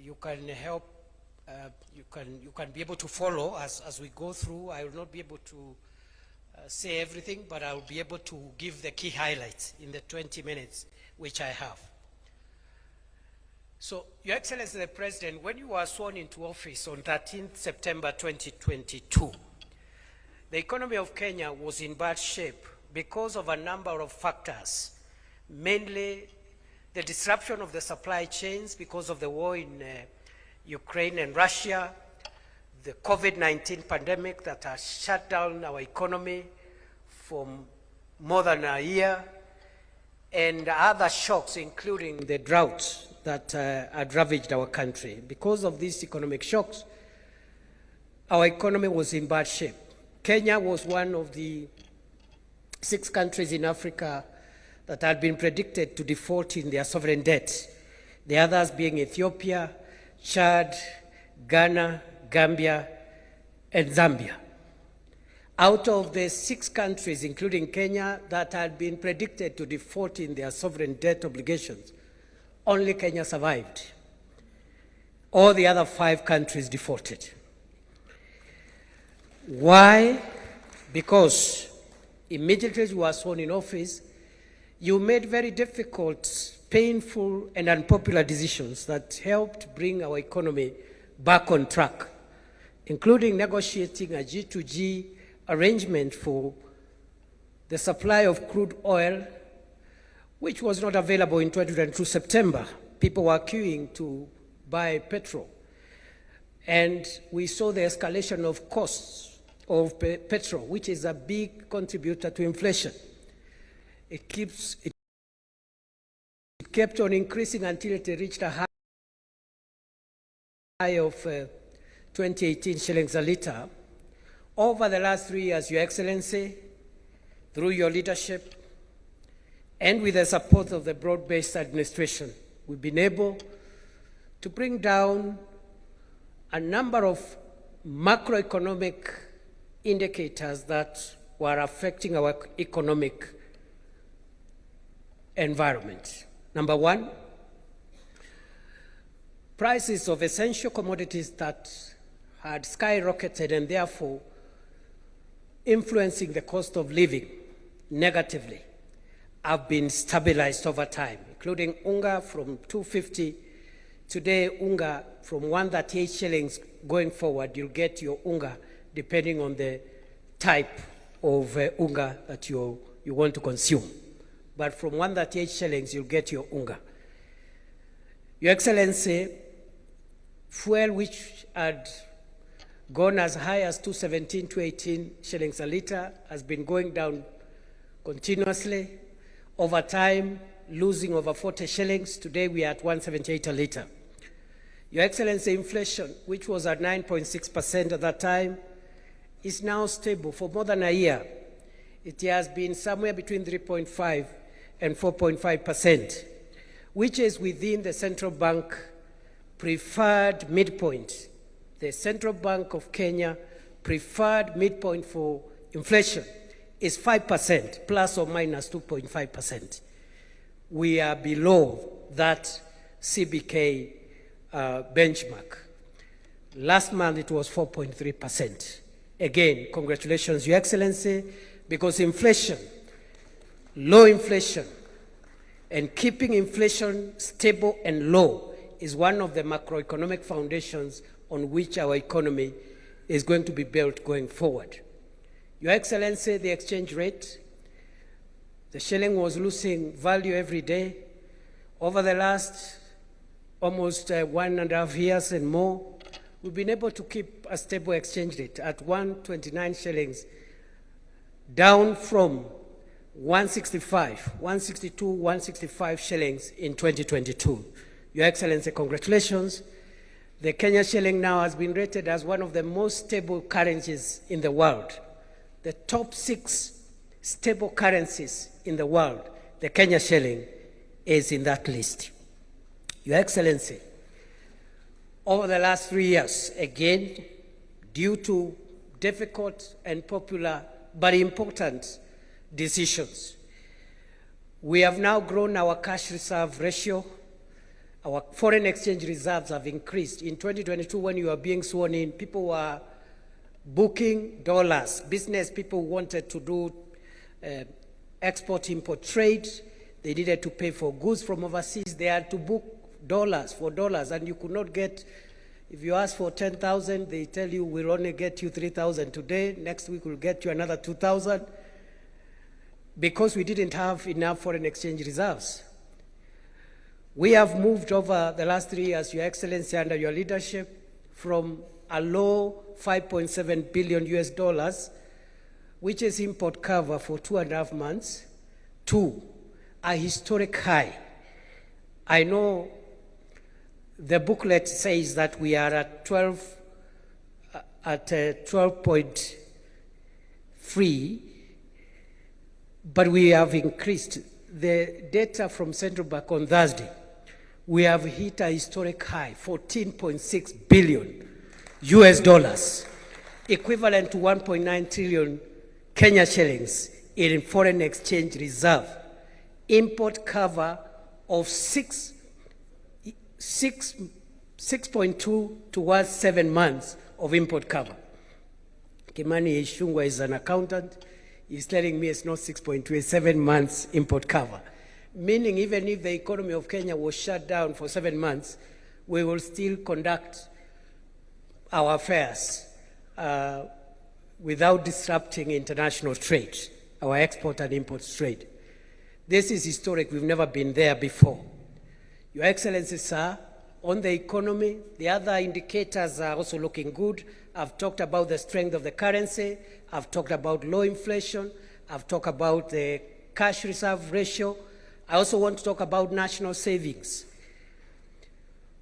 you can help, you can be able to follow as we go through. I will not be able to say everything, but I will be able to give the key highlights in the 20 minutes which I have. So, Your Excellency the President, when you were sworn into office on 13th September 2022, the economy of Kenya was in bad shape because of a number of factors, mainly the disruption of the supply chains because of the war in Ukraine and Russia, the COVID-19 pandemic that has shut down our economy for more than a year, and other shocks, including the drought that had ravaged our country. Because of these economic shocks, our economy was in bad shape. Kenya was one of the 6 countries in Africa that had been predicted to default in their sovereign debt, the others being Ethiopia, Chad, Ghana, Gambia, and Zambia. Out of the 6 countries, including Kenya, that had been predicted to default in their sovereign debt obligations, only Kenya survived. All the other 5 countries defaulted. Why? Because immediately you were sworn in office, you made very difficult, painful, and unpopular decisions that helped bring our economy back on track, including negotiating a G2G arrangement for the supply of crude oil, which was not available in 2022 September. People were queuing to buy petrol. And we saw the escalation of costs of petrol, which is a big contributor to inflation. It kept on increasing until it reached a high of 2018 shillings a litre. Over the last 3 years, Your Excellency, through your leadership and with the support of the Broadbased administration, we've been able to bring down a number of macroeconomic indicators that were affecting our economic environment. Number 1, prices of essential commodities that had skyrocketed and therefore influencing the cost of living negatively have been stabilized over time, including unga from 250. Today, unga from 138 shillings going forward, you'll get your unga depending on the type of unga that you want to consume. But from 138 shillings, you'll get your unga. Your Excellency, fuel which had gone as high as 217, 218 shillings a litre has been going down continuously. Over time, losing over 40 shillings. Today, we are at 178 a litre. Your Excellency, inflation, which was at 9.6% at that time, is now stable for more than a year. It has been somewhere between 3.5 and 4.5%, which is within the central bank preferred midpoint. The Central Bank of Kenya preferred midpoint for inflation is 5%, plus or minus 2.5%. We are below that CBK benchmark. Last month it was 4.3%. Again, congratulations, Your Excellency, because inflation, low inflation, and keeping inflation stable and low is one of the macroeconomic foundations on which our economy is going to be built going forward. Your Excellency, the exchange rate, the shilling was losing value every day. Over the last almost 1.5 years and more, we've been able to keep a stable exchange rate at 129 shillings, down from 165, 162, 165 shillings in 2022. Your Excellency, congratulations. The Kenya shilling now has been rated as one of the most stable currencies in the world. The top 6 stable currencies in the world, the Kenya shilling is in that list. Your Excellency, over the last 3 years, again, due to difficult and popular but important decisions, we have now grown our cash reserve ratio, Our foreign exchange reserves have increased. In 2022, when you were being sworn in, people were booking dollars. Business people wanted to do export-import trade. They needed to pay for goods from overseas. They had to book dollars for dollars, and you could not get, if you ask for 10,000, they tell you we'll only get you 3,000 today. Next week we'll get you another 2,000, because we didn't have enough foreign exchange reserves. We have moved over the last 3 years, Your Excellency, under your leadership, from a low 5.7 billion US dollars, which is import cover for 2.5 months, to a historic high. I know the booklet says that we are at 12.3, but we have increased. The data from Central Bank on Thursday, we have hit a historic high, 14.6 billion US dollars, equivalent to 1.9 trillion Kenya shillings in foreign exchange reserve. Import cover of 6.2 towards 7 months of import cover. Kimani Ishungwa is an accountant. He's telling me it's not 6.2, it's 7 months import cover. Meaning even if the economy of Kenya was shut down for 7 months, we will still conduct our affairs without disrupting international trade, our export and import trade. This is historic. We've never been there before. Your Excellency, sir, on the economy, the other indicators are also looking good. I've talked about the strength of the currency. I've talked about low inflation. I've talked about the cash reserve ratio. I also want to talk about national savings.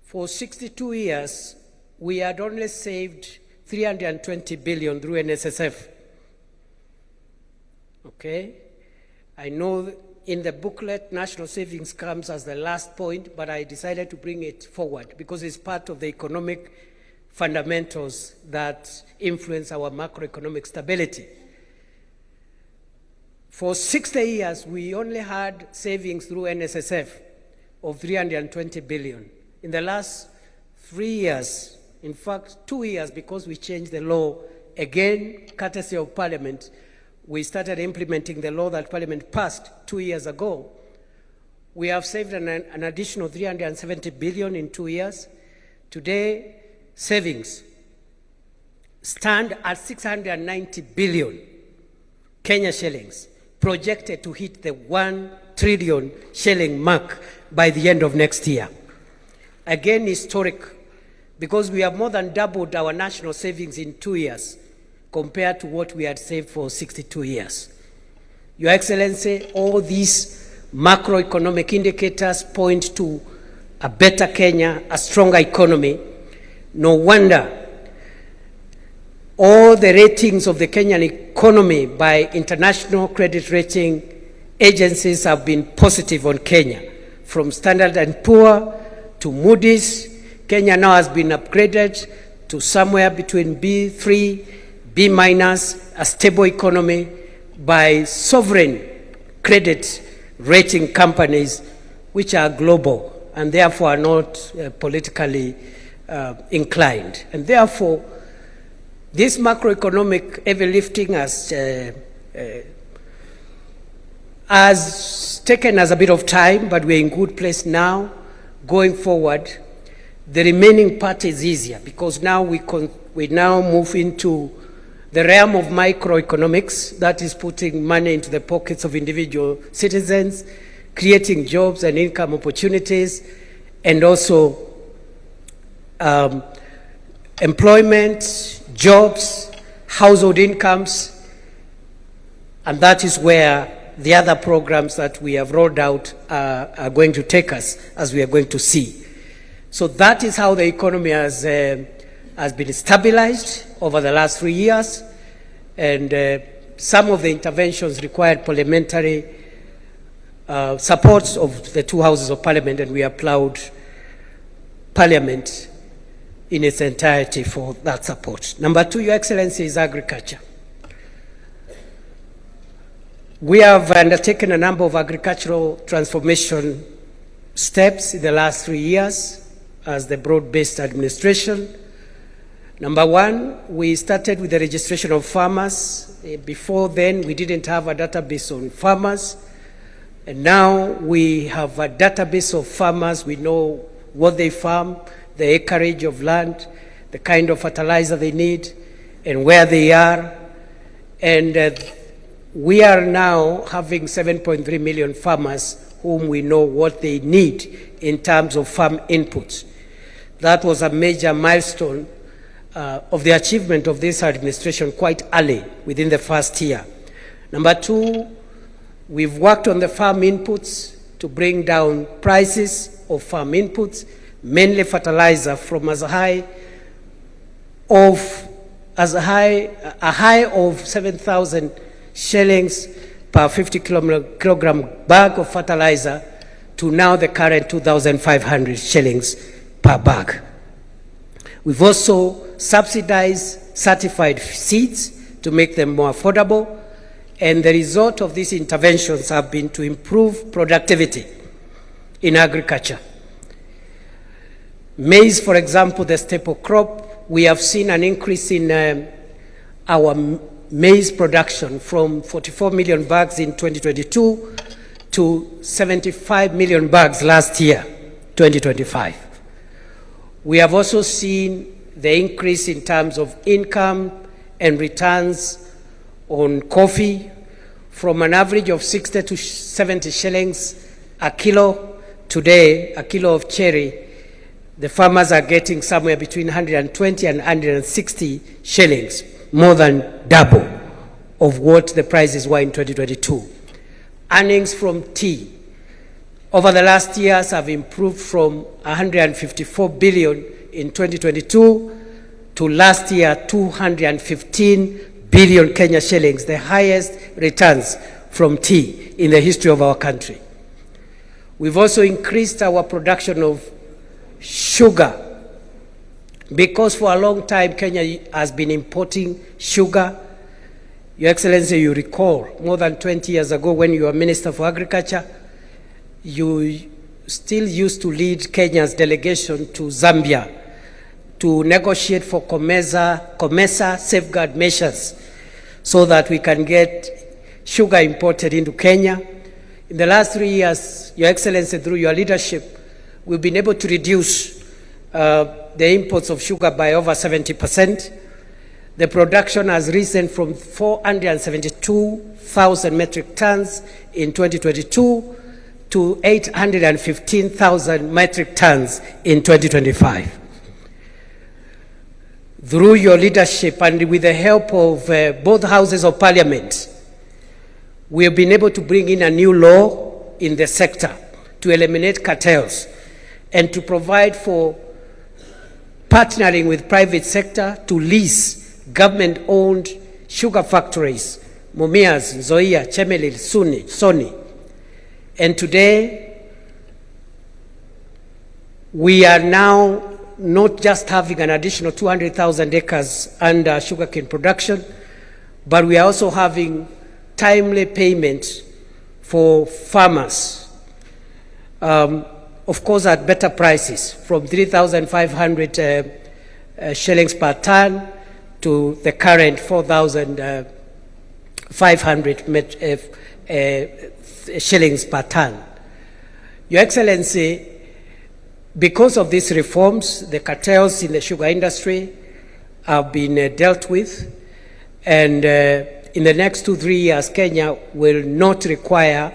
For 62 years, we had only saved 320 billion through NSSF. Okay? I know in the booklet, national savings comes as the last point, but I decided to bring it forward because it's part of the economic fundamentals that influence our macroeconomic stability. For 60 years, we only had savings through NSSF of 320 billion. In the last 3 years, in fact, 2 years, because we changed the law, again, courtesy of Parliament, we started implementing the law that Parliament passed 2 years ago. We have saved an additional 370 billion in 2 years. Today, savings stand at 690 billion Kenya shillings, projected to hit the 1 trillion shilling mark by the end of next year. Again, historic, because we have more than doubled our national savings in 2 years compared to what we had saved for 62 years. Your Excellency, all these macroeconomic indicators point to a better Kenya, a stronger economy. No wonder all the ratings of the Kenyan economy by international credit rating agencies have been positive on Kenya. From Standard & Poor to Moody's, Kenya now has been upgraded to somewhere between B3, B-, a stable economy by sovereign credit rating companies which are global and therefore are not politically inclined. And therefore, this macroeconomic heavy lifting has taken us a bit of time, but we're in good place now. Going forward, the remaining part is easier because now we now move into the realm of microeconomics, that is putting money into the pockets of individual citizens, creating jobs and income opportunities, and also employment, jobs, household incomes, and that is where the other programs that we have rolled out are going to take us, as we are going to see. So that is how the economy has been stabilized over the last 3 years, and some of the interventions required parliamentary support of the two houses of Parliament, and we applaud Parliament in its entirety for that support. Number two, Your Excellency, is agriculture. We have undertaken a number of agricultural transformation steps in the last 3 years as the broad-based administration. Number one, we started with the registration of farmers. Before then, we didn't have a database on farmers. And now we have a database of farmers. We know what they farm, the acreage of land, the kind of fertilizer they need, and where they are. And we are now having 7.3 million farmers whom we know what they need in terms of farm inputs. That was a major milestone of the achievement of this administration quite early within the first year. Number two, we've worked on the farm inputs to bring down prices of farm inputs, mainly fertilizer, from a high of 7,000 shillings per 50 kilogram bag of fertilizer to now the current 2,500 shillings per bag. We've also subsidized certified seeds to make them more affordable, and the result of these interventions have been to improve productivity in agriculture. Maize, for example, the staple crop, we have seen an increase in our maize production from 44 million bags in 2022 to 75 million bags last year, 2025. We have also seen the increase in terms of income and returns on coffee from an average of 60 to 70 shillings a kilo. Today, a kilo of cherry, the farmers are getting somewhere between 120 and 160 shillings, more than double of what the prices were in 2022. Earnings from tea over the last years have improved from 154 billion in 2022 to last year 215 billion Kenya shillings, the highest returns from tea in the history of our country. We've also increased our production of sugar, because for a long time Kenya has been importing sugar. Your Excellency, you recall more than 20 years ago when you were Minister for Agriculture, you still used to lead Kenya's delegation to Zambia to negotiate for COMESA safeguard measures so that we can get sugar imported into Kenya. In the last 3 years, Your Excellency, through your leadership, we've been able to reduce the imports of sugar by over 70%. The production has risen from 472,000 metric tons in 2022 to 815,000 metric tons in 2025. Through your leadership and with the help of both houses of parliament, we have been able to bring in a new law in the sector to eliminate cartels and to provide for partnering with private sector to lease government-owned sugar factories, Mumias, Nzoia, Chemelil, Soni. And today, we are now not just having an additional 200,000 acres under sugarcane production, but we are also having timely payment for farmers, of course at better prices, from 3,500 shillings per ton to the current 4,500 shillings per ton. Your Excellency, because of these reforms, the cartels in the sugar industry have been dealt with, and in the next 2-3 years, Kenya will not require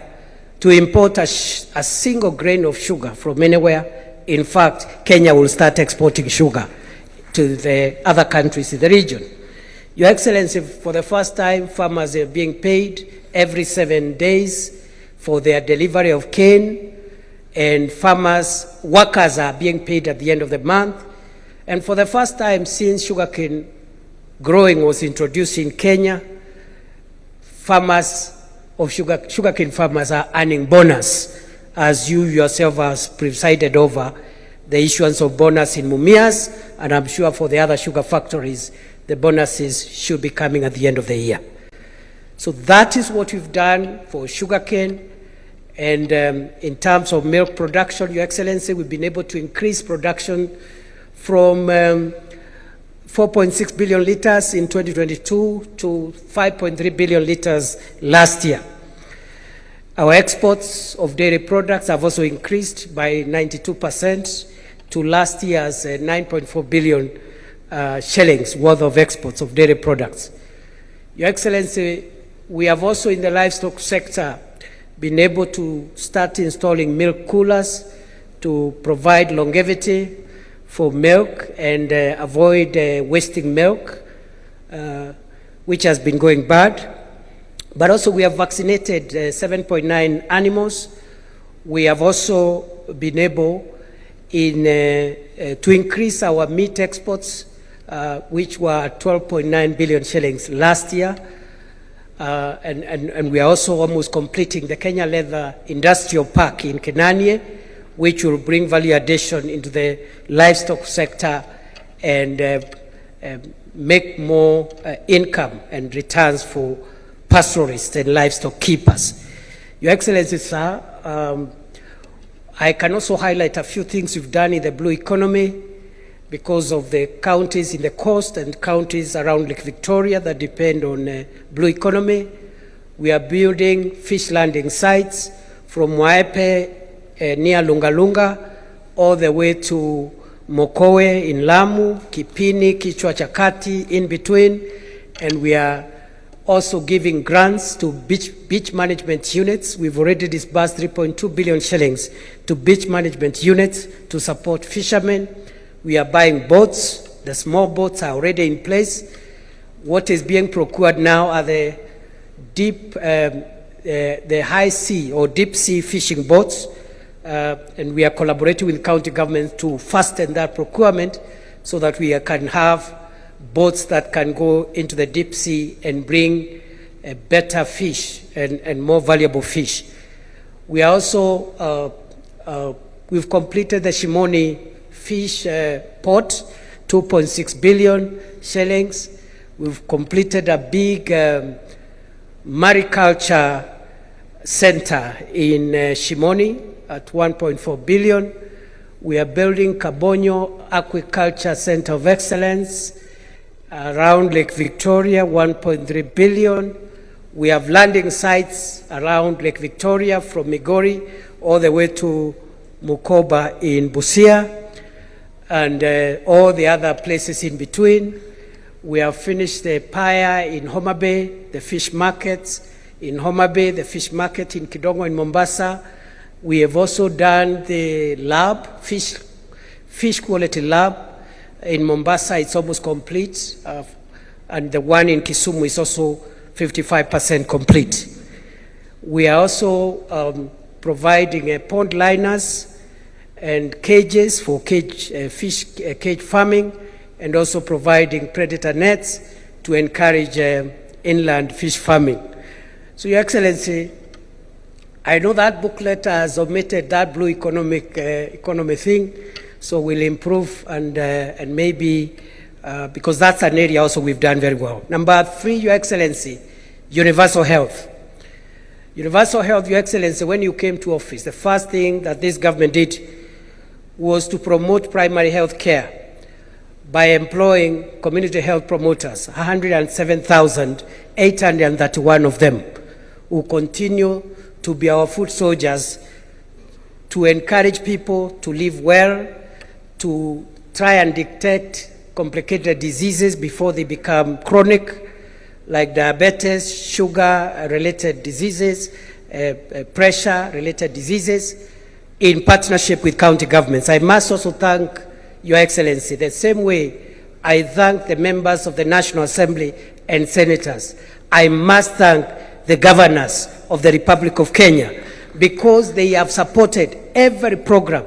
to import a single grain of sugar from anywhere. In fact, Kenya will start exporting sugar to the other countries in the region. Your Excellency, for the first time, farmers are being paid every 7 days for their delivery of cane, and workers are being paid at the end of the month. And for the first time since sugarcane growing was introduced in Kenya, sugarcane farmers are earning bonus, as you yourself have presided over the issuance of bonus in Mumias, and I'm sure for the other sugar factories, the bonuses should be coming at the end of the year. So that is what we've done for sugarcane, And in terms of milk production, Your Excellency, we've been able to increase production from 4.6 billion liters in 2022 to 5.3 billion liters last year. Our exports of dairy products have also increased by 92% to last year's 9.4 billion shillings worth of exports of dairy products. Your Excellency, we have also in the livestock sector been able to start installing milk coolers to provide longevity for milk and avoid wasting milk, which has been going bad. But also we have vaccinated 7.9 animals. We have also been able to increase our meat exports, which were 12.9 billion shillings last year. And we are also almost completing the Kenya Leather Industrial Park in Kenanye, which will bring value addition into the livestock sector and make more income and returns for pastoralists and livestock keepers. Your Excellency, sir, I can also highlight a few things we've done in the blue economy because of the counties in the coast and counties around Lake Victoria that depend on blue economy. We are building fish landing sites from Waepe near Lungalunga all the way to Mokowe in Lamu, Kipini, Kichwa Chakati in between, and we are also giving grants to beach management units. We've already disbursed 3.2 billion shillings to beach management units to support fishermen. We are buying boats. The small boats are already in place. What is being procured now are the high sea or deep sea fishing boats, and we are collaborating with county governments to fasten that procurement so that we can have boats that can go into the deep sea and bring better fish and more valuable fish. We are also, we've completed the Shimoni fish port, 2.6 billion shillings. We've completed a big mariculture center in Shimoni at 1.4 billion. We are building Kabonyo Aquaculture Center of Excellence around Lake Victoria, 1.3 billion. We have landing sites around Lake Victoria from Migori all the way to Mukoba in Busia and all the other places in between. We have finished the Paya in Homa Bay, the fish markets in Homa Bay, the fish market in Kidongo in Mombasa. We have also done the lab, fish quality lab in Mombasa. It's almost complete, and the one in Kisumu is also 55% complete. We are also providing pond liners and cages for fish cage farming, and also providing predator nets to encourage inland fish farming. So, Your Excellency, I know that booklet has omitted that blue economy thing, so we'll improve and maybe, because that's an area also we've done very well. Number 3, Your Excellency, universal health. Universal health, Your Excellency, when you came to office, the first thing that this government did was to promote primary health care by employing community health promoters, 107,831 of them, who continue to be our foot soldiers to encourage people to live well, to try and detect complicated diseases before they become chronic, like diabetes, sugar-related diseases, pressure-related diseases, in partnership with county governments. I must also thank Your Excellency the same way I thank the members of the National Assembly and senators. I must thank the governors of the Republic of Kenya because they have supported every program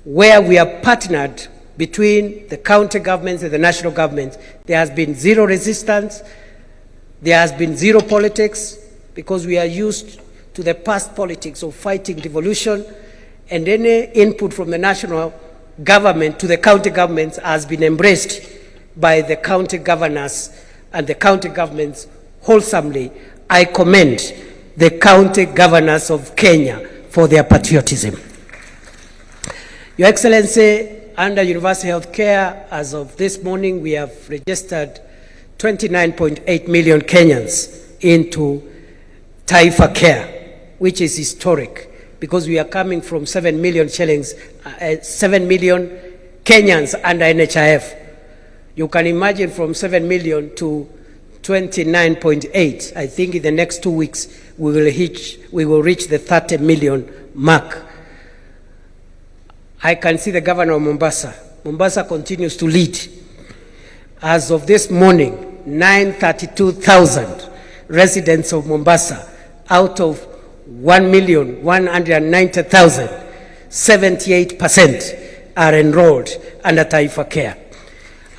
where we have partnered between the county governments and the national government. There has been zero resistance. There has been zero politics because we are used to the past politics of fighting devolution, and any input from the national government to the county governments has been embraced by the county governors and the county governments wholesomely. I commend the county governors of Kenya for their patriotism. Your Excellency, under universal health care, as of this morning, we have registered 29.8 million Kenyans into Taifa Care, which is historic because we are coming from 7 million shillings, 7 million Kenyans under NHIF. You can imagine from 7 million to 29.8. I think in the next 2 weeks we will reach the 30 million mark. I can see the governor of Mombasa. Mombasa continues to lead. As of this morning, 932,000 residents of Mombasa out of 1,190,000, 78% are enrolled under Taifa Care.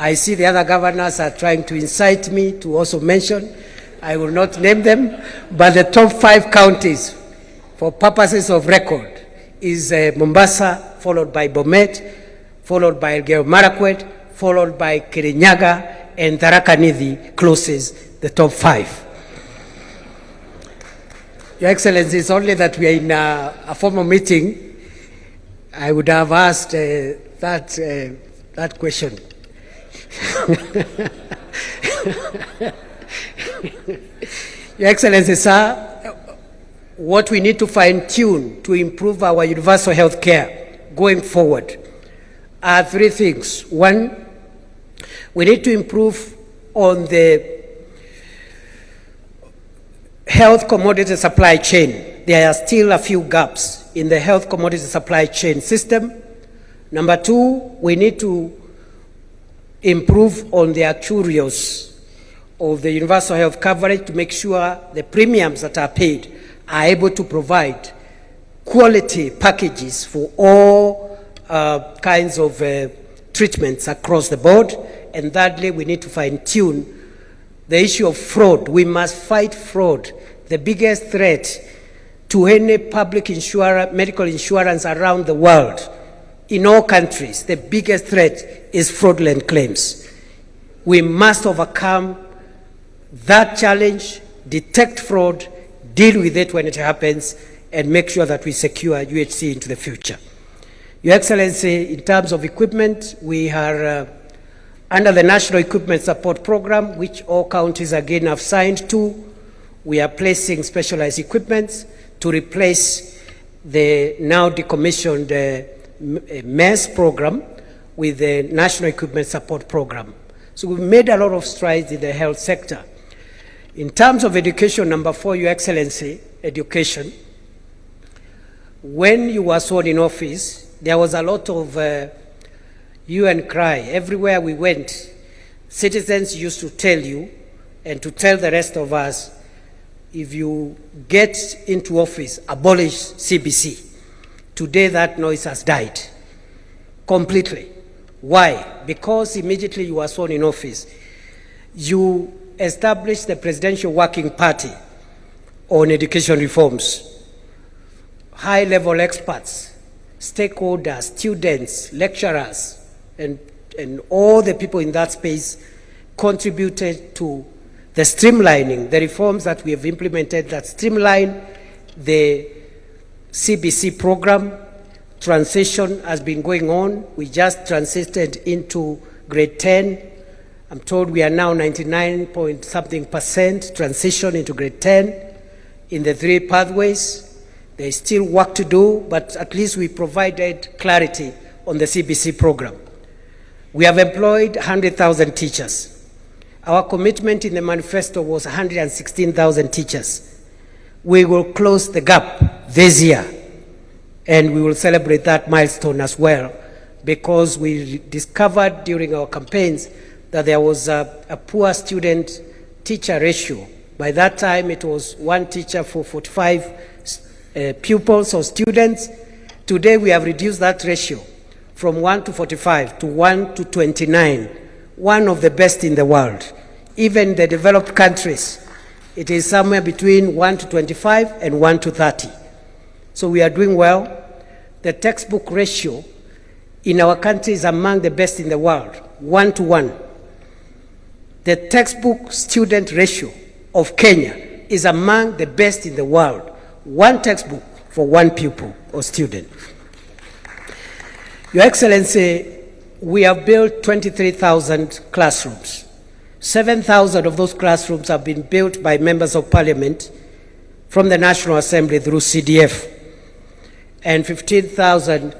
I see the other governors are trying to incite me to also mention. I will not name them, but the top 5 counties, for purposes of record, is Mombasa, followed by Bomet, followed by Elgeyo Marakwet, followed by Kirinyaga, and Tharaka Nithi closes the top 5. Your Excellency, it's only that we are in a formal meeting. I would have asked that question. Your Excellency, sir, what we need to fine-tune to improve our universal health care going forward are 3 things. 1, we need to improve on the health commodity supply chain. There are still a few gaps in the health commodity supply chain system. Number 2, we need to improve on the actuarials of the universal health coverage to make sure the premiums that are paid are able to provide quality packages for all kinds of treatments across the board. And thirdly, we need to fine-tune the issue of fraud. We must fight fraud. The biggest threat to any public medical insurance around the world, in all countries, the biggest threat is fraudulent claims. We must overcome that challenge, detect fraud, deal with it when it happens, and make sure that we secure UHC into the future. Your Excellency, in terms of equipment, we are under the National Equipment Support Program, which all counties again have signed to. We are placing specialized equipment to replace the now decommissioned MES program with the National Equipment Support Program. So we've made a lot of strides in the health sector. In terms of education, number 4, Your Excellency, education. When you were sworn in office, there was a lot of hue and cry. Everywhere we went, citizens used to tell you and to tell the rest of us, if you get into office, abolish CBC. Today that noise has died completely. Why? Because immediately you were sworn in office, you established the Presidential Working Party on education reforms. High-level experts, stakeholders, students, lecturers, and all the people in that space contributed to the streamlining, the reforms that we have implemented that streamline the CBC program. Transition has been going on. We just transited into grade 10. I'm told we are now 99-point-something% transition into grade 10 in the 3 pathways. There is still work to do, but at least we provided clarity on the CBC program. We have employed 100,000 teachers. Our commitment in the manifesto was 116,000 teachers. We will close the gap this year, and we will celebrate that milestone as well, because we discovered during our campaigns that there was a poor student-teacher ratio. By that time, it was 1 teacher for 45 pupils or students. Today, we have reduced that ratio from 1 to 45 to 1 to 29, one of the best in the world. Even the developed countries, it is somewhere between 1 to 25 and 1 to 30. So we are doing well. The textbook ratio in our country is among the best in the world, 1 to 1. The textbook student ratio of Kenya is among the best in the world. One textbook for one pupil or student. Your Excellency, we have built 23,000 classrooms. 7,000 of those classrooms have been built by members of parliament from the National Assembly through CDF. And 15,000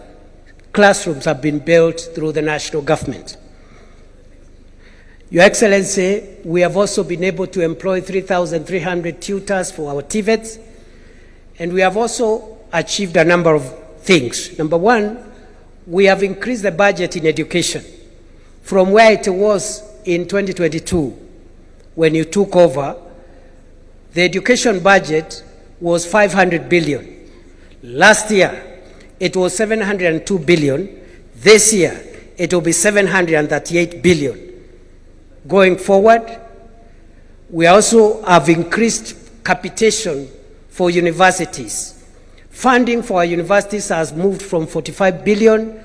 classrooms have been built through the national government. Your Excellency, we have also been able to employ 3,300 tutors for our TVETs, and we have also achieved a number of things. Number one, we have increased the budget in education from where it was in 2022 when you took over. The education budget was 500 billion. Last year, it was 702 billion. This year, it will be 738 billion. Going forward, we also have increased capitation for universities. Funding for our universities has moved from 45 billion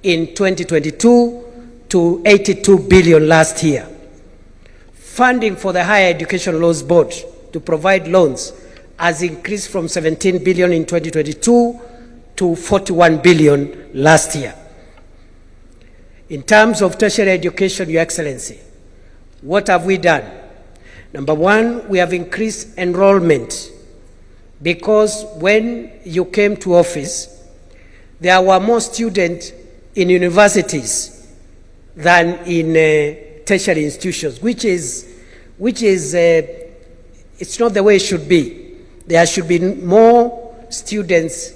in 2022 to 82 billion last year. Funding for the Higher Education Loans Board to provide loans has increased from 17 billion in 2022 to 41 billion last year. In terms of tertiary education, Your Excellency, what have we done? Number one, we have increased enrollment because when you came to office, there were more students in universities than in tertiary institutions, which is it's not the way it should be. There should be more students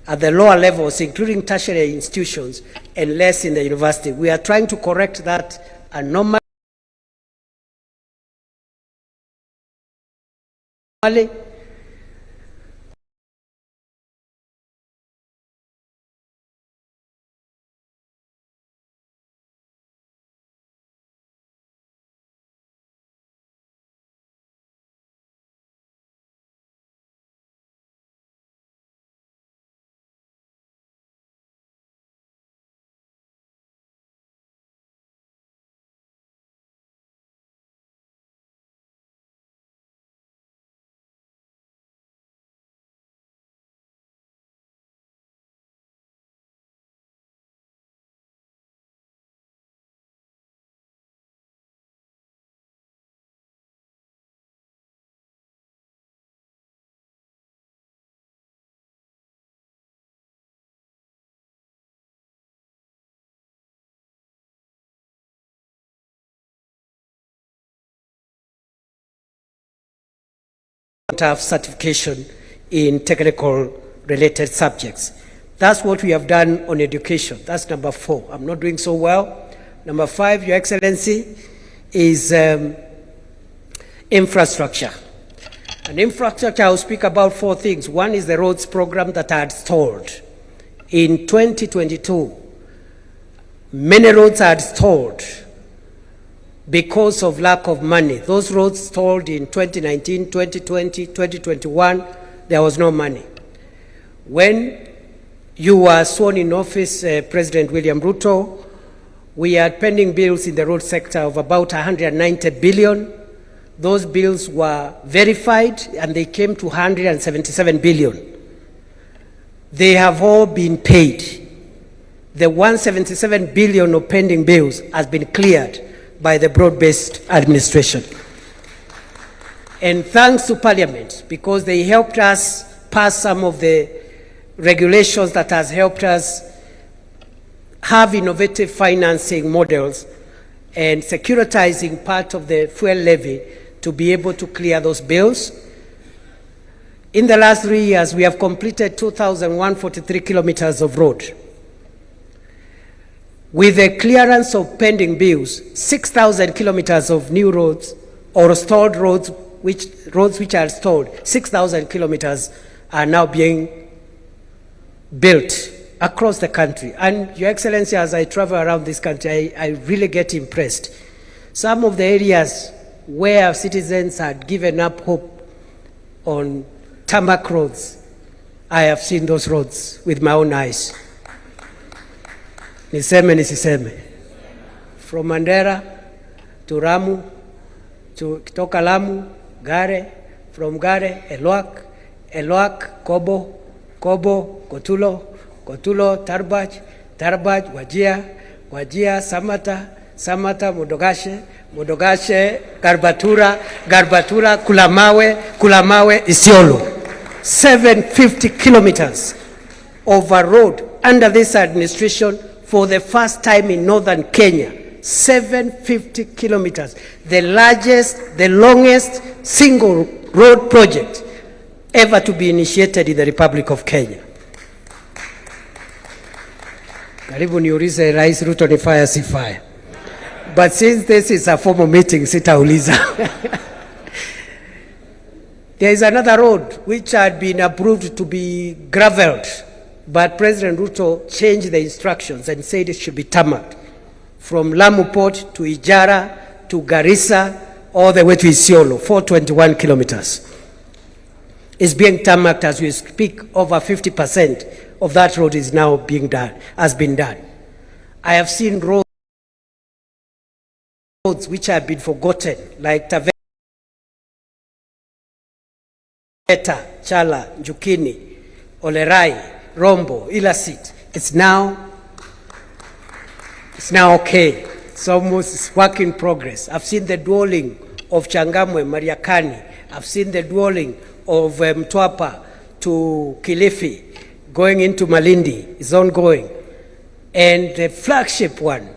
at the lower levels, including tertiary institutions, and less in the university. We are trying to correct that anomaly. Have certification in technical related subjects. That's what we have done on education. That's number 4. I'm not doing so well. Number 5, Your Excellency, is infrastructure. And infrastructure, I'll speak about 4 things. One is the roads program that I had stalled. In 2022, many roads had stalled because of lack of money. Those roads stalled in 2019, 2020, 2021. There was no money. When you were sworn in office, President William Ruto, we had pending bills in the road sector of about 190 billion. Those bills were verified and they came to 177 billion. They have all been paid. The 177 billion of pending bills has been cleared by the Broadbased administration. And thanks to Parliament, because they helped us pass some of the regulations that has helped us have innovative financing models and securitizing part of the fuel levy to be able to clear those bills. In the last 3 years, we have completed 2,143 kilometers of road. With the clearance of pending bills, 6,000 kilometers of new roads or stalled roads, which are stalled, 6,000 kilometers are now being built across the country. And Your Excellency, as I travel around this country, I really get impressed. Some of the areas where citizens had given up hope on tarmac roads, I have seen those roads with my own eyes. Niseme nisiseme. From Mandera to Ramu, to Kitoka Lamu, Gare, from Gare, Elwak, Kobo, Kotulo, Tarbaj, Wajia, Samata, Modogashe, Garbatura, Kulamawe, Isiolo. 750 kilometers of a road under this administration for the first time in northern Kenya. 750 kilometers, the largest, the longest single road project ever to be initiated in the Republic of Kenya. Karibu niulize Rais Ruto ni fire si fire. But since this is a formal meeting, sitauliza. There is another road which had been approved to be graveled, but President Ruto changed the instructions and said it should be tarmacked from Lamu Port to Ijara to Garissa all the way to Isiolo, 421 kilometers. It's being tarmacked as we speak. Over 50% of that road is now being done, has been done. I have seen roads which have been forgotten, like Taveta, Chala, Njukini, Olerai, Rombo, Ilasit. It's now okay. It's almost work in progress. I've seen the dwelling of Changamwe, Mariakani. I've seen the dwelling of Mtwapa to Kilifi, going into Malindi is ongoing. And the flagship one,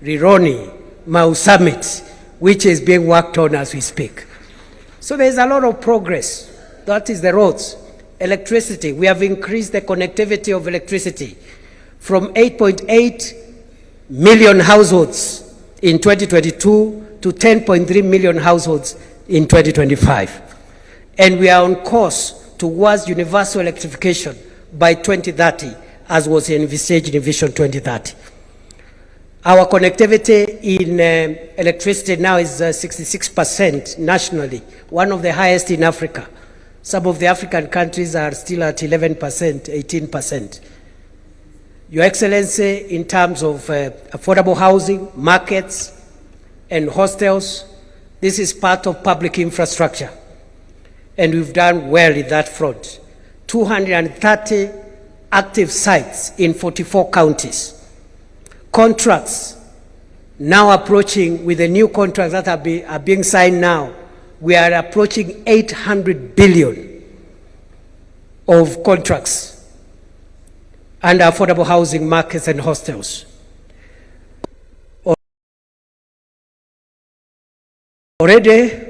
Rironi, Mau Summit, which is being worked on as we speak. So there's a lot of progress. That is the roads. Electricity, we have increased the connectivity of electricity from 8.8 million households in 2022 to 10.3 million households in 2025. And we are on course towards universal electrification by 2030, as was envisaged in Vision 2030. Our connectivity in electricity now is 66% nationally, one of the highest in Africa. Some of the African countries are still at 11%, 18%. Your Excellency, in terms of affordable housing, markets, and hostels, this is part of public infrastructure. And we've done well in that front. 230 active sites in 44 counties. Contracts now approaching, with the new contracts that are being signed now, we are approaching 800 billion of contracts under affordable housing, markets, and hostels. Already,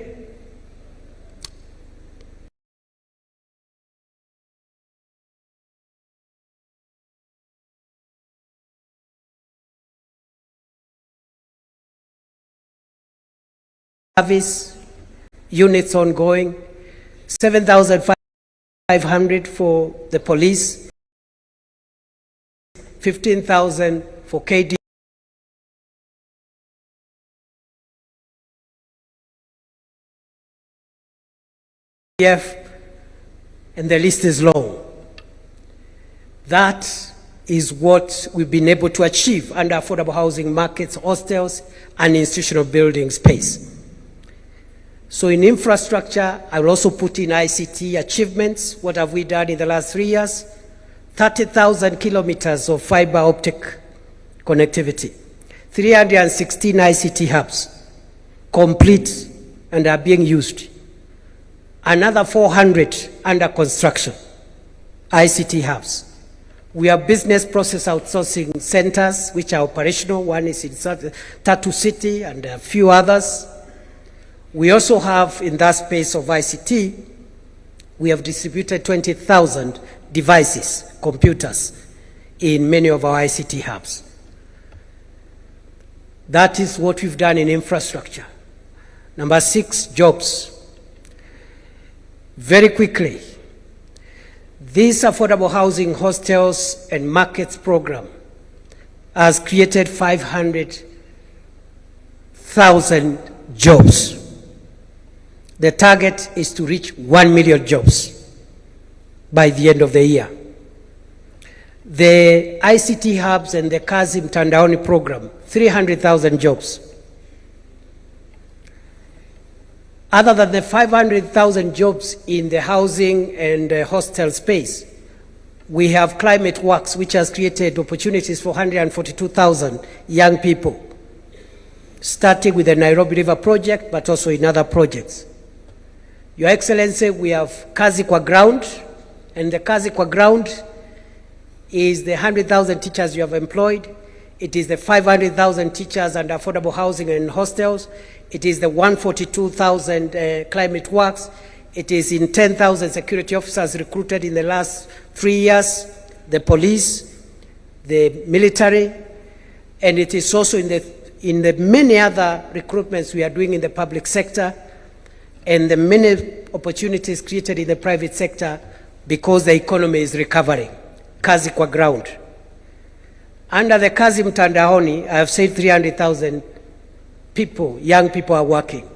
service units ongoing, 7,500 for the police, 15,000 for KD. And the list is long. That is what we've been able to achieve under affordable housing, markets, hostels, and institutional building space. So in infrastructure, I will also put in ICT achievements. What have we done in the last 3 years? 30,000 kilometers of fiber optic connectivity, 316 ICT hubs complete and are being used. Another 400 under construction, ICT hubs. We have business process outsourcing centers which are operational. One is in Tatu City and a few others. We also have, in that space of ICT, we have distributed 20,000 devices, computers, in many of our ICT hubs. That is what we've done in infrastructure. Number 6, jobs. Very quickly, this affordable housing, hostels, and markets program has created 500,000 jobs. The target is to reach 1 million jobs by the end of the year. The ICT hubs and the Kazi Mtandaoni program, 300,000 jobs. Other than the 500,000 jobs in the housing and hostel space, we have Climate Works, which has created opportunities for 142,000 young people, starting with the Nairobi River project, but also in other projects. Your Excellency, we have Kazi Kwa Ground, and the Kazi Kwa Ground is the 100,000 teachers you have employed. It is the 500,000 teachers and affordable housing and hostels. It is the 142,000 climate works. It is in 10,000 security officers recruited in the last 3 years, the police, the military, and it is also in the many other recruitments we are doing in the public sector and the many opportunities created in the private sector because the economy is recovering. Kazi Kwa Ground. Under the Kazi Mtandaoni, I have said 300,000 people, young people are working.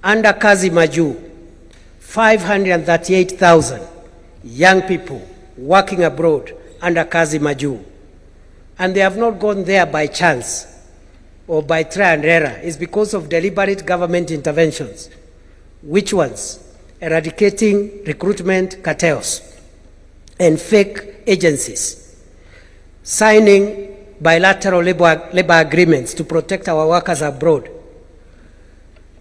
Under Kazi Maju, 538,000 young people working abroad under Kazi Maju. And they have not gone there by chance or by trial and error. It's because of deliberate government interventions. Which ones? Eradicating recruitment cartels and fake agencies, signing bilateral labor agreements to protect our workers abroad,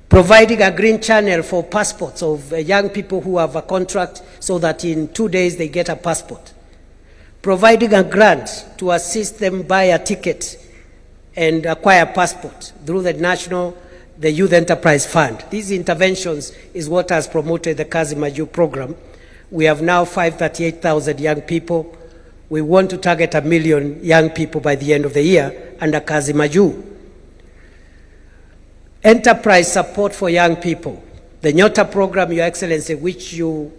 providing a green channel for passports of young people who have a contract so that in 2 days they get a passport, providing a grant to assist them buy a ticket and acquire a passport through the Youth Enterprise Fund. These interventions is what has promoted the Kazi Maju program. We have now 538,000 young people. We want to target 1 million young people by the end of the year under Kazi Maju. Enterprise support for young people. The Nyota program, Your Excellency, which you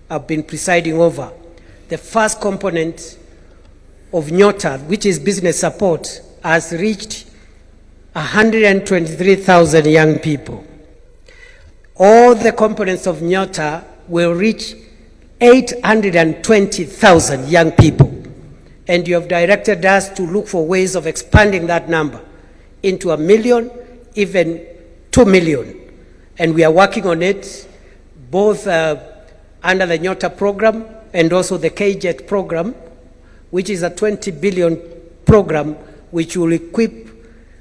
have been presiding over, the first component of Nyota, which is business support, has reached 123,000 young people. All the components of Nyota will reach 820,000 young people. And you have directed us to look for ways of expanding that number into 1 million, even 2 million. And we are working on it, both under the Nyota program and also the KJET program, which is a 20 billion program which will equip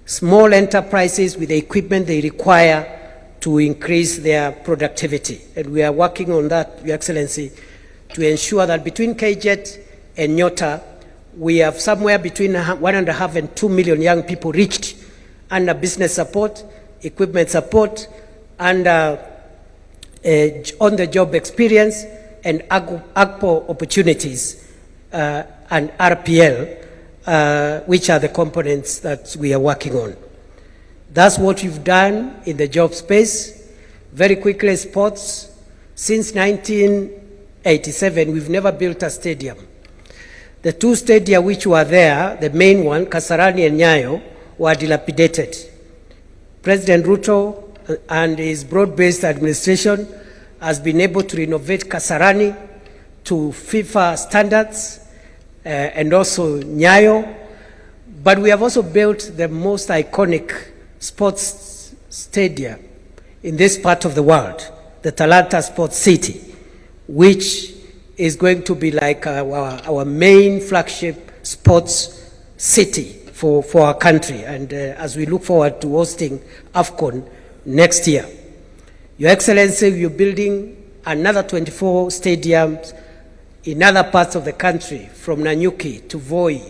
small enterprises with the equipment they require to increase their productivity. And we are working on that, Your Excellency, to ensure that between KJET and Nyota, we have somewhere between 1.5 and 2 million young people reached under business support, equipment support, under on-the-job experience, and AGPO opportunities, and RPL, which are the components that we are working on. That's what we've done in the job space. Very quickly, sports. Since 1987, we've never built a stadium. The 2 stadia which were there, the main one, Kasarani and Nyayo, were dilapidated. President Ruto and his broad-based administration has been able to renovate Kasarani to FIFA standards, and also Nyayo. But we have also built the most iconic sports stadium in this part of the world, the Talanta Sports City, which is going to be like our main flagship sports city for our country, and as we look forward to hosting AFCON next year. Your Excellency, you're building another 24 stadiums in other parts of the country, from Nanyuki to Voi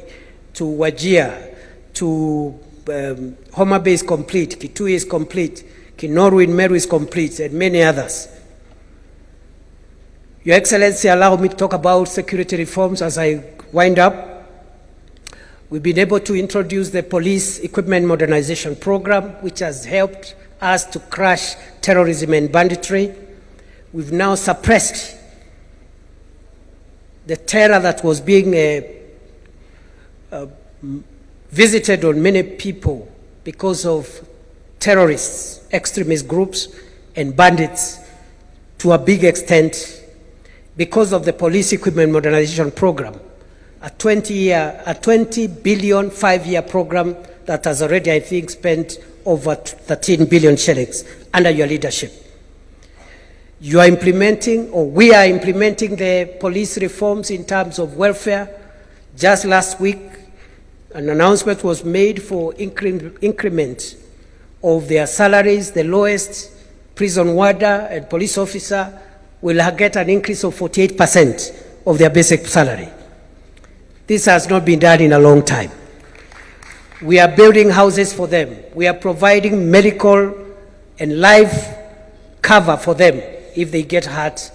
to Wajir to Homa Bay is complete, Kitui is complete, Kinoru in Meru is complete, and many others. Your Excellency, allow me to talk about security reforms as I wind up. We've been able to introduce the police equipment modernization program, which has helped us to crush terrorism and banditry. We've now suppressed the terror that was being visited on many people because of terrorists, extremist groups, and bandits to a big extent because of the police equipment modernization program, a 20 billion 5-year program that has already, I think, spent over 13 billion shillings under your leadership. You are implementing, or we are implementing, the police reforms in terms of welfare. Just last week, an announcement was made for increment of their salaries. The lowest prison warder and police officer will get an increase of 48% of their basic salary. This has not been done in a long time. We are building houses for them. We are providing medical and life cover for them if they get hurt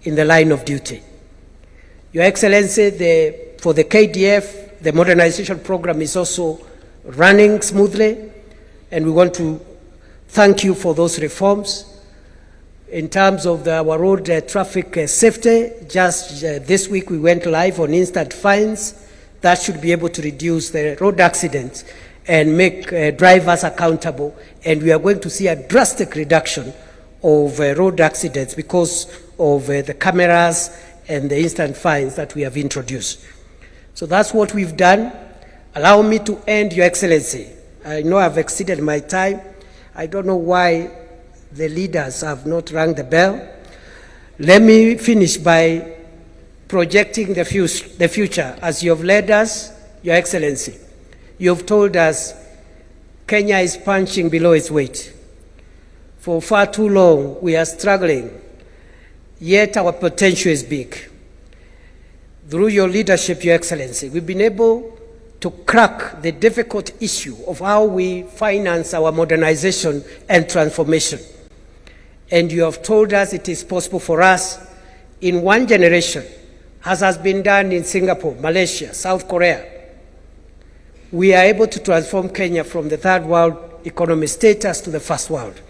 in the line of duty. Your Excellency, for the KDF, the modernization program is also running smoothly, and we want to thank you for those reforms. In terms of our road traffic safety, just this week we went live on instant fines. That should be able to reduce the road accidents and make drivers accountable. And we are going to see a drastic reduction of road accidents because of the cameras and the instant fines that we have introduced. So that's what we've done. Allow me to end, Your Excellency. I know I've exceeded my time. I don't know why the leaders have not rung the bell. Let me finish by projecting the future. As you have led us, Your Excellency, you have told us Kenya is punching below its weight. For far too long, we are struggling, yet our potential is big. Through your leadership, Your Excellency, we've been able to crack the difficult issue of how we finance our modernization and transformation. And you have told us it is possible for us in one generation, as has been done in Singapore, Malaysia, South Korea. We are able to transform Kenya from the third world economy status to the first world.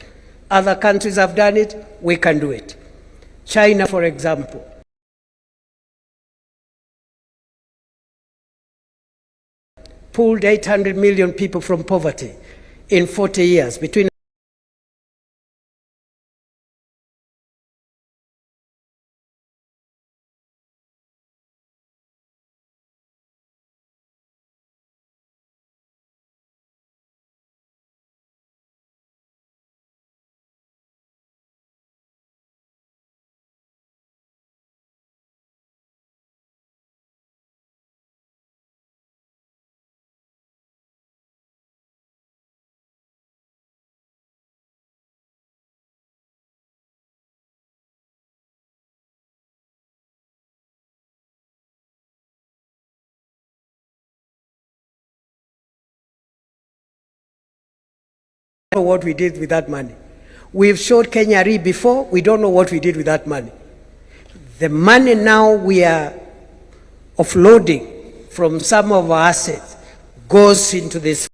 Other countries have done it, we can do it. China, for example, pulled 800 million people from poverty in 40 years between what we did with that money. We've showed Kenya Re before, we don't know what we did with that money. The money now we are offloading from some of our assets goes into this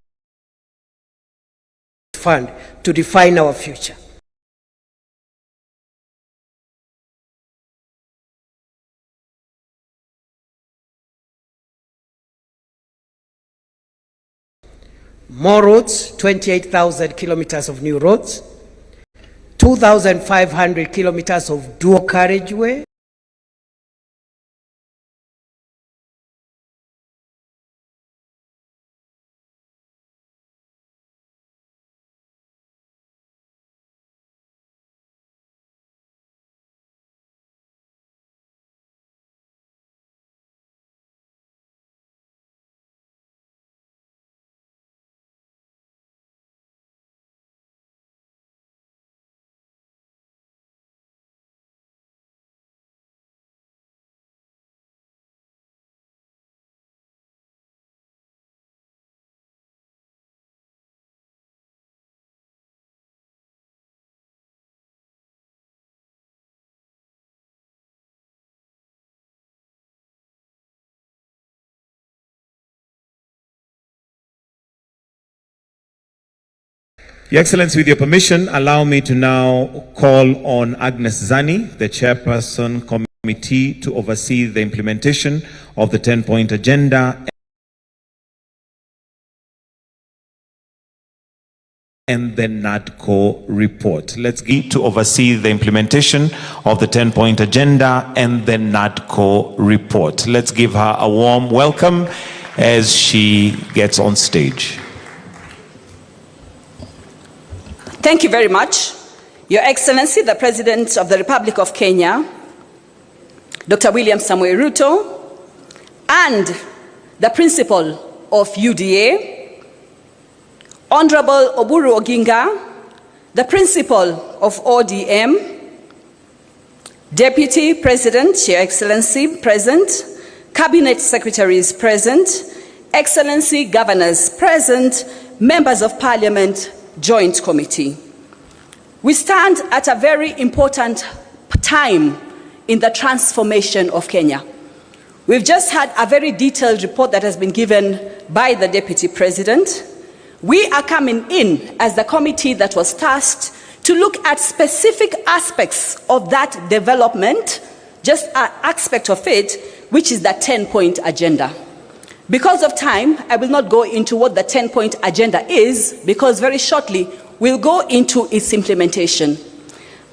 fund to define our future. More roads, 28,000 kilometers of new roads, 2,500 kilometers of dual carriageway, Your Excellency, with your permission, allow me to now call on Agnes Zani, the Chairperson Committee, to oversee the implementation of the 10-point agenda and the NADCO report. Let's get to oversee the implementation of the 10-point agenda and the NADCO report. Let's give her a warm welcome as she gets on stage. Thank you very much, Your Excellency, the President of the Republic of Kenya, Dr. William Samoei Ruto, and the Principal of UDA, Honorable Oburu Oginga, the Principal of ODM, Deputy President, Your Excellency, present, Cabinet Secretaries present, Excellency Governors present, Members of Parliament, Joint Committee. We stand at a very important time in the transformation of Kenya. We've just had a very detailed report that has been given by the Deputy President. We are coming in as the committee that was tasked to look at specific aspects of that development, just an aspect of it, which is the 10-point agenda. Because of time, I will not go into what the 10-point agenda is, because very shortly we'll go into its implementation.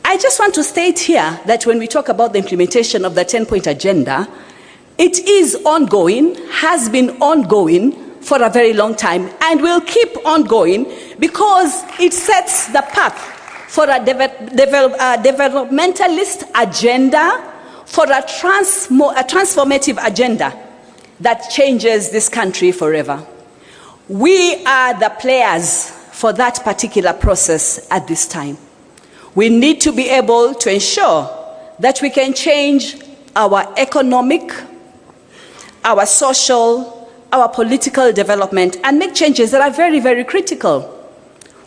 I just want to state here that when we talk about the implementation of the 10-point agenda, it is ongoing, has been ongoing for a very long time, and will keep ongoing because it sets the path for a developmentalist agenda, for a transformative agenda that changes this country forever. We are the players for that particular process at this time. We need to be able to ensure that we can change our economic, our social, our political development, and make changes that are very, very critical.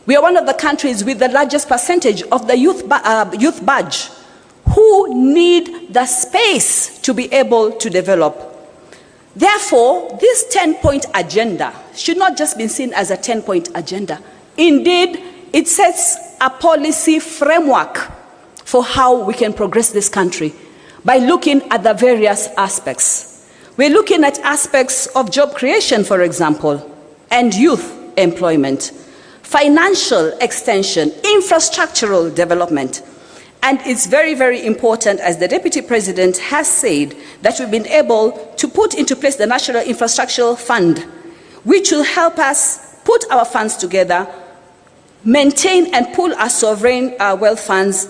We are one of the countries with the largest percentage of the youth badge who need the space to be able to develop. Therefore, this 10-point agenda should not just be seen as a 10-point agenda. Indeed, it sets a policy framework for how we can progress this country by looking at the various aspects. We're looking at aspects of job creation, for example, and youth employment, financial extension, infrastructural development. And it's very, very important, as the Deputy President has said, that we've been able to put into place the National Infrastructural Fund, which will help us put our funds together, maintain and pool our sovereign wealth funds,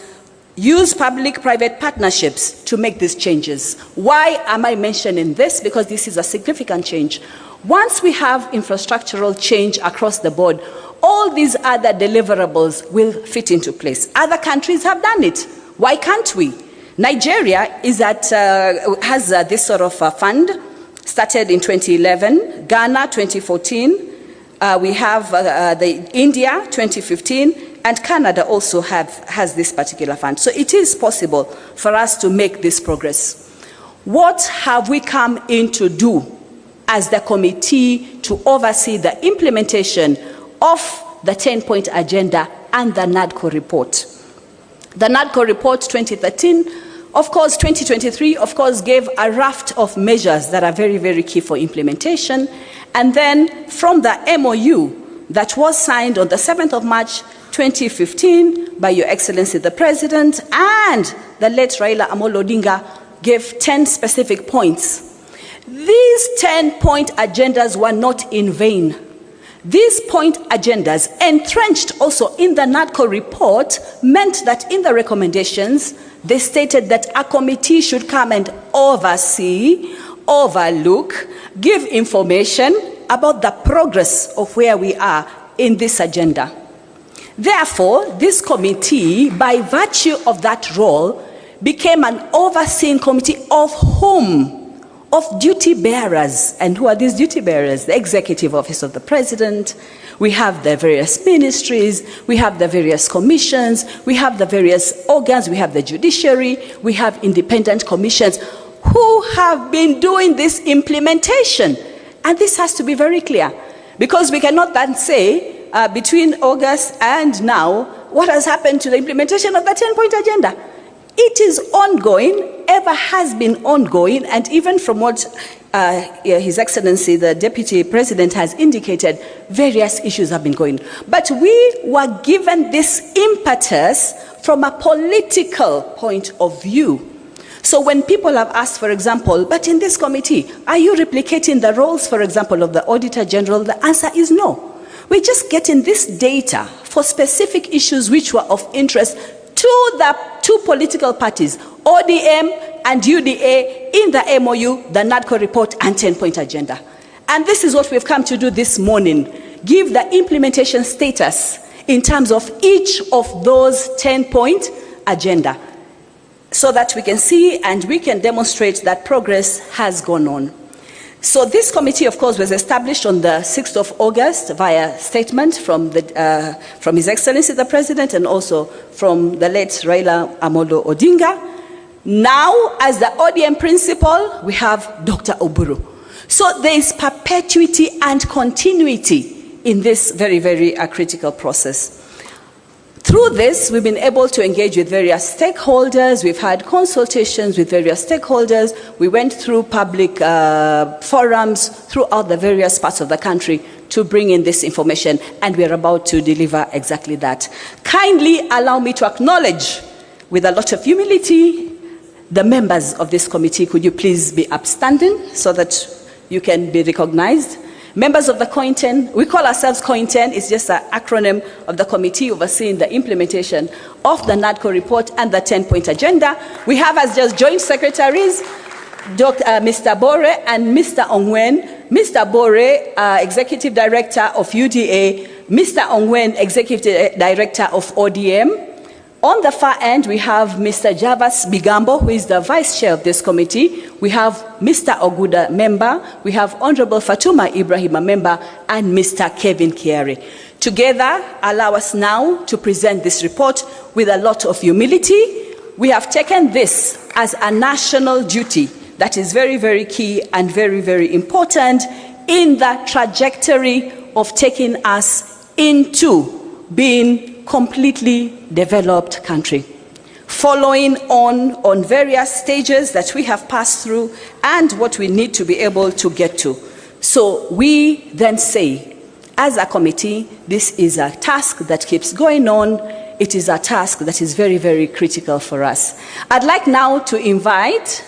use public-private partnerships to make these changes. Why am I mentioning this? Because this is a significant change. Once we have infrastructural change across the board, all these other deliverables will fit into place. Other countries have done it. Why can't we? Nigeria is has this sort of fund, started in 2011, Ghana 2014, we have India 2015, and Canada also has this particular fund. So it is possible for us to make this progress. What have we come in to do as the committee to oversee the implementation of the 10-point agenda and the NADCO report? The NADCO report 2013, of course, 2023, of course, gave a raft of measures that are very, very key for implementation. And then from the MOU that was signed on the 7th of March 2015 by Your Excellency the President and the late Raila Odinga, gave 10 specific points. These 10-point agendas were not in vain. These point agendas, entrenched also in the NADCO report, meant that in the recommendations, they stated that a committee should come and oversee, overlook, give information about the progress of where we are in this agenda. Therefore, this committee, by virtue of that role, became an overseeing committee of whom? Of duty bearers. And who are these duty bearers? The Executive Office of the President, we have the various ministries, we have the various commissions, we have the various organs, we have the judiciary, we have independent commissions who have been doing this implementation. And this has to be very clear, because we cannot then say between August and now, what has happened to the implementation of the 10-point agenda? It is ongoing, ever has been ongoing, and even from what His Excellency, the Deputy President, has indicated, various issues have been going. But we were given this impetus from a political point of view. So when people have asked, for example, but in this committee, are you replicating the roles, for example, of the Auditor General? The answer is no. We're just getting this data for specific issues which were of interest through the two political parties, ODM and UDA, in the MOU, the NADCO report and 10-point agenda. And this is what we've come to do this morning, give the implementation status in terms of each of those 10-point agenda, so that we can see and we can demonstrate that progress has gone on. So this committee, of course, was established on the 6th of August via statement from His Excellency the President and also from the late Raila Odinga. Now, as the ODM principal, we have Dr. Oburu. So there is perpetuity and continuity in this very, very critical process. Through this, we've been able to engage with various stakeholders. We've had consultations with various stakeholders. We went through public forums throughout the various parts of the country to bring in this information, and we're about to deliver exactly that. Kindly allow me to acknowledge, with a lot of humility, the members of this committee. Could you please be upstanding so that you can be recognized? Members of the COINTEN, we call ourselves COINTEN, it's just an acronym of the committee overseeing the implementation of the NADCO report and the 10-point agenda. We have as just joint secretaries, Mr. Bore and Mr. Ongwen. Mr. Bore, Executive Director of UDA, Mr. Ongwen, Executive Director of ODM. On the far end, we have Mr. Javas Bigambo, who is the Vice Chair of this committee. We have Mr. Oguda, member. We have Honorable Fatuma Ibrahim, a member, and Mr. Kevin Kiari. Together, allow us now to present this report with a lot of humility. We have taken this as a national duty that is very, very key and very, very important in the trajectory of taking us into being completely developed country, following on various stages that we have passed through and what we need to be able to get to. So we then say, as a committee, this is a task that keeps going on. It is a task that is very, very critical for us. I'd like now to invite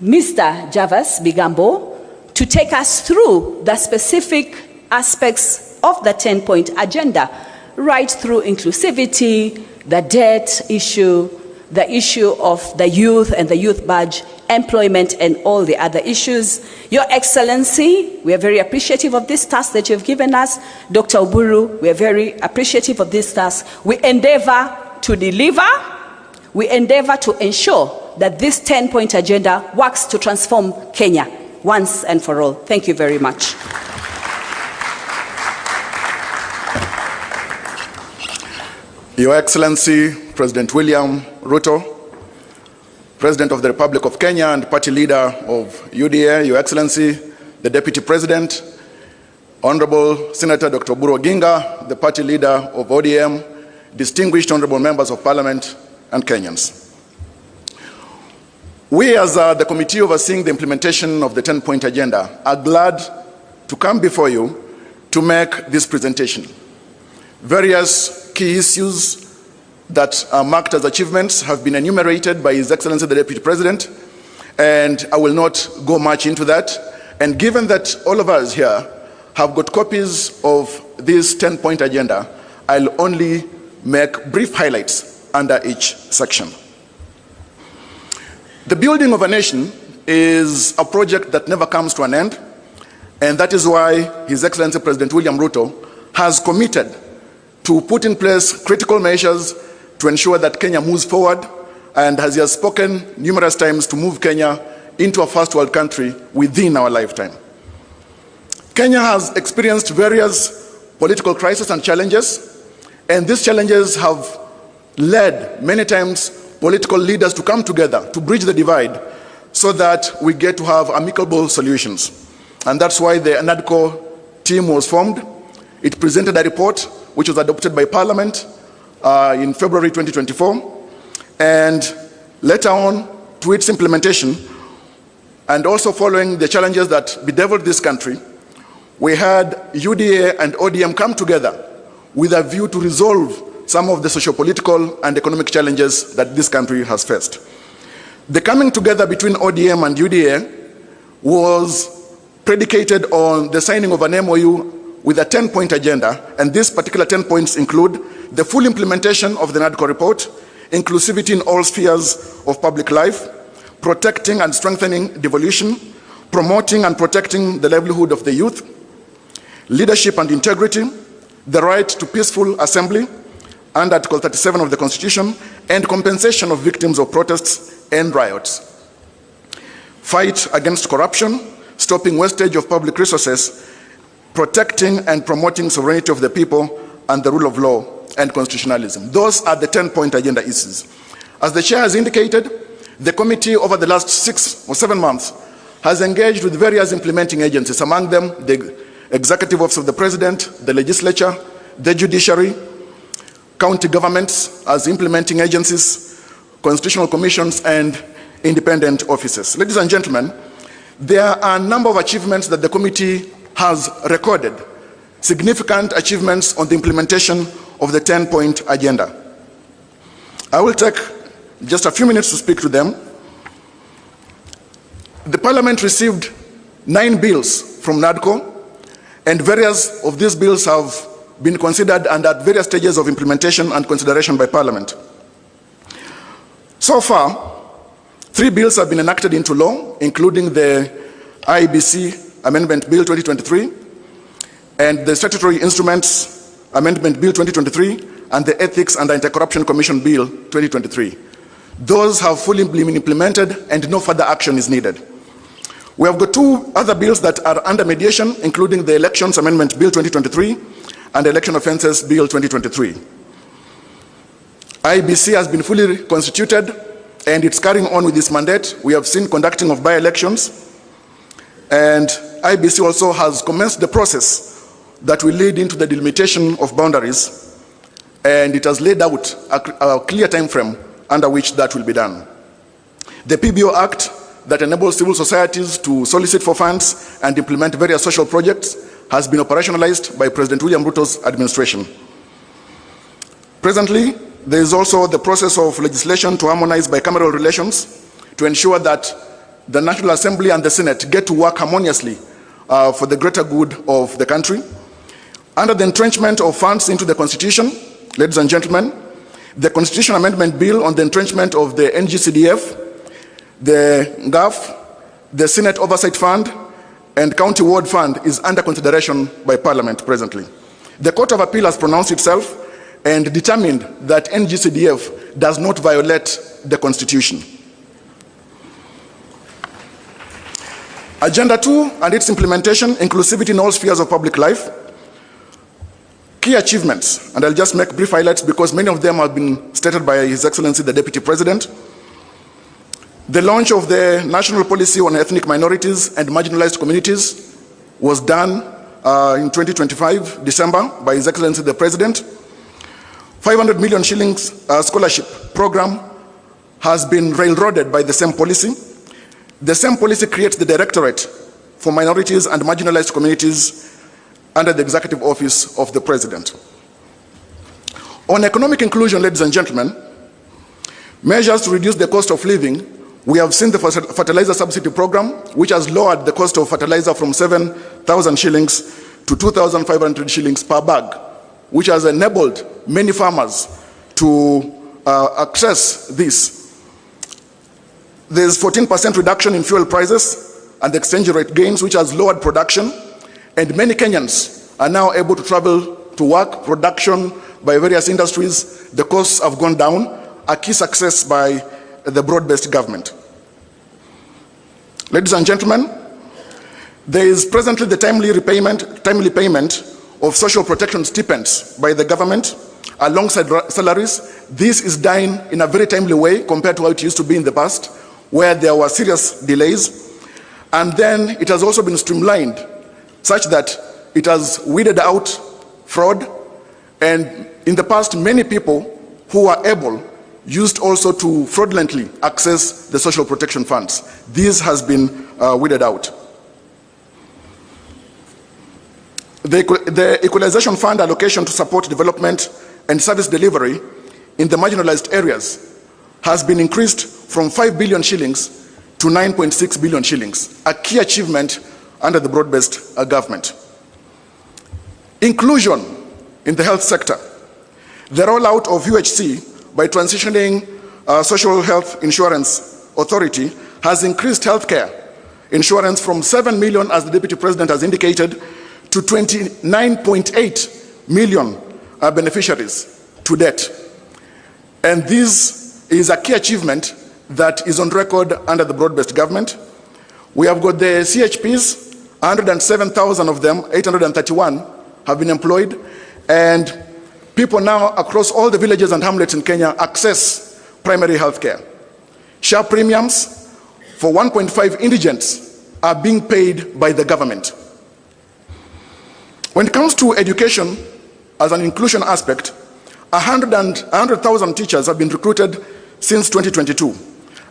Mr. Javas Bigambo to take us through the specific aspects of the 10-point agenda, right through inclusivity, the debt issue, the issue of the youth and the youth badge, employment, and all the other issues. Your Excellency, we are very appreciative of this task that you've given us. Dr. Oburu, we are very appreciative of this task. We endeavor to deliver. We endeavor to ensure that this 10-point agenda works to transform Kenya once and for all. Thank you very much. Your Excellency, President William Ruto, President of the Republic of Kenya and Party Leader of UDA, Your Excellency, the Deputy President, Honorable Senator Dr. Oburu Oginga, the Party Leader of ODM, distinguished Honorable Members of Parliament, and Kenyans. We, as the committee overseeing the implementation of the 10-point agenda, are glad to come before you to make this presentation. Various key issues that are marked as achievements have been enumerated by His Excellency the Deputy President, and I will not go much into that. And given that all of us here have got copies of this 10-point agenda, I'll only make brief highlights under each section. The building of a nation is a project that never comes to an end, and that is why His Excellency President William Ruto has committed to put in place critical measures to ensure that Kenya moves forward, and as he has spoken numerous times, to move Kenya into a first world country within our lifetime. Kenya has experienced various political crises and challenges, and these challenges have led many times political leaders to come together to bridge the divide so that we get to have amicable solutions. And that's why the NADCO team was formed. It presented a report which was adopted by Parliament in February 2024, and later on to its implementation, and also following the challenges that bedeviled this country, we had UDA and ODM come together with a view to resolve some of the socio-political and economic challenges that this country has faced. The coming together between ODM and UDA was predicated on the signing of an MOU with a 10-point agenda, and these particular 10 points include the full implementation of the NADCO report, inclusivity in all spheres of public life, protecting and strengthening devolution, promoting and protecting the livelihood of the youth, leadership and integrity, the right to peaceful assembly under Article 37 of the Constitution, and compensation of victims of protests and riots. Fight against corruption, stopping wastage of public resources, protecting and promoting sovereignty of the people and the rule of law and constitutionalism. Those are the 10-point agenda issues. As the chair has indicated, the committee over the last 6 or 7 months has engaged with various implementing agencies, among them the Executive Office of the President, the Legislature, the Judiciary, county governments as implementing agencies, constitutional commissions, and independent offices. Ladies and gentlemen, there are a number of achievements that the committee has recorded, significant achievements on the implementation of the 10-point agenda. I will take just a few minutes to speak to them. The Parliament received 9 bills from NADCO, and various of these bills have been considered and at various stages of implementation and consideration by Parliament. So far, 3 bills have been enacted into law, including the IBC Amendment Bill 2023 and the Statutory Instruments Amendment Bill 2023 and the Ethics and Anti-Corruption Commission Bill 2023. Those have fully been implemented and no further action is needed. We have got 2 other bills that are under mediation, including the Elections Amendment Bill 2023 and Election Offences Bill 2023. IBC has been fully constituted and it's carrying on with this mandate. We have seen conducting of by-elections, and IBC also has commenced the process that will lead into the delimitation of boundaries, and it has laid out a clear time frame under which that will be done. The PBO Act that enables civil societies to solicit for funds and implement various social projects has been operationalized by President William Ruto's administration. Presently, there is also the process of legislation to harmonize bicameral relations to ensure that the National Assembly and the Senate get to work harmoniously for the greater good of the country. Under the entrenchment of funds into the Constitution, ladies and gentlemen, the Constitution Amendment Bill on the entrenchment of the NGCDF, the GAF, the Senate Oversight Fund, and County Ward Fund is under consideration by Parliament presently. The Court of Appeal has pronounced itself and determined that NGCDF does not violate the Constitution. Agenda 2 and its implementation, inclusivity in all spheres of public life. Key achievements, and I'll just make brief highlights because many of them have been stated by His Excellency the Deputy President. The launch of the National Policy on Ethnic Minorities and Marginalized Communities was done in 2025, December, by His Excellency the President. 500 million shillings scholarship program has been railroaded by the same policy. The same policy creates the Directorate for Minorities and Marginalized Communities under the Executive Office of the President. On economic inclusion, ladies and gentlemen, measures to reduce the cost of living. We have seen the fertilizer subsidy program, which has lowered the cost of fertilizer from 7,000 shillings to 2,500 shillings per bag, which has enabled many farmers to access this. There's 14% reduction in fuel prices and the exchange rate gains, which has lowered production, and many Kenyans are now able to travel to work, production by various industries. The costs have gone down, a key success by the broad-based government. Ladies and gentlemen, there is presently the timely payment of social protection stipends by the government alongside salaries. This is done in a very timely way compared to how it used to be in the past, where there were serious delays. And then it has also been streamlined such that it has weeded out fraud. And in the past, many people who are able used also to fraudulently access the social protection funds. This has been weeded out. The Equalization Fund allocation to support development and service delivery in the marginalized areas has been increased from 5 billion shillings to 9.6 billion shillings, a key achievement under the broad-based government. Inclusion in the health sector. The rollout of UHC by transitioning Social Health Insurance Authority, has increased healthcare insurance from 7 million, as the Deputy President has indicated, to 29.8 million beneficiaries to date. And this is a key achievement that is on record under the broad-based government. We have got the CHPs, 107,000 of them, 831 have been employed, and people now across all the villages and hamlets in Kenya access primary health care. Share premiums for 1.5 indigents are being paid by the government. When it comes to education as an inclusion aspect, 100,000 teachers have been recruited since 2022.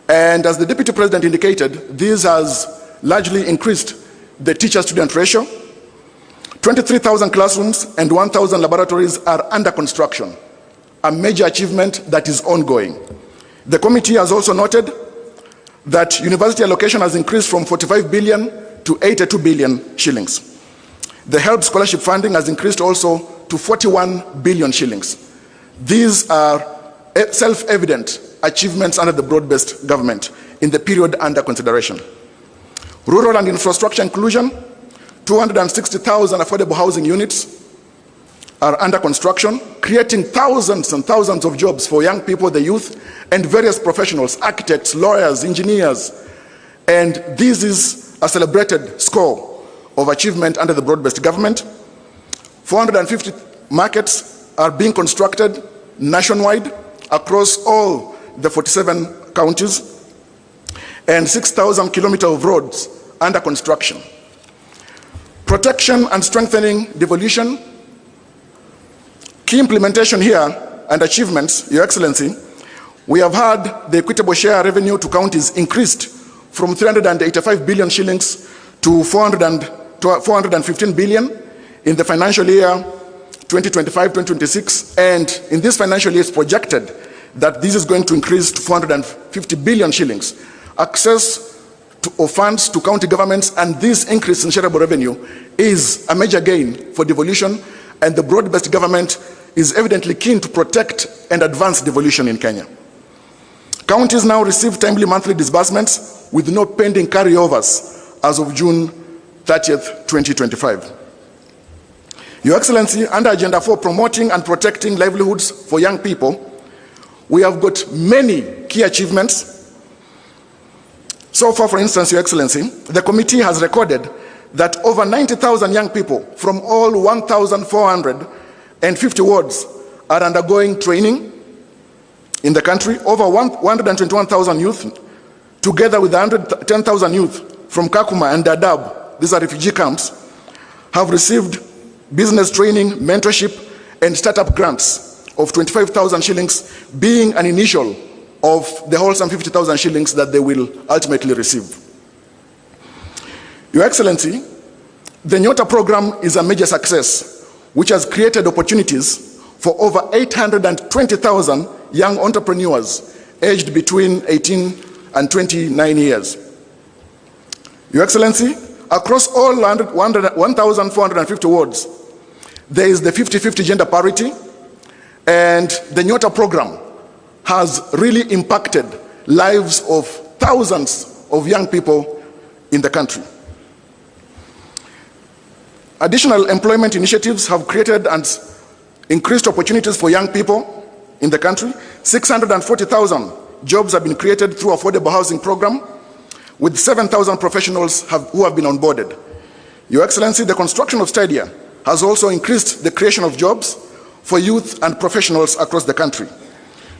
And as the Deputy President indicated, this has largely increased the teacher-student ratio. 23,000 classrooms and 1,000 laboratories are under construction, a major achievement that is ongoing. The committee has also noted that university allocation has increased from 45 billion to 82 billion shillings. The HELP scholarship funding has increased also to 41 billion shillings. These are self-evident achievements under the broad-based government in the period under consideration. Rural and infrastructure inclusion, 260,000 affordable housing units are under construction, creating thousands and thousands of jobs for young people, the youth, and various professionals, architects, lawyers, engineers. And this is a celebrated score of achievement under the broad-based government. 450 markets are being constructed nationwide across all the 47 counties, and 6,000 kilometers of roads under construction. Protection and strengthening devolution. Key implementation here and achievements, Your Excellency, we have had the equitable share revenue to counties increased from 385 billion shillings to 415 billion in the financial year 2025-2026, and in this financial year it's projected that this is going to increase to 450 billion shillings. Access of funds to county governments and this increase in shareable revenue is a major gain for devolution, and the broad-based government is evidently keen to protect and advance devolution in Kenya. Counties now receive timely monthly disbursements with no pending carryovers as of June 30th, 2025. Your Excellency, under Agenda 4, promoting and protecting livelihoods for young people, we have got many key achievements. So far, for instance, Your Excellency, the committee has recorded that over 90,000 young people from all 1,450 wards are undergoing training in the country. Over 121,000 youth, together with 110,000 youth from Kakuma and Dadaab, these are refugee camps, have received business training, mentorship, and startup grants of 25,000 shillings, being an initial of the wholesome 50,000 shillings that they will ultimately receive. Your Excellency, the Nyota program is a major success, which has created opportunities for over 820,000 young entrepreneurs aged between 18 and 29 years. Your Excellency, across all 1,450 wards, there is the 50-50 gender parity, and the Nyota program has really impacted lives of thousands of young people in the country. Additional employment initiatives have created and increased opportunities for young people in the country. 640,000 jobs have been created through affordable housing program, with 7,000 professionals who have been onboarded. Your Excellency, the construction of stadia has also increased the creation of jobs for youth and professionals across the country.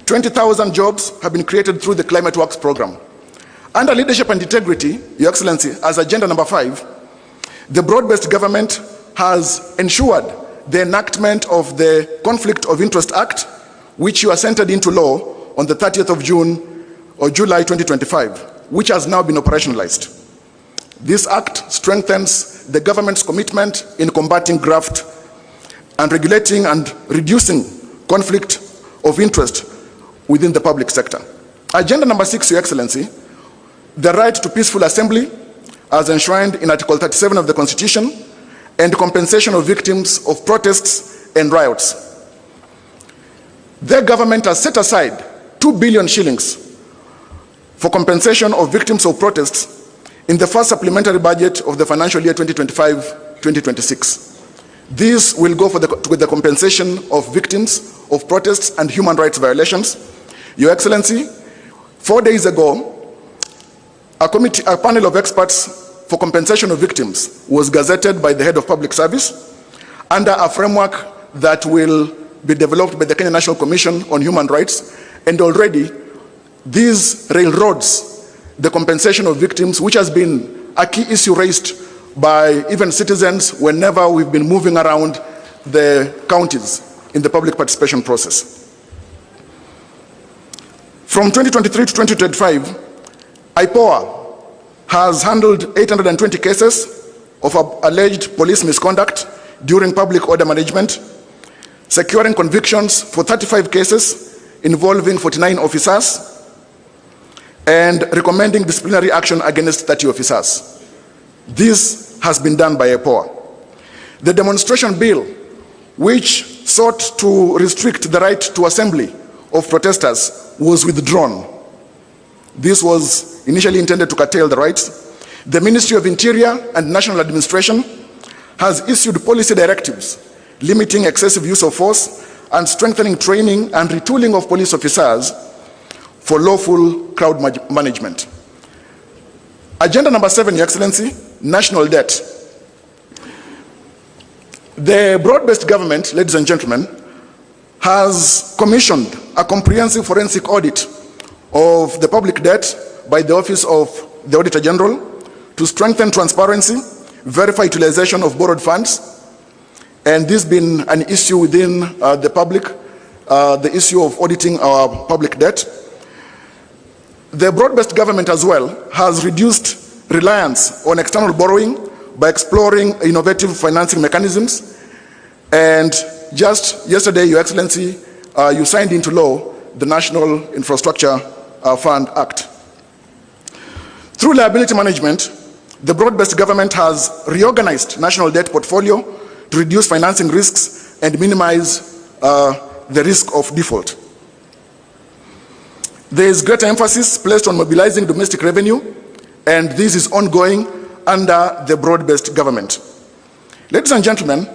20,000 jobs have been created through the Climate Works program. Under leadership and integrity, Your Excellency, as agenda number 5, the broad-based government has ensured the enactment of the Conflict of Interest Act, which you assented into law on the 30th of June or July 2025, which has now been operationalized. This act strengthens the government's commitment in combating graft and regulating and reducing conflict of interest within the public sector. Agenda number 6, Your Excellency, the right to peaceful assembly as enshrined in Article 37 of the Constitution, and compensation of victims of protests and riots. their government has set aside 2 billion shillings for compensation of victims of protests in the first supplementary budget of the financial year 2025-2026. This will go with the compensation of victims of protests and human rights violations. Your Excellency, 4 days ago, a panel of experts for compensation of victims was gazetted by the head of public service under a framework that will be developed by the Kenya National Commission on Human Rights, and already these railroads the compensation of victims, which has been a key issue raised by even citizens whenever we've been moving around the counties in the public participation process. From 2023 to 2025, IPOA has handled 820 cases of alleged police misconduct during public order management, securing convictions for 35 cases involving 49 officers, and recommending disciplinary action against 30 officers. This has been done by IPOA. The demonstration bill, which sought to restrict the right to assembly of protesters, was withdrawn. This was initially intended to curtail the rights. The Ministry of Interior and National Administration has issued policy directives limiting excessive use of force and strengthening training and retooling of police officers for lawful crowd management. Agenda number 7, Your Excellency, national debt. The broad-based government, ladies and gentlemen, has commissioned a comprehensive forensic audit of the public debt by the Office of the Auditor General to strengthen transparency, verify utilization of borrowed funds, and this has been an issue within the public, the issue of auditing our public debt. The broad-based government as well has reduced reliance on external borrowing by exploring innovative financing mechanisms. And just yesterday, Your Excellency, you signed into law the National Infrastructure Fund Act. Through liability management, the broad-based government has reorganized national debt portfolio to reduce financing risks and minimize the risk of default. There is greater emphasis placed on mobilizing domestic revenue, and this is ongoing under the broad-based government. Ladies and gentlemen,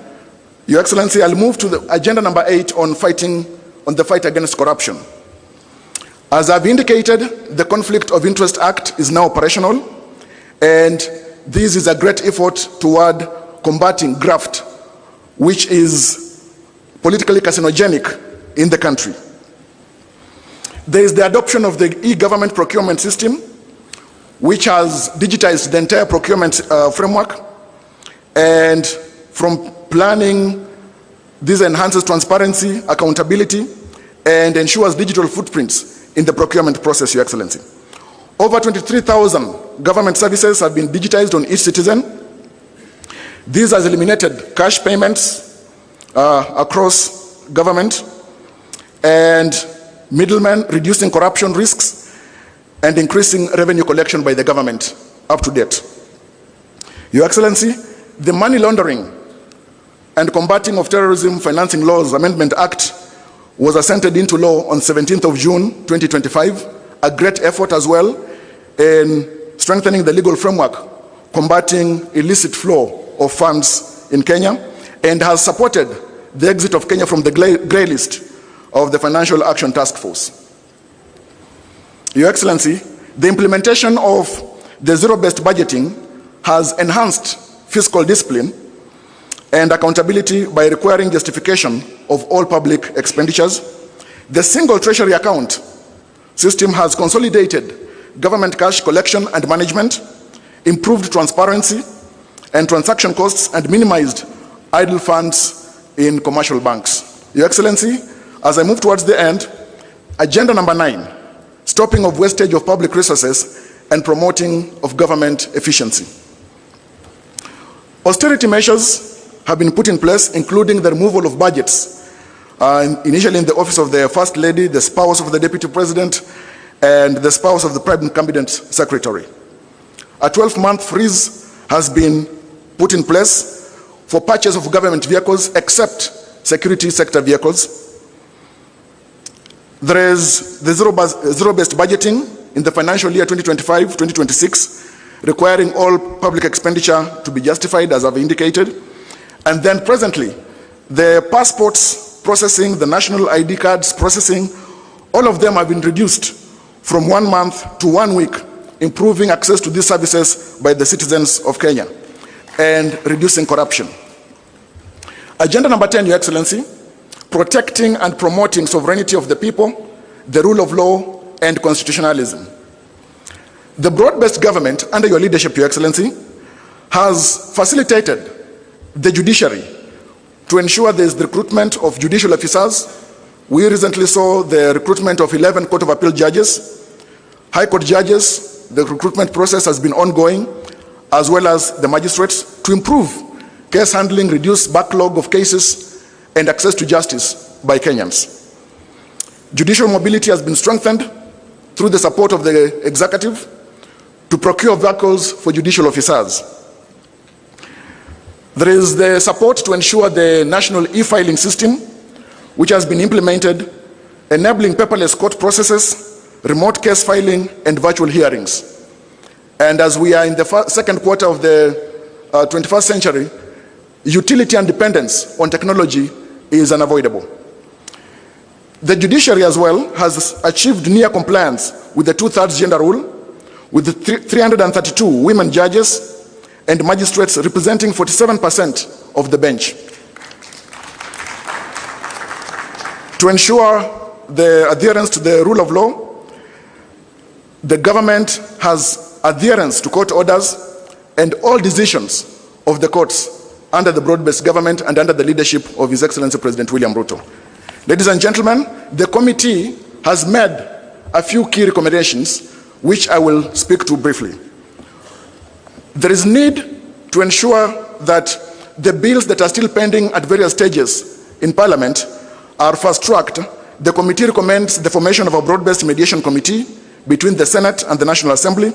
Your Excellency, I'll move to the agenda number 8 on the fight against corruption. As I've indicated, the Conflict of Interest Act is now operational, and this is a great effort toward combating graft, which is politically carcinogenic in the country. There is the adoption of the e-government procurement system, which has digitized the entire procurement framework, and from planning, this enhances transparency, accountability, and ensures digital footprints in the procurement process, Your Excellency. Over 23,000 government services have been digitized on each citizen. This has eliminated cash payments across government and middlemen, reducing corruption risks and increasing revenue collection by the government up to date. Your Excellency, the Money Laundering and Combating of Terrorism Financing Laws Amendment Act was assented into law on 17th of June 2025, a great effort as well in strengthening the legal framework combating illicit flow of funds in Kenya, and has supported the exit of Kenya from the grey list of the Financial Action Task Force. Your Excellency, the implementation of the zero-based budgeting has enhanced fiscal discipline and accountability by requiring justification of all public expenditures. The single treasury account system has consolidated government cash collection and management, improved transparency and transaction costs, and minimized idle funds in commercial banks. Your Excellency, as I move towards the end, agenda number 9, stopping of wastage of public resources and promoting of government efficiency. Austerity measures have been put in place, including the removal of budgets, initially in the office of the First Lady, the spouse of the Deputy President, and the spouse of the Prime Cabinet Secretary. A 12-month freeze has been put in place for purchase of government vehicles except security sector vehicles. There is the zero-based budgeting in the financial year 2025-2026, requiring all public expenditure to be justified, as I've indicated. And then presently, the passports processing, the national ID cards processing, all of them have been reduced from 1 month to 1 week, improving access to these services by the citizens of Kenya and reducing corruption. Agenda number 10, Your Excellency, protecting and promoting sovereignty of the people, the rule of law, and constitutionalism. The broad-based government, under your leadership, Your Excellency, has facilitated the judiciary to ensure there is the recruitment of judicial officers. We recently saw the recruitment of 11 Court of Appeal judges, High Court judges. The recruitment process has been ongoing, as well as the magistrates, to improve case handling, reduce backlog of cases, and access to justice by Kenyans. Judicial mobility has been strengthened through the support of the executive to procure vehicles for judicial officers. There is the support to ensure the national e-filing system, which has been implemented, enabling paperless court processes, remote case filing, and virtual hearings. And as we are in the second quarter of the 21st century, utility and dependence on technology is unavoidable. The judiciary as well has achieved near compliance with the 2/3 gender rule, with the 332 women judges and magistrates representing 47% of the bench. To ensure the adherence to the rule of law, the government has adherence to court orders and all decisions of the courts under the broad-based government and under the leadership of His Excellency President William Ruto. Ladies and gentlemen, the committee has made a few key recommendations, which I will speak to briefly. There is need to ensure that the bills that are still pending at various stages in Parliament are fast-tracked. The committee recommends the formation of a broad-based mediation committee between the Senate and the National Assembly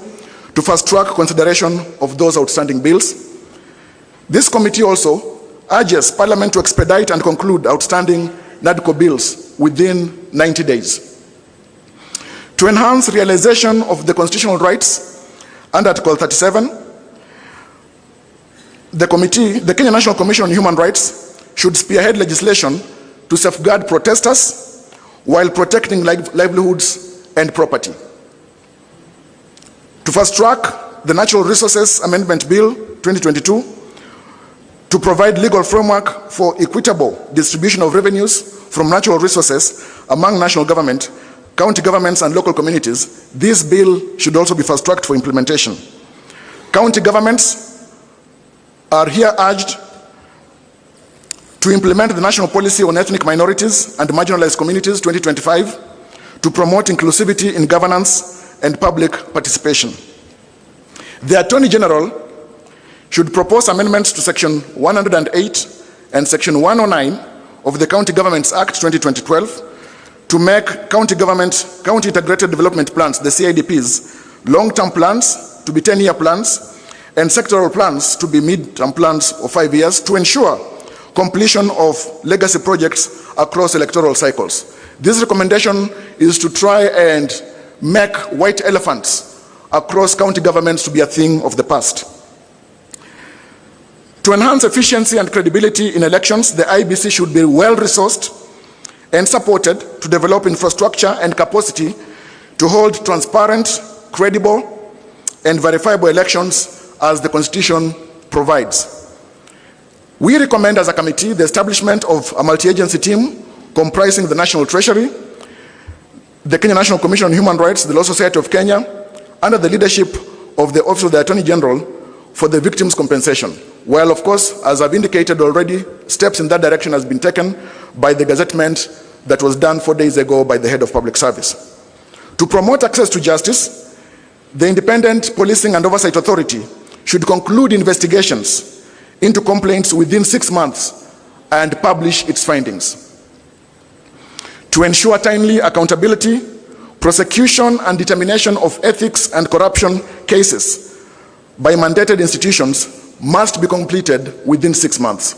to fast-track consideration of those outstanding bills. This committee also urges Parliament to expedite and conclude outstanding NADCO bills within 90 days. To enhance realization of the constitutional rights under Article 37, the Kenya National Commission on Human Rights should spearhead legislation to safeguard protesters while protecting livelihoods and property. To fast-track the Natural Resources Amendment Bill 2022, to provide legal framework for equitable distribution of revenues from natural resources among national government, county governments, and local communities. This bill should also be fast-tracked for implementation. County governments are here urged to implement the National Policy on Ethnic Minorities and Marginalized Communities 2025 to promote inclusivity in governance and public participation. The Attorney General should propose amendments to Section 108 and Section 109 of the County Governments Act 2012 to make county integrated development plans, the CIDPs, long-term plans to be 10-year plans, and sectoral plans to be mid-term plans of 5 years to ensure completion of legacy projects across electoral cycles. This recommendation is to try and make white elephants across county governments to be a thing of the past. To enhance efficiency and credibility in elections, the IEBC should be well-resourced and supported to develop infrastructure and capacity to hold transparent, credible, and verifiable elections as the Constitution provides. We recommend as a committee the establishment of a multi-agency team comprising the National Treasury, the Kenya National Commission on Human Rights, the Law Society of Kenya, under the leadership of the Office of the Attorney General for the victims' compensation. Well, of course, as I've indicated already, steps in that direction has been taken by the gazettement that was done 4 days ago by the head of public service. To promote access to justice, the Independent Policing and Oversight Authority should conclude investigations into complaints within 6 months and publish its findings. To ensure timely accountability, prosecution and determination of ethics and corruption cases by mandated institutions must be completed within 6 months.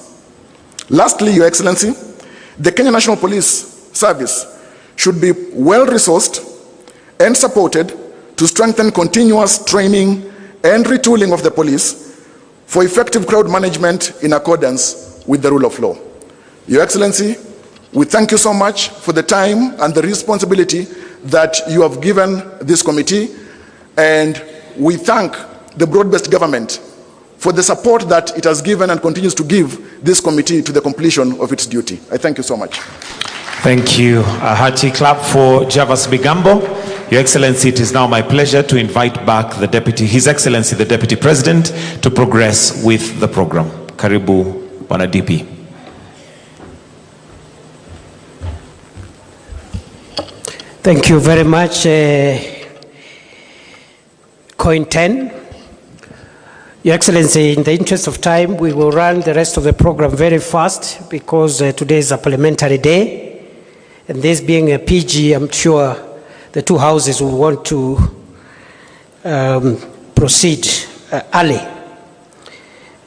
Lastly, Your Excellency, the Kenya National Police Service should be well-resourced and supported to strengthen continuous training and retooling of the police for effective crowd management in accordance with the rule of law. Your Excellency, we thank you so much for the time and the responsibility that you have given this committee, and we thank the Broadbased government for the support that it has given and continues to give this committee to the completion of its duty. I thank you so much. Thank you. A hearty clap for Javas Bigambo. Your Excellency, it is now my pleasure to invite back the Deputy, His Excellency the Deputy President, to progress with the program. Karibu, Bwana DP. Thank you very much, Coin 10. Your Excellency, in the interest of time, we will run the rest of the program very fast because today is a parliamentary day. And this being a PG, I'm sure the two houses will want to proceed early.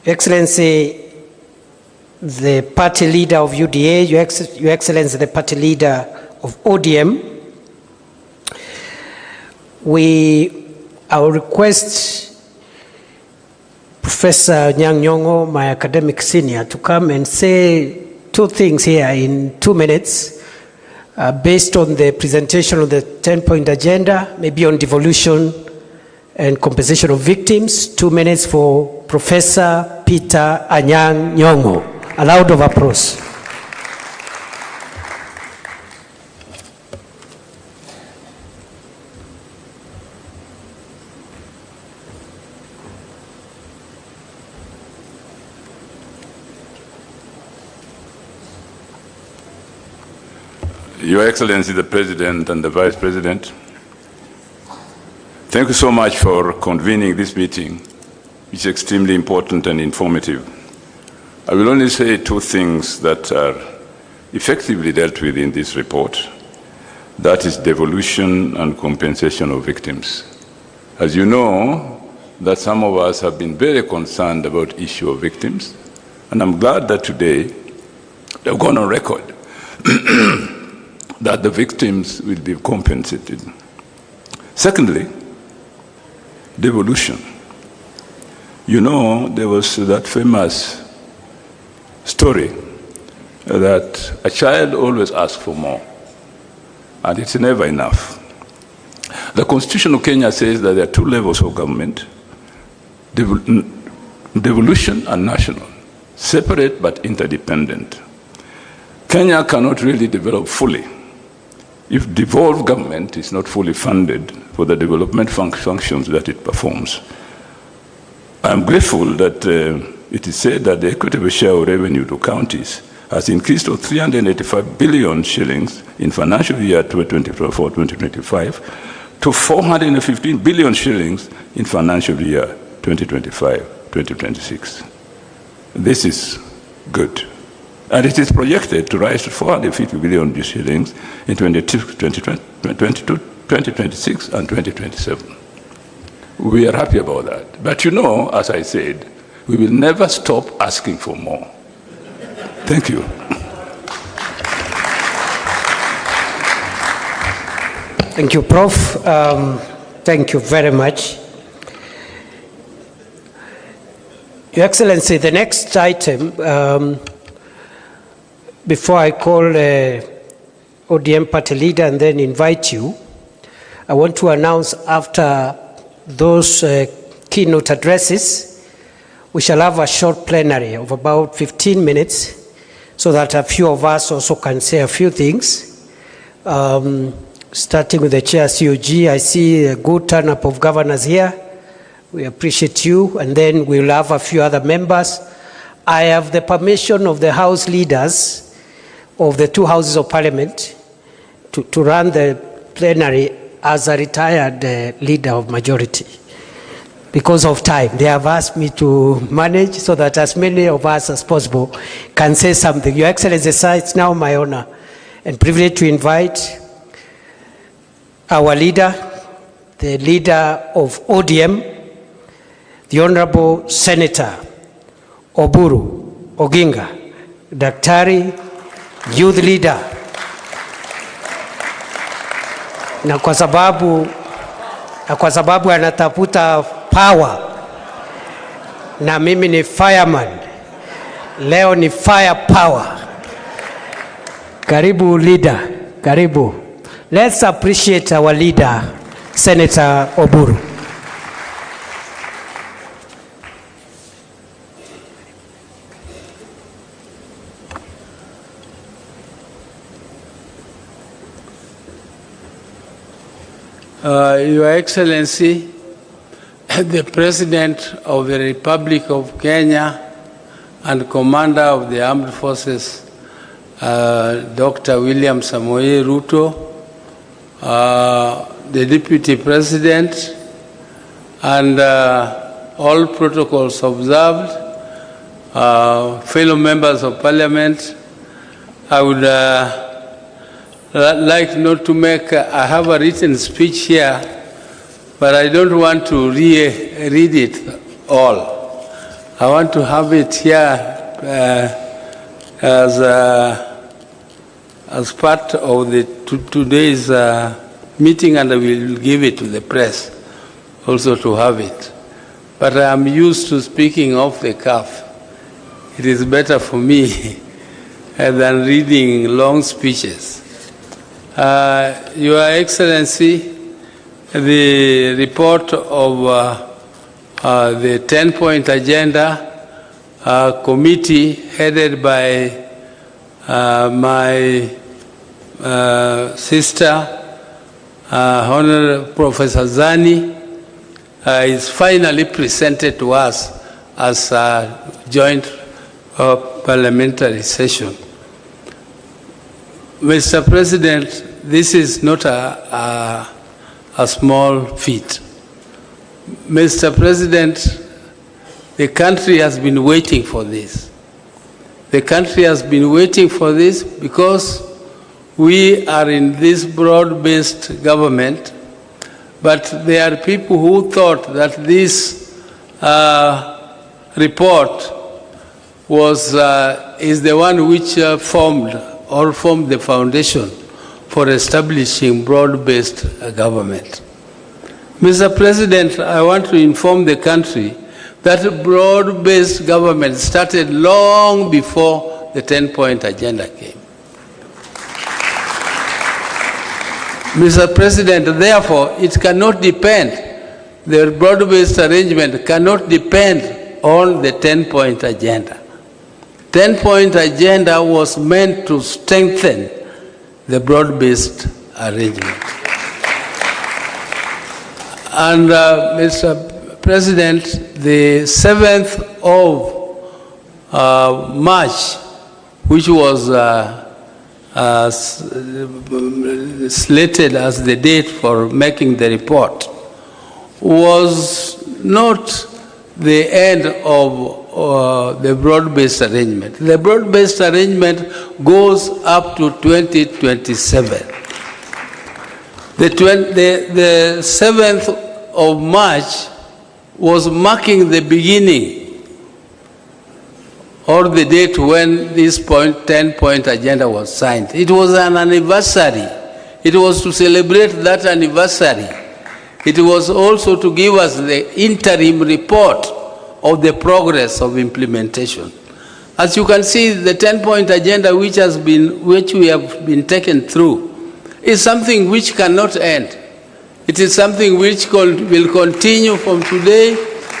Your Excellency, the party leader of UDA, Your Excellency, the party leader of ODM, I will request Professor Nyang' Nyong'o, my academic senior, to come and say two things here in 2 minutes based on the presentation of the 10-point agenda, maybe on devolution and compensation of victims. 2 minutes for Professor Peter Anyang' Nyong'o. A round of applause. Your Excellency, the President and the Vice President, thank you so much for convening this meeting, which is extremely important and informative. I will only say two things that are effectively dealt with in this report. That is devolution and compensation of victims. As you know, that some of us have been very concerned about the issue of victims, and I'm glad that today they've gone on record that the victims will be compensated. Secondly, devolution. You know, there was that famous story that a child always asks for more, and it's never enough. The Constitution of Kenya says that there are two levels of government, devolution and national, separate but interdependent. Kenya cannot really develop fully if devolved government is not fully funded for the development functions that it performs. I'm grateful that it is said that the equitable share of revenue to counties has increased to 385 billion shillings in financial year 2024-2025 to 415 billion shillings in financial year 2025-2026. This is good. And it is projected to rise to 450 billion shillings in 2026 and 2027. We are happy about that. But you know, as I said, we will never stop asking for more. Thank you. Thank you, Prof. Thank you very much. Your Excellency, the next item, before I call ODM party leader and then invite you, I want to announce after those keynote addresses, we shall have a short plenary of about 15 minutes so that a few of us also can say a few things. Starting with the chair COG, I see a good turn-up of governors here. We appreciate you, and then we'll have a few other members. I have the permission of the House leaders of the two houses of parliament to run the plenary as a retired leader of majority. Because of time, they have asked me to manage so that as many of us as possible can say something. Your Excellency, it's now my honor and privilege to invite our leader, the leader of ODM, the Honorable Senator Oburu Oginga, Daktari, youth leader, na kwa sababu anatafuta power, na mimi ni fireman, leo ni fire power. Karibu leader, karibu. Let's appreciate our leader, Senator Oburu. Your Excellency, the President of the Republic of Kenya and Commander of the Armed Forces, Dr. William Samoei Ruto, the Deputy President, and all protocols observed, fellow members of Parliament, I would like not to make, I have a written speech here, but I don't want to read it all. I want to have it here as part of the today's meeting, and I will give it to the press also to have it. But I am used to speaking off the cuff. It is better for me than reading long speeches. Your Excellency, the report of the 10-point agenda committee headed by my sister, Honorable Professor Zani, is finally presented to us as a joint parliamentary session. Mr. President, this is not a small feat. Mr. President, the country has been waiting for this. The country has been waiting for this because we are in this broad-based government, but there are people who thought that this report is the one which formed the foundation for establishing broad-based government. Mr. President, I want to inform the country that broad-based government started long before the 10-point agenda came. Mr. President, therefore, it cannot depend, the broad-based arrangement cannot depend on the 10-point agenda. 10-point agenda was meant to strengthen the broad-based arrangement. And Mr. President, the 7th of March, which was slated as the date for making the report, was not the end of the broad-based arrangement. The broad-based arrangement goes up to 2027. The 7th of March was marking the beginning or the date when this 10-point agenda was signed. It was an anniversary. It was to celebrate that anniversary. It was also to give us the interim report of the progress of implementation. As you can see, the 10-point agenda which we have been taken through is something which cannot end. It is something which will continue from today.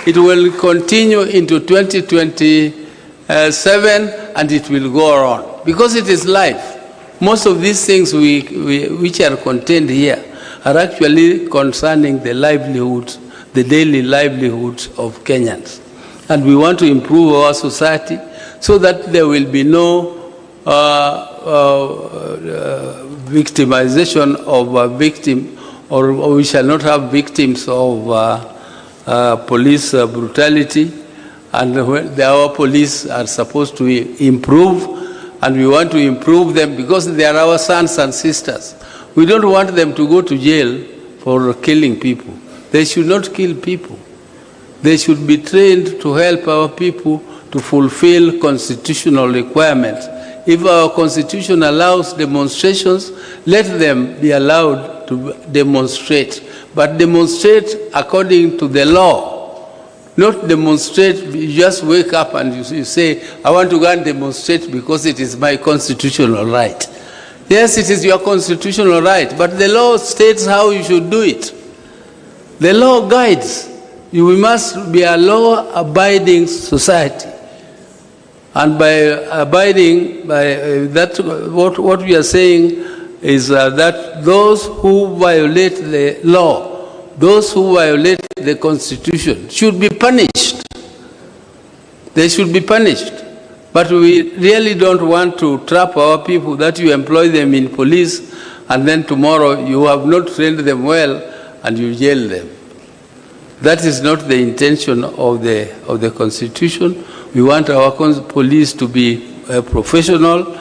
It will continue into 2027, and it will go on because it is life. Most of these things which are contained here are actually concerning the livelihoods, the daily livelihoods of Kenyans. And we want to improve our society so that there will be no victimization of a victim, or we shall not have victims of police brutality. And our police are supposed to improve, and we want to improve them because they are our sons and sisters. We don't want them to go to jail for killing people. They should not kill people. They should be trained to help our people to fulfill constitutional requirements. If our constitution allows demonstrations, let them be allowed to demonstrate, but demonstrate according to the law, not demonstrate, you just wake up and you say, I want to go and demonstrate because it is my constitutional right. Yes, it is your constitutional right, but the law states how you should do it. The law guides. We must be a law-abiding society. And by abiding by that, what we are saying is that those who violate the law, those who violate the Constitution should be punished. They should be punished. But we really don't want to trap our people that you employ them in police and then tomorrow you have not trained them well and you jail them. That is not the intention of the Constitution. We want our police to be professional,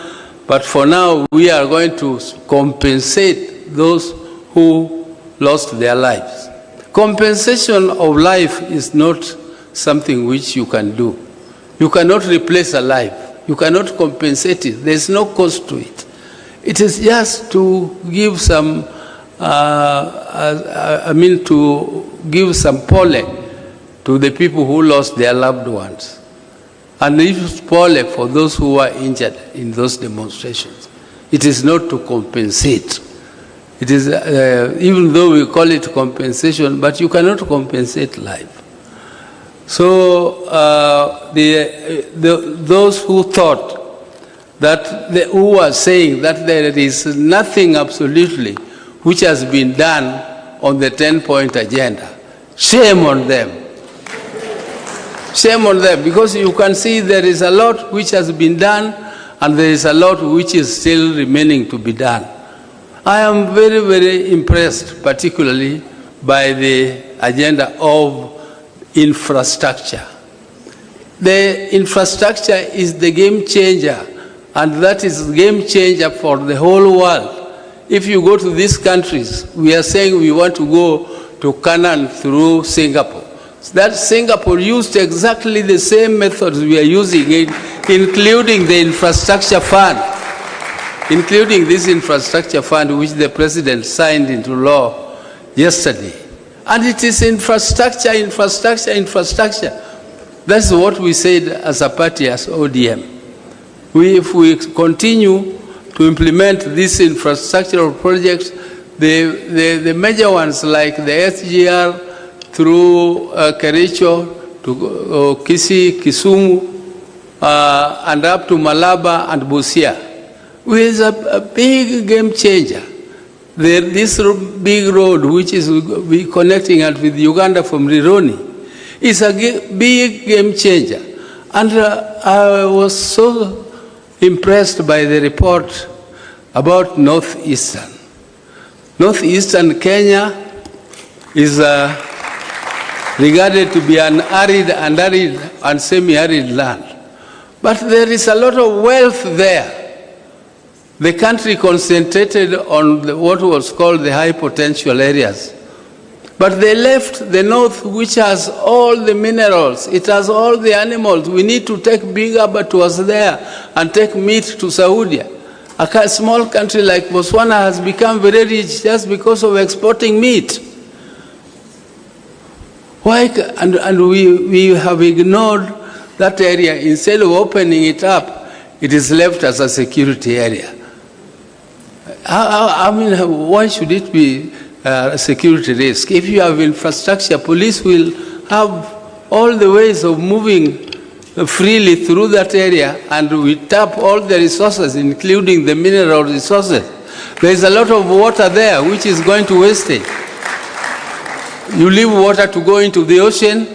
but for now we are going to compensate those who lost their lives. Compensation of life is not something which you can do. You cannot replace a life. You cannot compensate it. There is no cost to it. It is just to give some, to give some pole to the people who lost their loved ones. And use pole for those who were injured in those demonstrations. It is not to compensate. It is, even though we call it compensation, but you cannot compensate life. So those who thought that, who were saying that there is nothing absolutely which has been done on the 10-point agenda, shame on them. Shame on them, because you can see there is a lot which has been done and there is a lot which is still remaining to be done. I am very, very impressed, particularly by the agenda of infrastructure. The infrastructure is the game changer, and that is the game changer for the whole world. If you go to these countries, we are saying we want to go to Canaan through Singapore. That Singapore used exactly the same methods we are using, including the infrastructure fund, including this infrastructure fund which the president signed into law yesterday. And it is infrastructure, infrastructure, infrastructure. That's what we said as a party, as ODM. If we continue to implement these infrastructural projects, the major ones like the SGR, through Kericho to Kisii, Kisumu, and up to Malaba and Busia, which is a big game changer. This big road, which is connecting us with Uganda from Rironi, is a big game changer. And I was so impressed by the report about Northeastern. Northeastern Kenya is regarded to be an arid and semi-arid land. But there is a lot of wealth there. The country concentrated on what was called the high potential areas. But they left the north, which has all the minerals. It has all the animals. We need to take big abattoirs there and take meat to Saudi. A small country like Botswana has become very rich just because of exporting meat. Why? And we have ignored that area. Instead of opening it up, it is left as a security area. I mean, why should it be a security risk? If you have infrastructure, police will have all the ways of moving freely through that area, and we tap all the resources, including the mineral resources. There is a lot of water there which is going to wastage. You leave water to go into the ocean,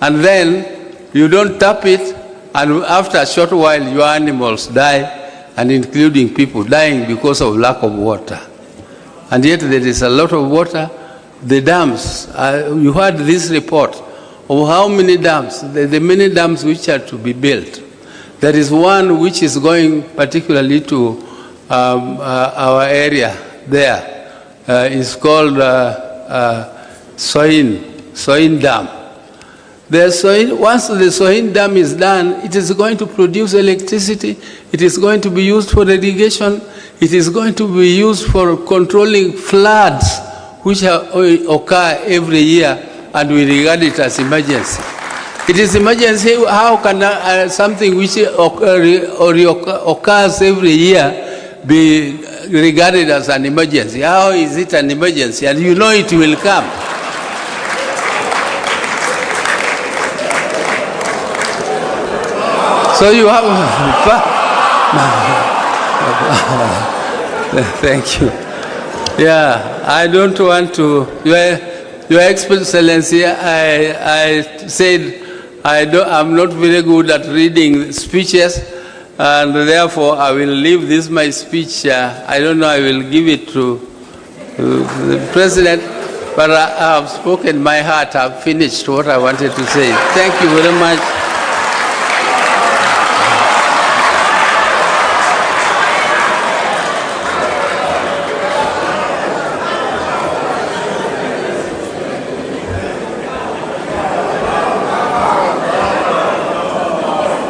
and then you don't tap it, and after a short while your animals die, and including people dying because of lack of water. And yet there is a lot of water. The dams, you heard this report of how many dams, the many dams which are to be built. There is one which is going particularly to our area there. It's called Soin Dam. Once the Soin Dam is done, it is going to produce electricity, it is going to be used for irrigation, it is going to be used for controlling floods, which occur every year, and we regard it as emergency. It is emergency. How can something which occurs every year be regarded as an emergency? How is it an emergency? And you know it will come. So you have... Thank you. Yeah, I don't want to... Your Excellency, I said I'm not very good at reading speeches, and therefore I will leave this my speech. I don't know, I will give it to the President, but I have spoken my heart. I've finished what I wanted to say. Thank you very much.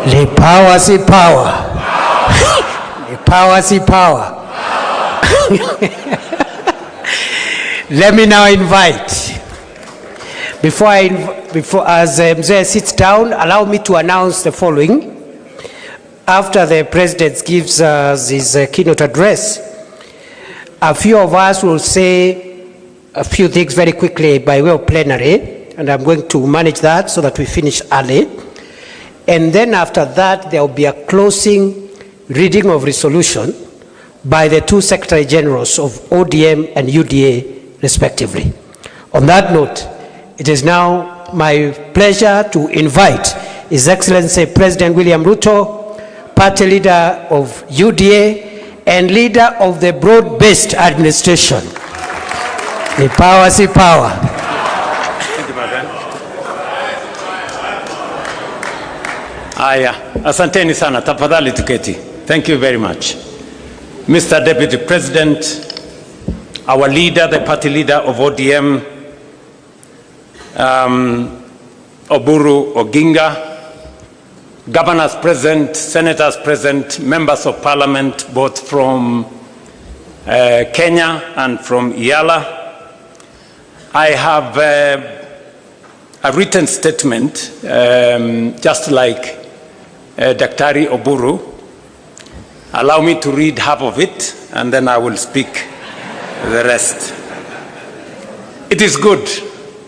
The power, see power. The power, see power. Let me now invite, as Mzee sits down, allow me to announce the following. After the President gives us his keynote address, a few of us will say a few things very quickly by way of plenary, and I'm going to manage that so that we finish early. And then after that, there will be a closing reading of resolution by the two Secretary Generals of ODM and UDA, respectively. On that note, it is now my pleasure to invite His Excellency President William Ruto, Party Leader of UDA, and Leader of the Broadbased administration. The power, see power. Aya, asanteni sana, tafadhali tuketi. Thank you very much. Mr. Deputy President, our leader, the party leader of ODM, Oburu Oginga, governors present, senators present, members of parliament, both from Kenya and from Yala. I have a written statement, just like Daktari Oburu. Allow me to read half of it, and then I will speak the rest. It is good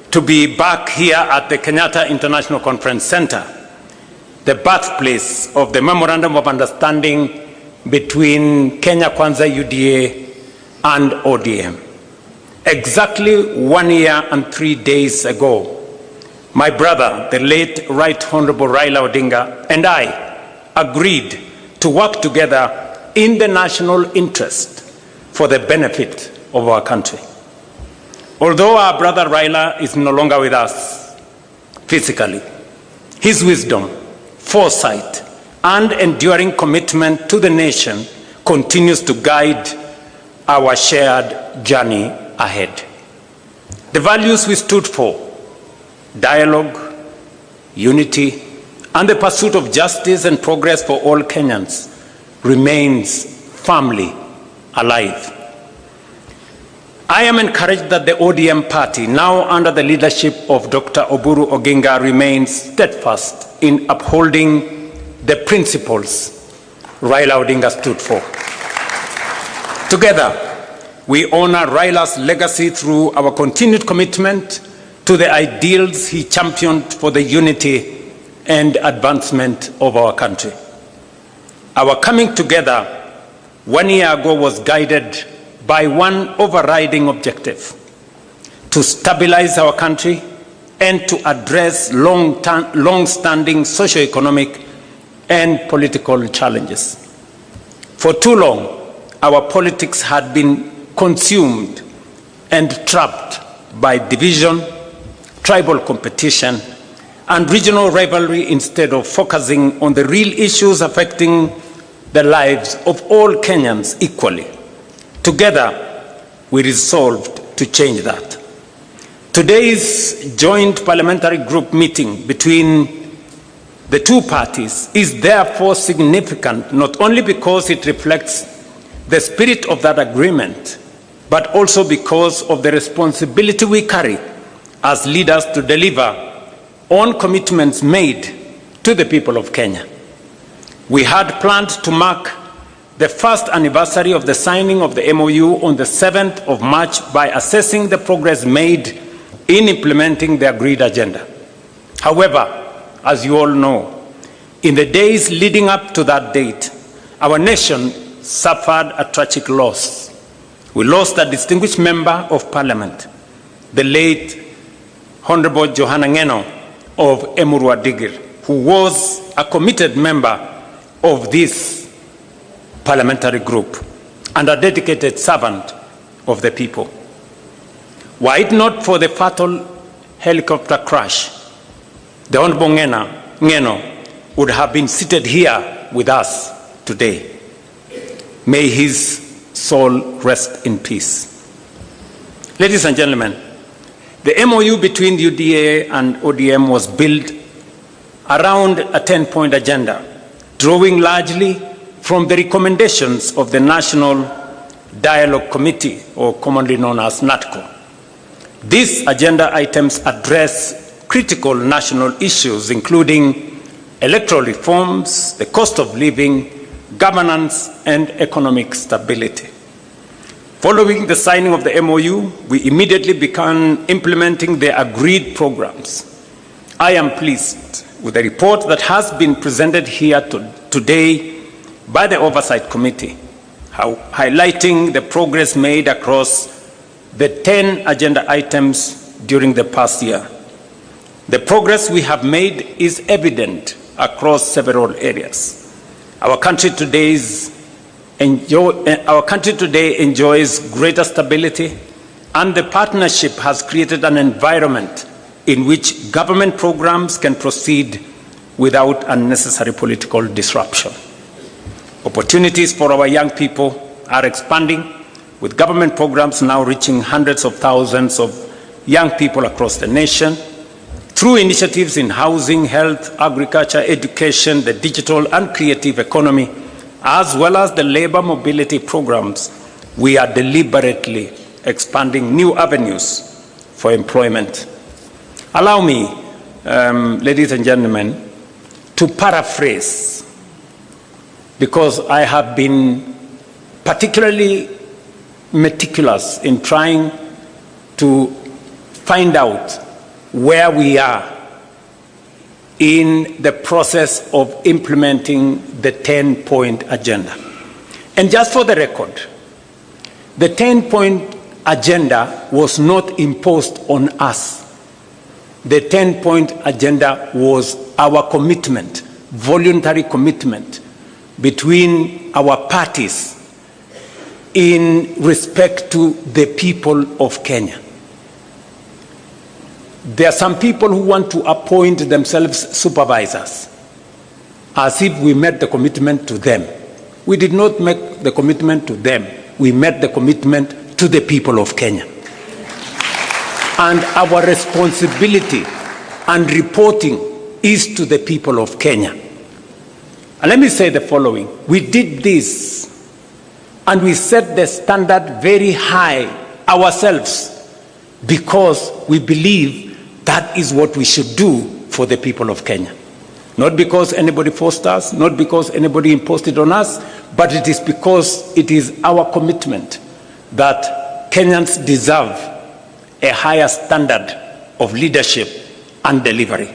to be back here at the Kenyatta International Conference Center, the birthplace of the Memorandum of Understanding between Kenya Kwanza UDA and ODM. Exactly 1 year and 3 days ago, my brother, the late Right Honorable Raila Odinga, and I agreed to work together in the national interest for the benefit of our country. Although our brother Raila is no longer with us physically, his wisdom, foresight, and enduring commitment to the nation continues to guide our shared journey ahead. The values we stood for, dialogue, unity, and the pursuit of justice and progress for all Kenyans remains firmly alive. I am encouraged that the ODM party, now under the leadership of Dr. Oburu Oginga, remains steadfast in upholding the principles Raila Odinga stood for. Together, we honor Raila's legacy through our continued commitment to the ideals he championed for the unity and advancement of our country. Our coming together 1 year ago was guided by one overriding objective: to stabilize our country and to address long-standing socio-economic and political challenges. For too long, our politics had been consumed and trapped by division, tribal competition, and regional rivalry instead of focusing on the real issues affecting the lives of all Kenyans equally. Together, we resolved to change that. Today's joint parliamentary group meeting between the two parties is therefore significant, not only because it reflects the spirit of that agreement, but also because of the responsibility we carry as leaders to deliver on commitments made to the people of Kenya. We had planned to mark the first anniversary of the signing of the MOU on the 7th of March by assessing the progress made in implementing the agreed agenda. However, as you all know, in the days leading up to that date, our nation suffered a tragic loss. We lost a distinguished member of parliament, the late Honorable Johanna Ngeno of Emurua Digir, who was a committed member of this parliamentary group and a dedicated servant of the people. Were it not for the fatal helicopter crash, the Honorable Ngeno would have been seated here with us today. May his soul rest in peace. Ladies and gentlemen, the MOU between UDA and ODM was built around a 10-point agenda, drawing largely from the recommendations of the National Dialogue Committee, or commonly known as NADCO. These agenda items address critical national issues, including electoral reforms, the cost of living, governance, and economic stability. Following the signing of the MOU, we immediately began implementing the agreed programs. I am pleased with the report that has been presented here today by the Oversight Committee, highlighting the progress made across the 10 agenda items during the past year. The progress we have made is evident across several areas. Our country today enjoys greater stability, and the partnership has created an environment in which government programs can proceed without unnecessary political disruption. Opportunities for our young people are expanding, with government programs now reaching hundreds of thousands of young people across the nation. Through initiatives in housing, health, agriculture, education, the digital and creative economy, as well as the labor mobility programs, we are deliberately expanding new avenues for employment. Allow me, ladies and gentlemen, to paraphrase, because I have been particularly meticulous in trying to find out where we are in the process of implementing the 10-point agenda. And just for the record, the 10-point agenda was not imposed on us. The 10-point agenda was our commitment, voluntary commitment between our parties in respect to the people of Kenya. There are some people who want to appoint themselves supervisors, as if we made the commitment to them. We did not make the commitment to them. We made the commitment to the people of Kenya. And our responsibility and reporting is to the people of Kenya. And let me say the following. We did this, and we set the standard very high ourselves, because we believe that is what we should do for the people of Kenya. Not because anybody forced us, not because anybody imposed it on us, but it is because it is our commitment that Kenyans deserve a higher standard of leadership and delivery.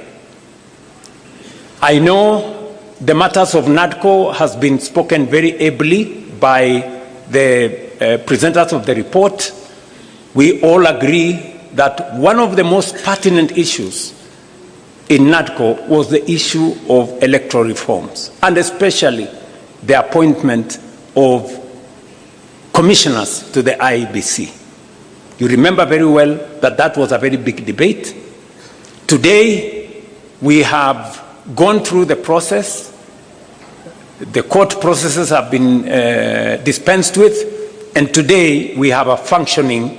I know the matters of NADCO has been spoken very ably by the presenters of the report. We all agree that one of the most pertinent issues in NADCO was the issue of electoral reforms, and especially the appointment of commissioners to the IEBC. You remember very well that that was a very big debate. Today, we have gone through the process. The court processes have been dispensed with, and today we have a functioning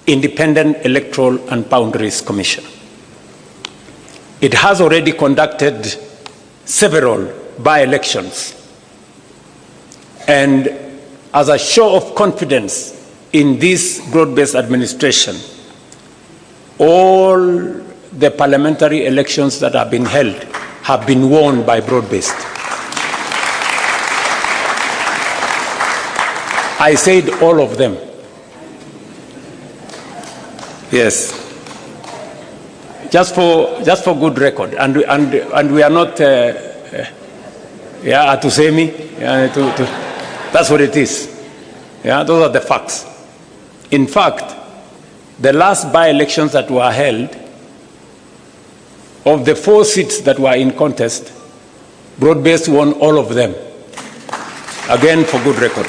Independent Electoral and Boundaries Commission. It has already conducted several by-elections, and as a show of confidence in this broad-based administration, all the parliamentary elections that have been held have been won by broad-based. I said all of them. Yes. Just for good record, and we are not to say me. That's what it is. Yeah, those are the facts. In fact, the last by-elections that were held, of the 4 seats that were in contest, Broadbased won all of them. Again, for good record.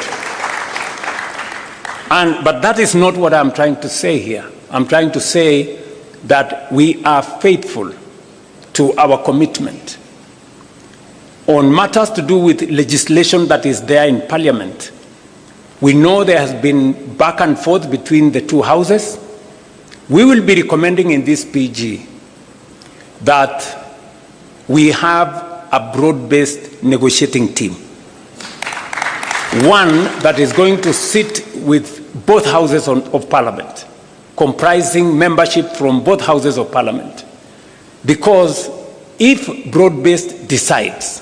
But that is not what I'm trying to say here. I'm trying to say that we are faithful to our commitment on matters to do with legislation that is there in Parliament. We know there has been back and forth between the two houses. We will be recommending in this PG that we have a broad-based negotiating team. One that is going to sit with both houses of Parliament, comprising membership from both houses of Parliament. Because if broad-based decides,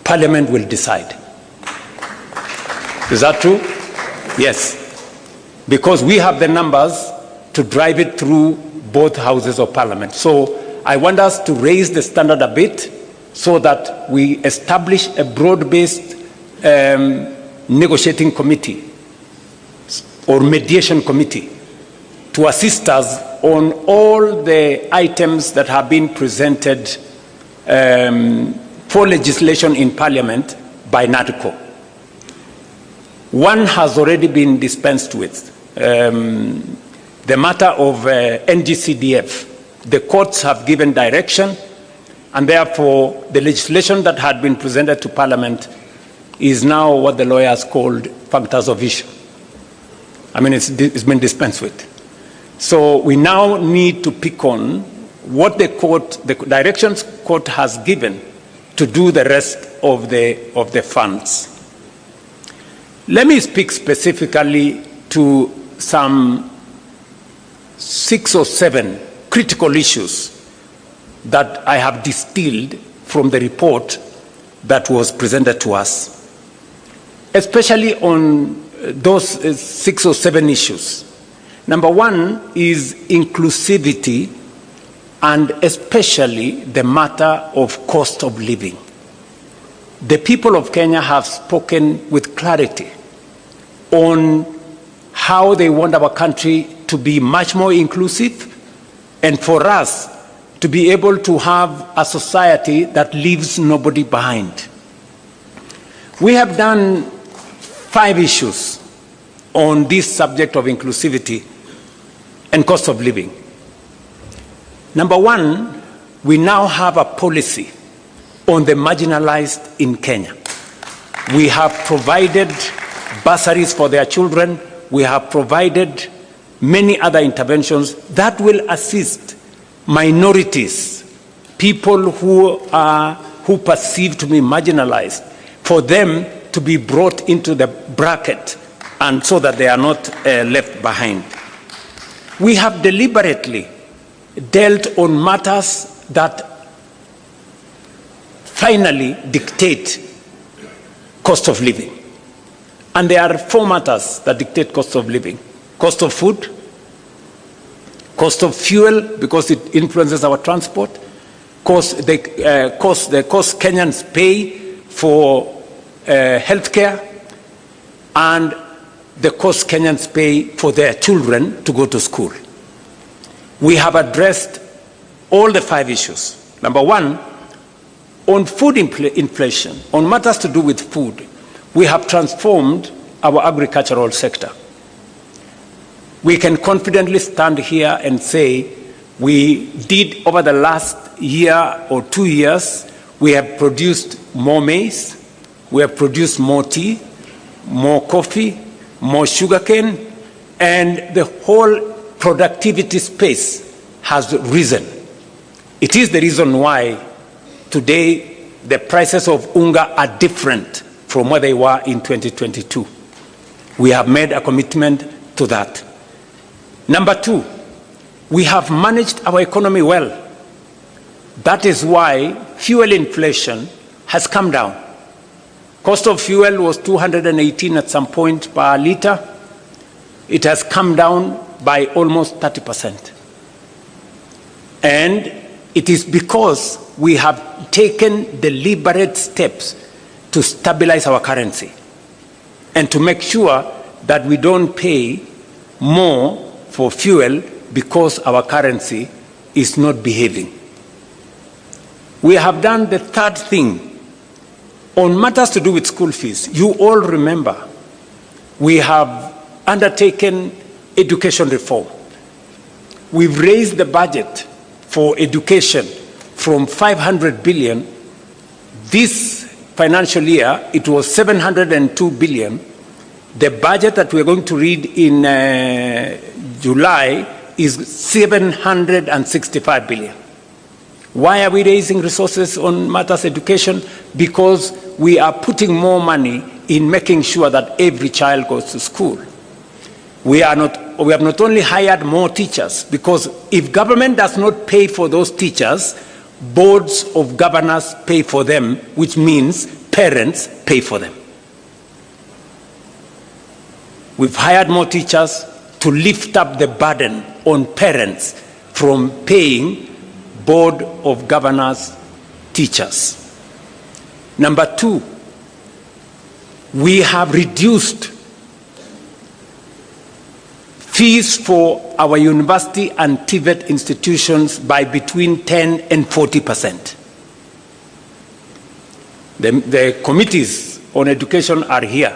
Parliament will decide. Is that true? Yes. Because we have the numbers to drive it through both houses of Parliament. So I want us to raise the standard a bit so that we establish a broad-based negotiating committee or mediation committee to assist us on all the items that have been presented for legislation in Parliament by NADCO. One has already been dispensed with. The matter of NGCDF. The courts have given direction, and therefore the legislation that had been presented to Parliament is now what the lawyers called factors of issue. I mean, it's been dispensed with. So we now need to pick on what the directions court has given to do the rest of the funds. Let me speak specifically to some 6 or 7 critical issues that I have distilled from the report that was presented to us, especially on those 6 or 7 issues. Number one is inclusivity, and especially the matter of cost of living. The people of Kenya have spoken with clarity on how they want our country to be much more inclusive, and for us to be able to have a society that leaves nobody behind. We have done 5 issues on this subject of inclusivity and cost of living. Number one, we now have a policy on the marginalized in Kenya. We have provided bursaries for their children. We have provided many other interventions that will assist minorities, people who perceive to be marginalized, for them to be brought into the bracket and so that they are not left behind. We have deliberately dealt on matters that finally dictate cost of living. And there are 4 matters that dictate cost of living. Cost of food, cost of fuel, because it influences our transport, the cost Kenyans pay for healthcare, and the cost Kenyans pay for their children to go to school. We have addressed all the 5 issues. Number one, on food inflation, on matters to do with food, we have transformed our agricultural sector. We can confidently stand here and say we did, over the last year or 2 years, we have produced more maize, we have produced more tea, more coffee, more sugarcane, and the whole productivity space has risen. It is the reason why today the prices of unga are different from where they were in 2022. We have made a commitment to that. Number two, we have managed our economy well. That is why fuel inflation has come down. Cost of fuel was 218 at some point per litre. It has come down by almost 30%. And it is because we have taken deliberate steps to stabilize our currency and to make sure that we don't pay more for fuel because our currency is not behaving. We have done the third thing. On matters to do with school fees, you all remember we have undertaken education reform. We've raised the budget for education from 500 billion. This financial year, it was 702 billion. The budget that we're going to read in July is 765 billion. Why are we raising resources on matters education? Because we are putting more money in making sure that every child goes to school. We have not only hired more teachers, because if government does not pay for those teachers, boards of governors pay for them, which means parents pay for them. We've hired more teachers to lift up the burden on parents from paying board of governors teachers. Number two, we have reduced fees for our university and TVET institutions by between 10 and 40%. The committees on education are here.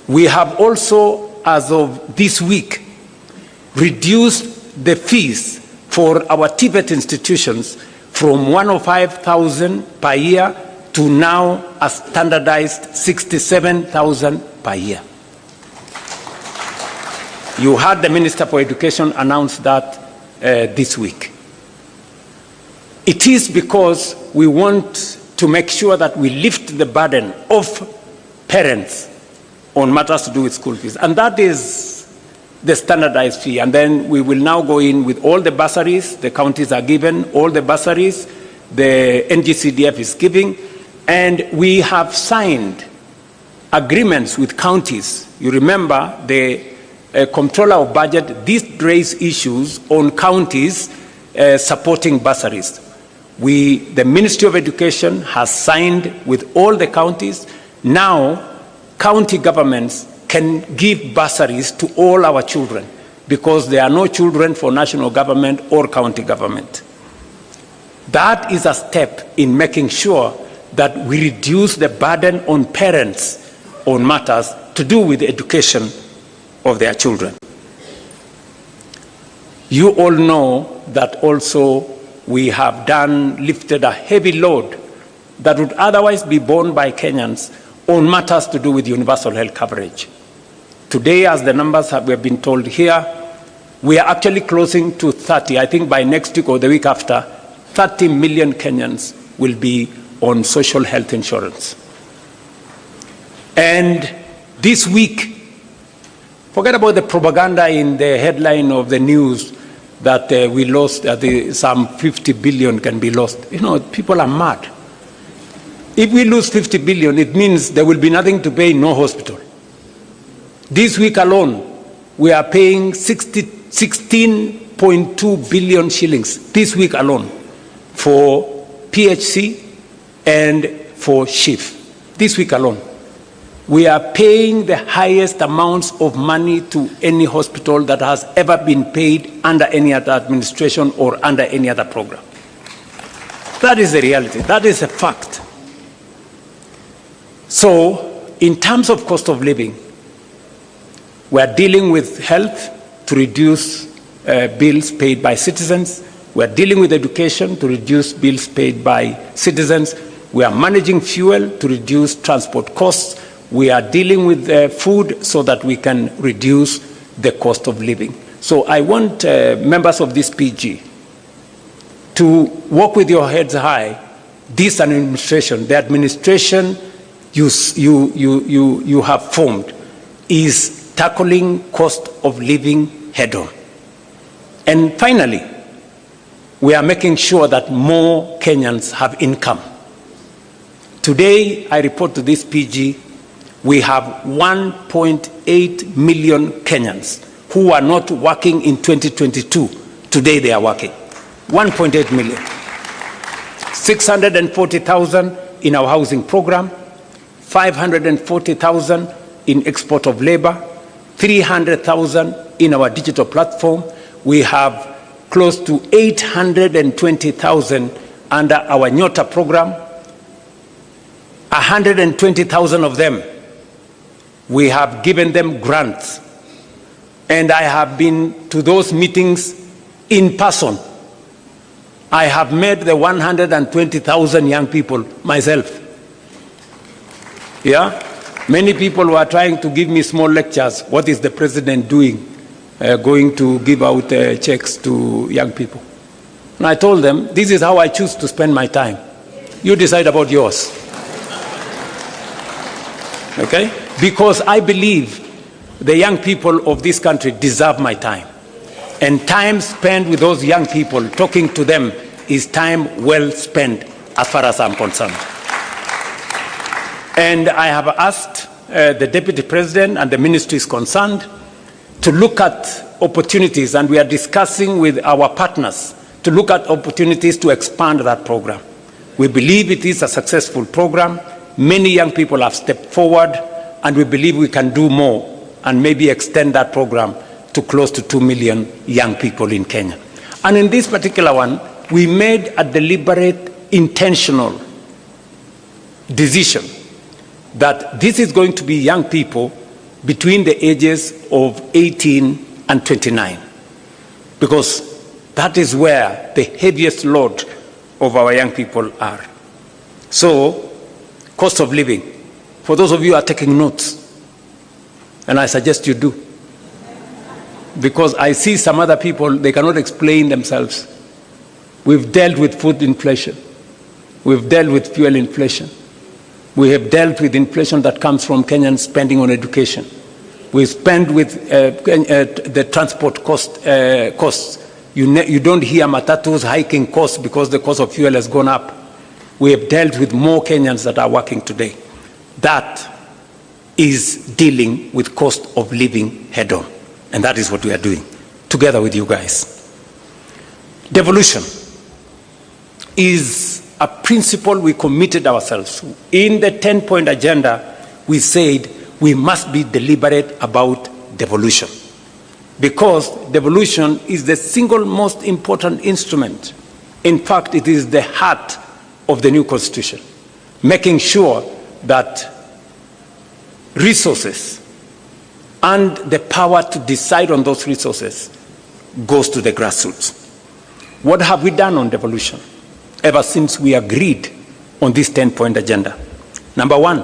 We have also, as of this week, reduced the fees for our TVET institutions from 105,000 per year to now a standardized 67,000 per year. You heard the Minister for Education announce that this week. It is because we want to make sure that we lift the burden of parents on matters to do with school fees. And that is the standardized fee. And then we will now go in with all the bursaries. The counties are given all the bursaries. The NGCDF is giving. And we have signed agreements with counties. You remember the Comptroller of Budget did raise issues on counties supporting bursaries. The Ministry of Education has signed with all the counties. Now, county governments can give bursaries to all our children because there are no children for national government or county government. That is a step in making sure that we reduce the burden on parents on matters to do with the education of their children. You all know that also we have lifted a heavy load that would otherwise be borne by Kenyans on matters to do with universal health coverage. Today, as the numbers we have been told here, we are actually closing to 30. I think by next week or the week after, 30 million Kenyans will be on social health insurance. And this week, forget about the propaganda in the headline of the news that we lost, some 50 billion can be lost. You know, people are mad. If we lose 50 billion, it means there will be nothing to pay, no hospital. This week alone, we are paying 16.2 billion shillings, this week alone, for PHC and for SHIF, this week alone. We are paying the highest amounts of money to any hospital that has ever been paid under any other administration or under any other program. That is the reality. That is a fact. So, in terms of cost of living, we are dealing with health to reduce bills paid by citizens. We are dealing with education to reduce bills paid by citizens. We are managing fuel to reduce transport costs. We are dealing with food so that we can reduce the cost of living. So I want members of this PG to walk with your heads high. This administration, the administration you have formed is tackling cost of living head on. And finally, we are making sure that more Kenyans have income. Today, I report to this PG, we have 1.8 million Kenyans who are not working in 2022. Today they are working. 1.8 million. 640,000 in our housing program, 540,000 in export of labor, 300,000 in our digital platform. We have close to 820,000 under our Nyota program. 120,000 of them, we have given them grants. And I have been to those meetings in person. I have met the 120,000 young people myself. Yeah? Many people were trying to give me small lectures. What is the president doing? Going to give out checks to young people. And I told them, this is how I choose to spend my time. You decide about yours. Okay? Because I believe the young people of this country deserve my time. And time spent with those young people, talking to them, is time well spent as far as I'm concerned. And I have asked the Deputy President and the ministry is concerned to look at opportunities, and we are discussing with our partners to look at opportunities to expand that program. We believe it is a successful program. Many young people have stepped forward, and we believe we can do more and maybe extend that program to close to 2 million young people in Kenya. And in this particular one, we made a deliberate, intentional decision that this is going to be young people between the ages of 18 and 29, because that is where the heaviest load of our young people are. So, cost of living. For those of you who are taking notes, and I suggest you do, because I see some other people, they cannot explain themselves. We've dealt with food inflation. We've dealt with fuel inflation. We have dealt with inflation that comes from Kenyans spending on education. We spend with the transport costs. You don't hear matatus hiking costs because the cost of fuel has gone up. We have dealt with more Kenyans that are working today. That is dealing with cost of living head on. And that is what we are doing together with you guys. Devolution is a principle we committed ourselves. In the 10-point agenda, we said we must be deliberate about devolution, because devolution is the single most important instrument. In fact, it is the heart of the new constitution, making sure that resources and the power to decide on those resources goes to the grassroots. What have we done on devolution ever since we agreed on this 10-point agenda? Number one,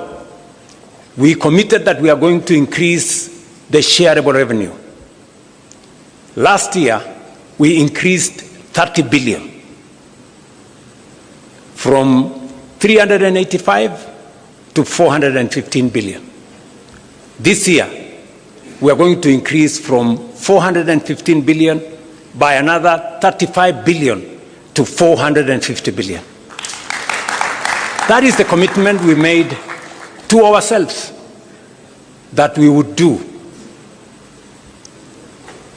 we committed that we are going to increase the shareable revenue. Last year, we increased 30 billion from 385 to 415 billion. This year, we are going to increase from 415 billion by another 35 billion to 450 billion. That is the commitment we made to ourselves that we would do.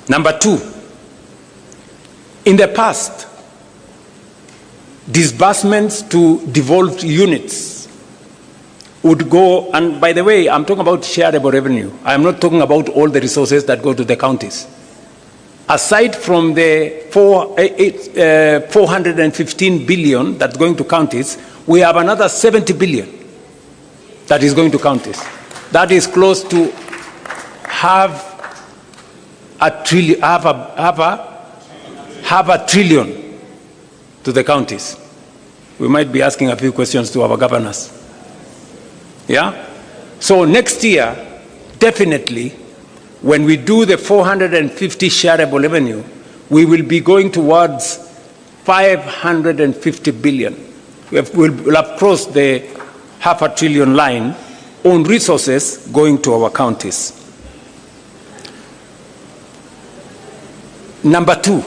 Number two, in the past, disbursements to devolved units would go, and by the way, I'm talking about shareable revenue. I'm not talking about all the resources that go to the counties. Aside from the 415 billion that's going to counties, we have another 70 billion that is going to counties. That is close to half a trillion to the counties. We might be asking a few questions to our governors. Yeah? So next year, definitely, when we do the 450 shareable revenue, we will be going towards 550 billion. We'll have crossed the $500 billion line on resources going to our counties. Number two,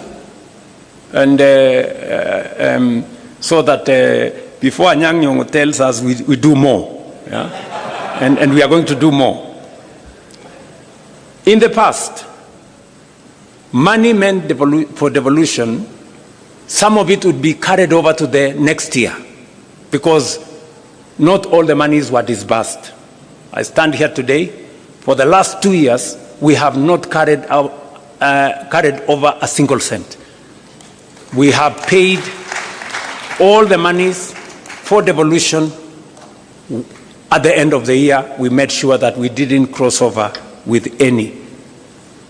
and so that before Anyang' Nyong'o tells us we do more, yeah? and we are going to do more. In the past, money meant for devolution, some of it would be carried over to the next year because not all the monies were disbursed. I stand here today. For the last 2 years, we have not carried over a single cent. We have paid all the monies for devolution. At the end of the year, we made sure that we didn't cross over with any.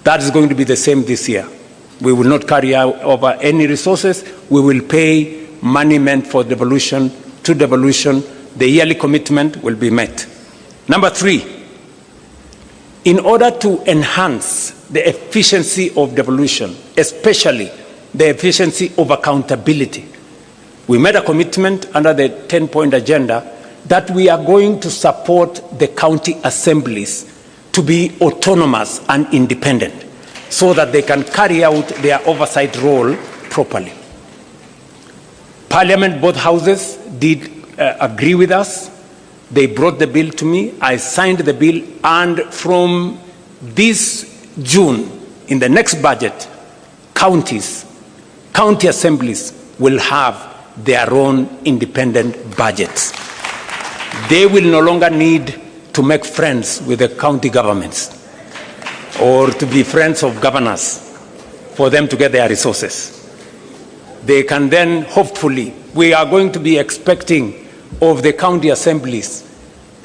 That is going to be the same this year. We will not carry over any resources. We will pay money meant for devolution to devolution. The yearly commitment will be met. Number three, in order to enhance the efficiency of devolution, especially the efficiency of accountability, we made a commitment under the 10-point agenda that we are going to support the county assemblies to be autonomous and independent so that they can carry out their oversight role properly. Parliament, both houses, did agree with us. They brought the bill to me. I signed the bill, and from this June, in the next budget, county assemblies will have their own independent budgets. They will no longer need to make friends with the county governments or to be friends of governors for them to get their resources. They can then, hopefully, we are going to be expecting of the county assemblies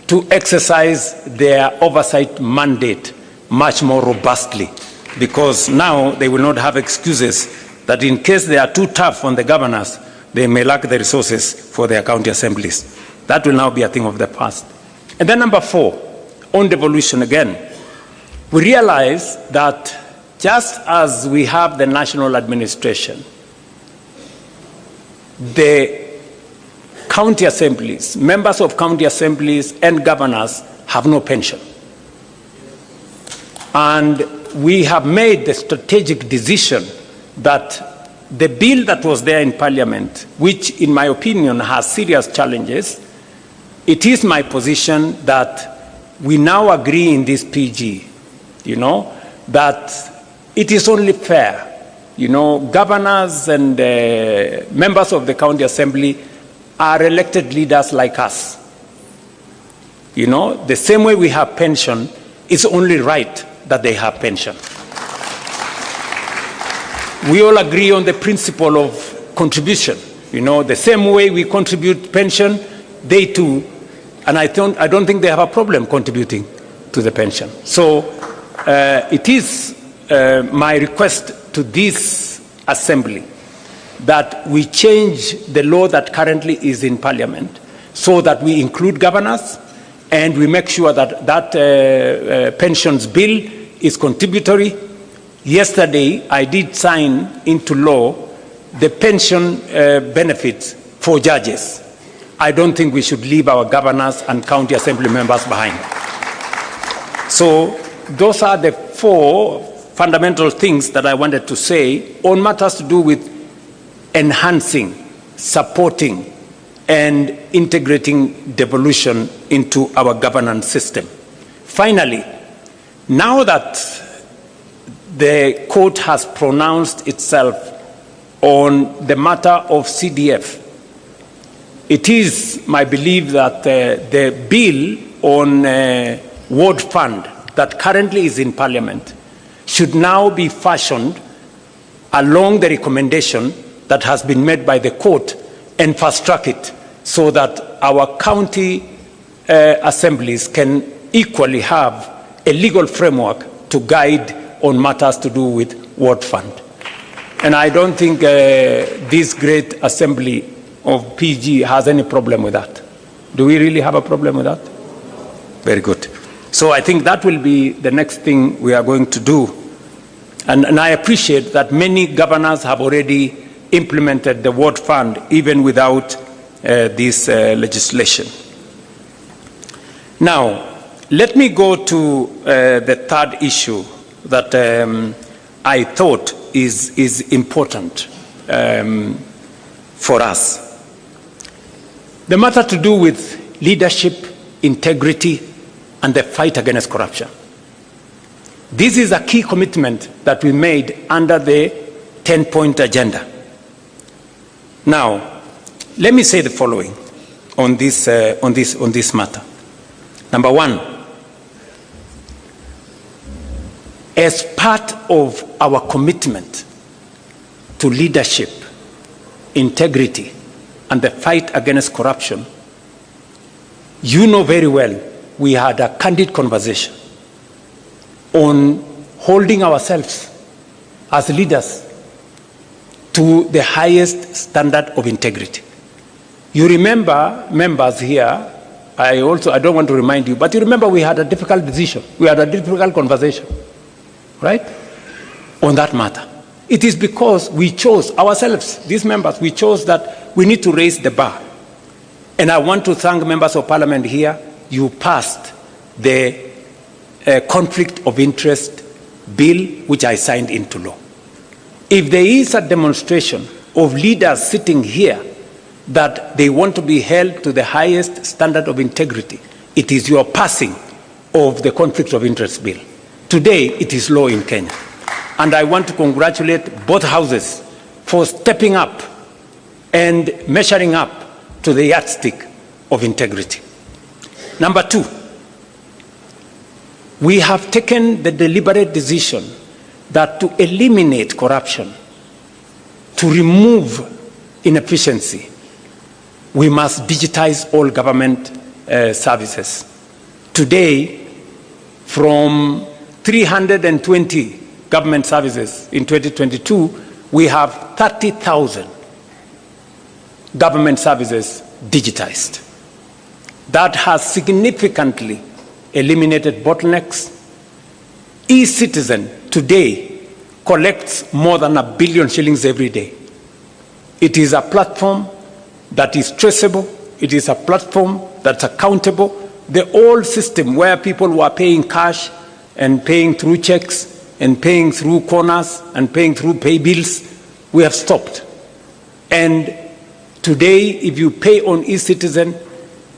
to exercise their oversight mandate much more robustly, because now they will not have excuses that in case they are too tough on the governors, they may lack the resources for their county assemblies. That will now be a thing of the past. And then number four, on devolution again, we realize that just as we have the national administration, the county assemblies, members of county assemblies and governors have no pension. And we have made the strategic decision that the bill that was there in Parliament, which in my opinion has serious challenges, it is my position that we now agree in this PG, that it is only fair, governors and members of the county assembly are elected leaders like us. The same way we have pension, it's only right that they have pension. We all agree on the principle of contribution. The same way we contribute pension, they too, and I don't think they have a problem contributing to the pension. So it is my request to this assembly that we change the law that currently is in Parliament so that we include governors and we make sure that that pensions bill is contributory. Yesterday, I did sign into law the pension benefits for judges. I don't think we should leave our governors and county assembly members behind. So those are the four fundamental things that I wanted to say on matters to do with enhancing, supporting, and integrating devolution into our governance system. Finally, now that the court has pronounced itself on the matter of CDF, it is my belief that the bill on ward fund that currently is in Parliament should now be fashioned along the recommendation that has been made by the court and fast-track it so that our county assemblies can equally have a legal framework to guide on matters to do with ward fund. And I don't think this great assembly of PG has any problem with that. Do we really have a problem with that? Very good. So I think that will be the next thing we are going to do. And I appreciate that many governors have already implemented the ward fund even without this legislation. Now, let me go to the third issue that I thought is important for us. The matter to do with leadership, integrity, and the fight against corruption. This is a key commitment that we made under the 10-point agenda. Now, let me say the following on this matter. Number one, as part of our commitment to leadership, integrity, and the fight against corruption, you know very well we had a candid conversation on holding ourselves as leaders to the highest standard of integrity. You remember, members here, I don't want to remind you, but you remember we had a difficult decision. We had a difficult conversation, right, on that matter. It is because we chose ourselves, these members, we chose that we need to raise the bar. And I want to thank members of parliament here. You passed the conflict of interest bill, which I signed into law. If there is a demonstration of leaders sitting here that they want to be held to the highest standard of integrity, it is your passing of the conflict of interest bill. Today, it is law in Kenya. And I want to congratulate both houses for stepping up and measuring up to the yardstick of integrity. Number two, we have taken the deliberate decision that to eliminate corruption, to remove inefficiency, we must digitize all government services. Today, from 320 government services in 2022, we have 30,000 government services digitized. That has significantly eliminated bottlenecks. eCitizen today collects more than 1 billion shillings every day. It is a platform that is traceable. It is a platform that's accountable. The old system where people were paying cash and paying through checks and paying through corners and paying through pay bills, we have stopped. And today, if you pay on eCitizen,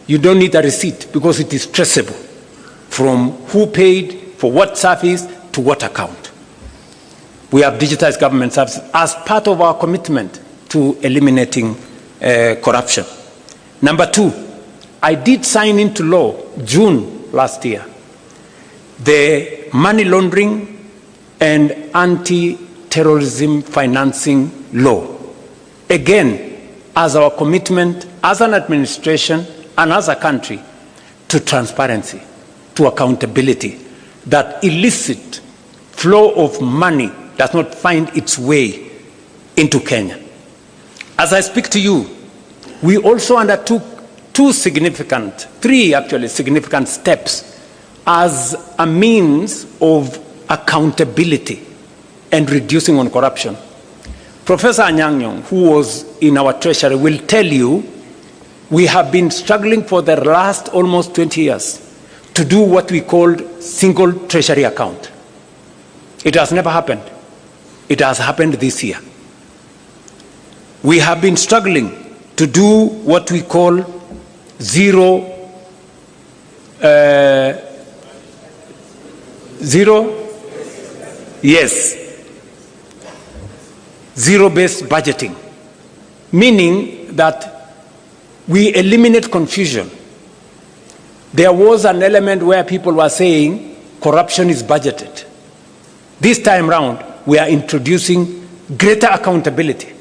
you don't need a receipt because it is traceable from who paid, for what service, to what account. We have digitized government services as part of our commitment to eliminating corruption. Number two, I did sign into law, June last year, the money laundering and anti-terrorism financing law. Again, as our commitment as an administration and as a country to transparency, to accountability, that illicit flow of money does not find its way into Kenya. As I speak to you, we also undertook three significant steps as a means of accountability and reducing on corruption. Professor Anyang', who was in our treasury, will tell you we have been struggling for the last almost 20 years to do what we called single treasury account. It has never happened. It has happened this year. We have been struggling to do what we call zero-based budgeting, meaning that we eliminate confusion. There was an element where people were saying corruption is budgeted. This time round, we are introducing greater accountability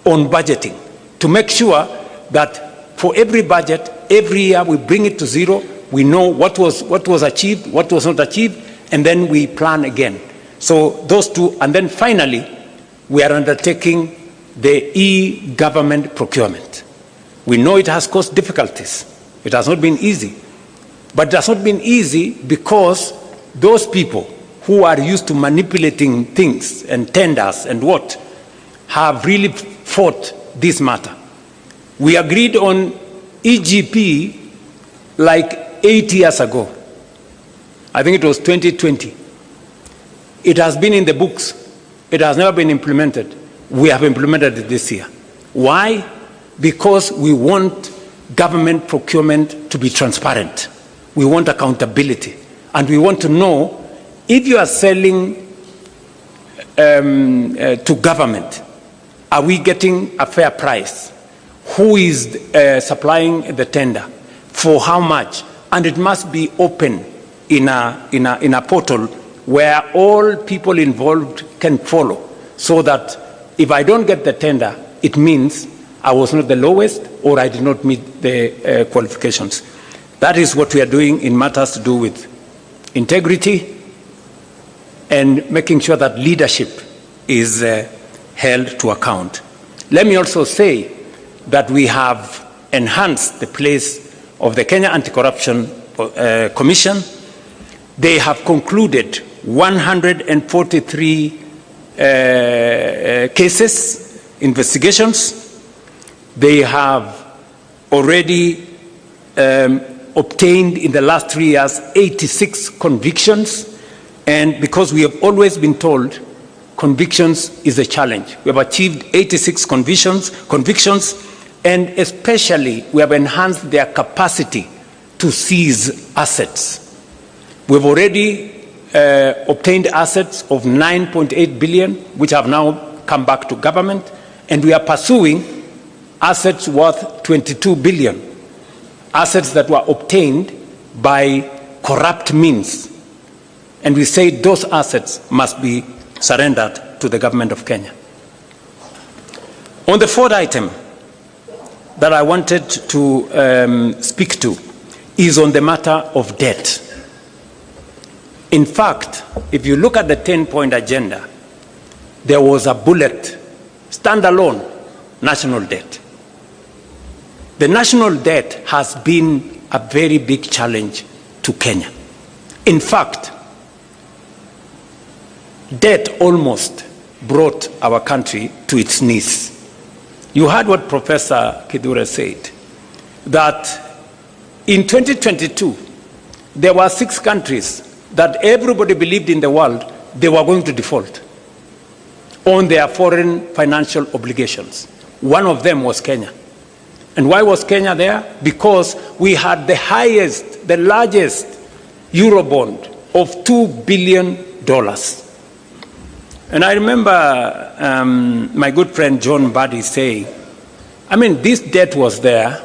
on budgeting to make sure that for every budget, every year we bring it to zero. We know what was achieved, what was not achieved, and then we plan again. So those two, and then finally, we are undertaking the e-government procurement. We know it has caused difficulties. It has not been easy. But it has not been easy because those people who are used to manipulating things and tenders and what have really fought this matter. We agreed on EGP like 8 years ago. I think it was 2020. It has been in the books. It has never been implemented. We have implemented it this year. Why? Because we want government procurement to be transparent. We want accountability. And we want to know if you are selling to government, are we getting a fair price? Who is supplying the tender? For how much? And it must be open in a portal where all people involved can follow, so that if I don't get the tender, it means I was not the lowest or I did not meet the qualifications. That is what we are doing in matters to do with integrity and making sure that leadership is held to account. Let me also say that we have enhanced the place of the Kenya Anti-Corruption Commission. They have concluded 143 cases, investigations. They have already obtained in the last 3 years 86 convictions, and because we have always been told convictions is a challenge, we have achieved 86 convictions, and especially we have enhanced their capacity to seize assets. We've already obtained assets of 9.8 billion, which have now come back to government, and we are pursuing assets worth 22 billion, assets that were obtained by corrupt means. And we say those assets must be surrendered to the government of Kenya. On the fourth item that I wanted to speak to is on the matter of debt. In fact, if you look at the 10-point agenda, there was a bullet, standalone, national debt. The national debt has been a very big challenge to Kenya. In fact, debt almost brought our country to its knees. You heard what Professor Kidure said, that in 2022, there were 6 countries that everybody believed in the world they were going to default on their foreign financial obligations. One of them was Kenya. And why was Kenya there? Because we had the highest, the largest Eurobond of $2 billion. And I remember my good friend John Buddy saying, I mean, this debt was there,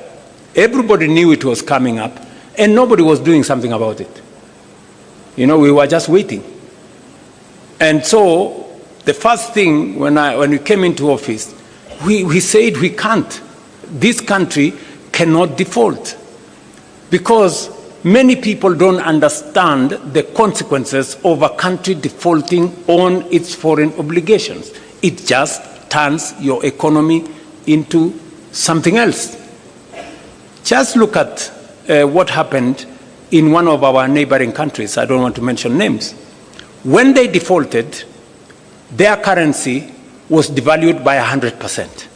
everybody knew it was coming up, and nobody was doing something about it. You know, we were just waiting. And so the first thing when we came into office, we said we can't. This country cannot default, because many people don't understand the consequences of a country defaulting on its foreign obligations. It just turns your economy into something else. Just look at what happened in one of our neighboring countries. I don't want to mention names. When they defaulted, their currency was devalued by 100%.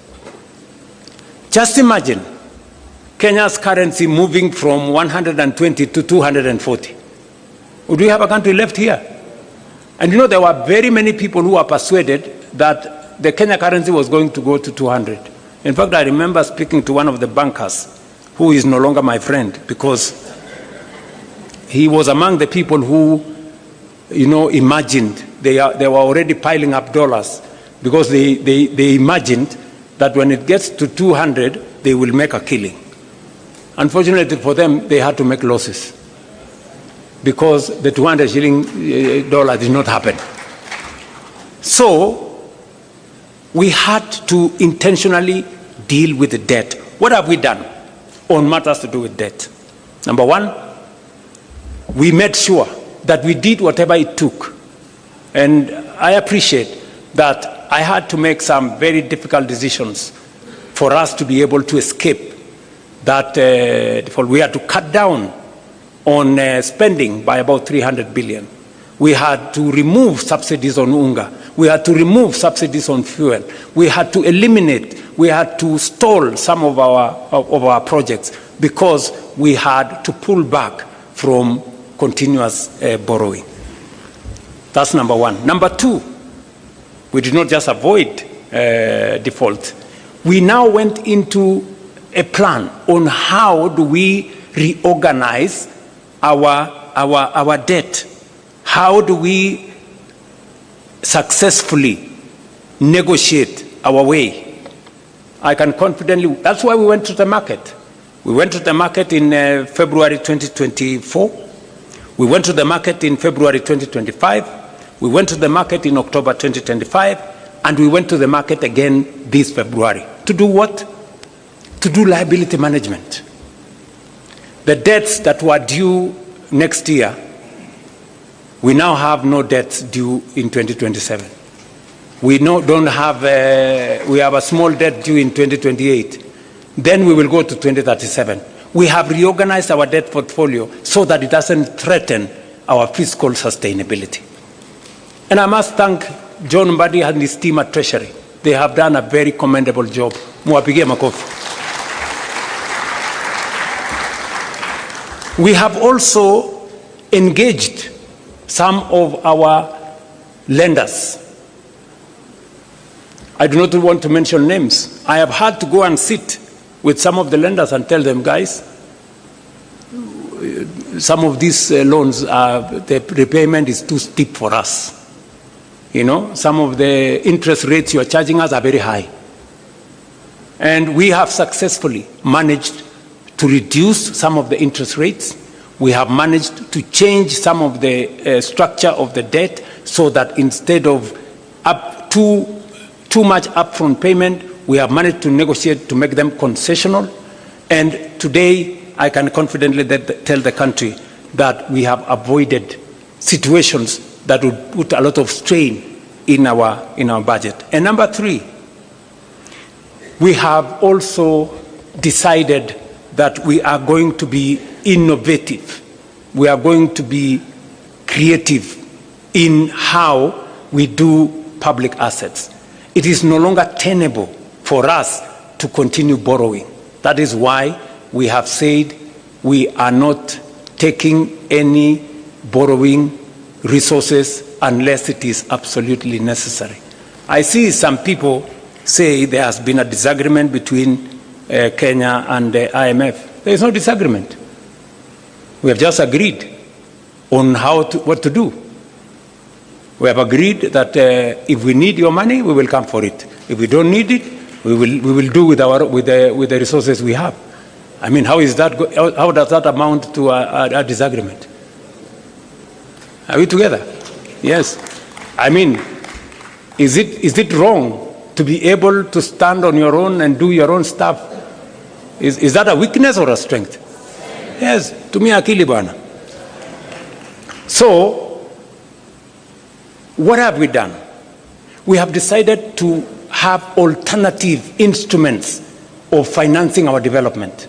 Just imagine Kenya's currency moving from 120 to 240. Would we have a country left here? And you know, there were very many people who were persuaded that the Kenya currency was going to go to 200. In fact, I remember speaking to one of the bankers, who is no longer my friend, because he was among the people who, you know, imagined, they were already piling up dollars, because they imagined that when it gets to 200, they will make a killing. Unfortunately for them, they had to make losses, because the 200 shilling dollar did not happen. So we had to intentionally deal with the debt. What have we done on matters to do with debt? Number one, we made sure that we did whatever it took. And I appreciate that I had to make some very difficult decisions for us to be able to escape that default. We had to cut down on spending by about 300 billion. We had to remove subsidies on unga. We had to remove subsidies on fuel. We had to eliminate, we had to stall some of our projects, because we had to pull back from continuous borrowing. That's number one. Number two, we did not just avoid default. We now went into a plan on how do we reorganize our debt. How do we successfully negotiate our way? I can confidently, that's why we went to the market. We went to the market in February 2024. We went to the market in February 2025. We went to the market in October 2025. And we went to the market again this February. To do what? To do liability management. The debts that were due next year, we now have no debts due in 2027. We have a small debt due in 2028. Then we will go to 2037. We have reorganized our debt portfolio so that it doesn't threaten our fiscal sustainability. And I must thank John Mbadi and his team at Treasury. They have done a very commendable job. Muwapigie makofi. We have also engaged some of our lenders. I do not want to mention names. I have had to go and sit with some of the lenders and tell them, guys, some of these loans, the repayment is too steep for us. You know, some of the interest rates you are charging us are very high. And we have successfully managed to reduce some of the interest rates. We have managed to change some of the structure of the debt so that instead of too much upfront payment, we have managed to negotiate to make them concessional. And today, I can confidently tell the country that we have avoided situations that would put a lot of strain in our budget. And number three, we have also decided that we are going to be innovative. We are going to be creative in how we do public assets. It is no longer tenable for us to continue borrowing. That is why we have said we are not taking any borrowing resources unless it is absolutely necessary. I see some people say there has been a disagreement between Kenya and the IMF. There is no disagreement. We have just agreed on what to do. We have agreed that if we need your money, we will come for it. If we don't need it, we will do with the resources we have. I mean, how does that amount to a disagreement? Are we together? Yes. I mean, is it wrong to be able to stand on your own and do your own stuff? Is that a weakness or a strength? Yes. To me, akili bwana. So, what have we done? We have decided to have alternative instruments of financing our development.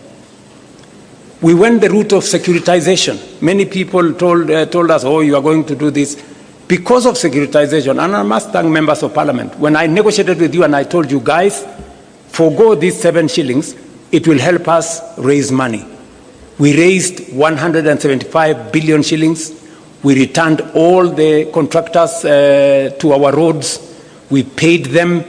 We went the route of securitization. Many people told us, oh, you are going to do this. Because of securitization, and I must thank members of parliament, when I negotiated with you and I told you, guys, forgo these 7 shillings, it will help us raise money. We raised 175 billion shillings. We returned all the contractors to our roads. We paid them.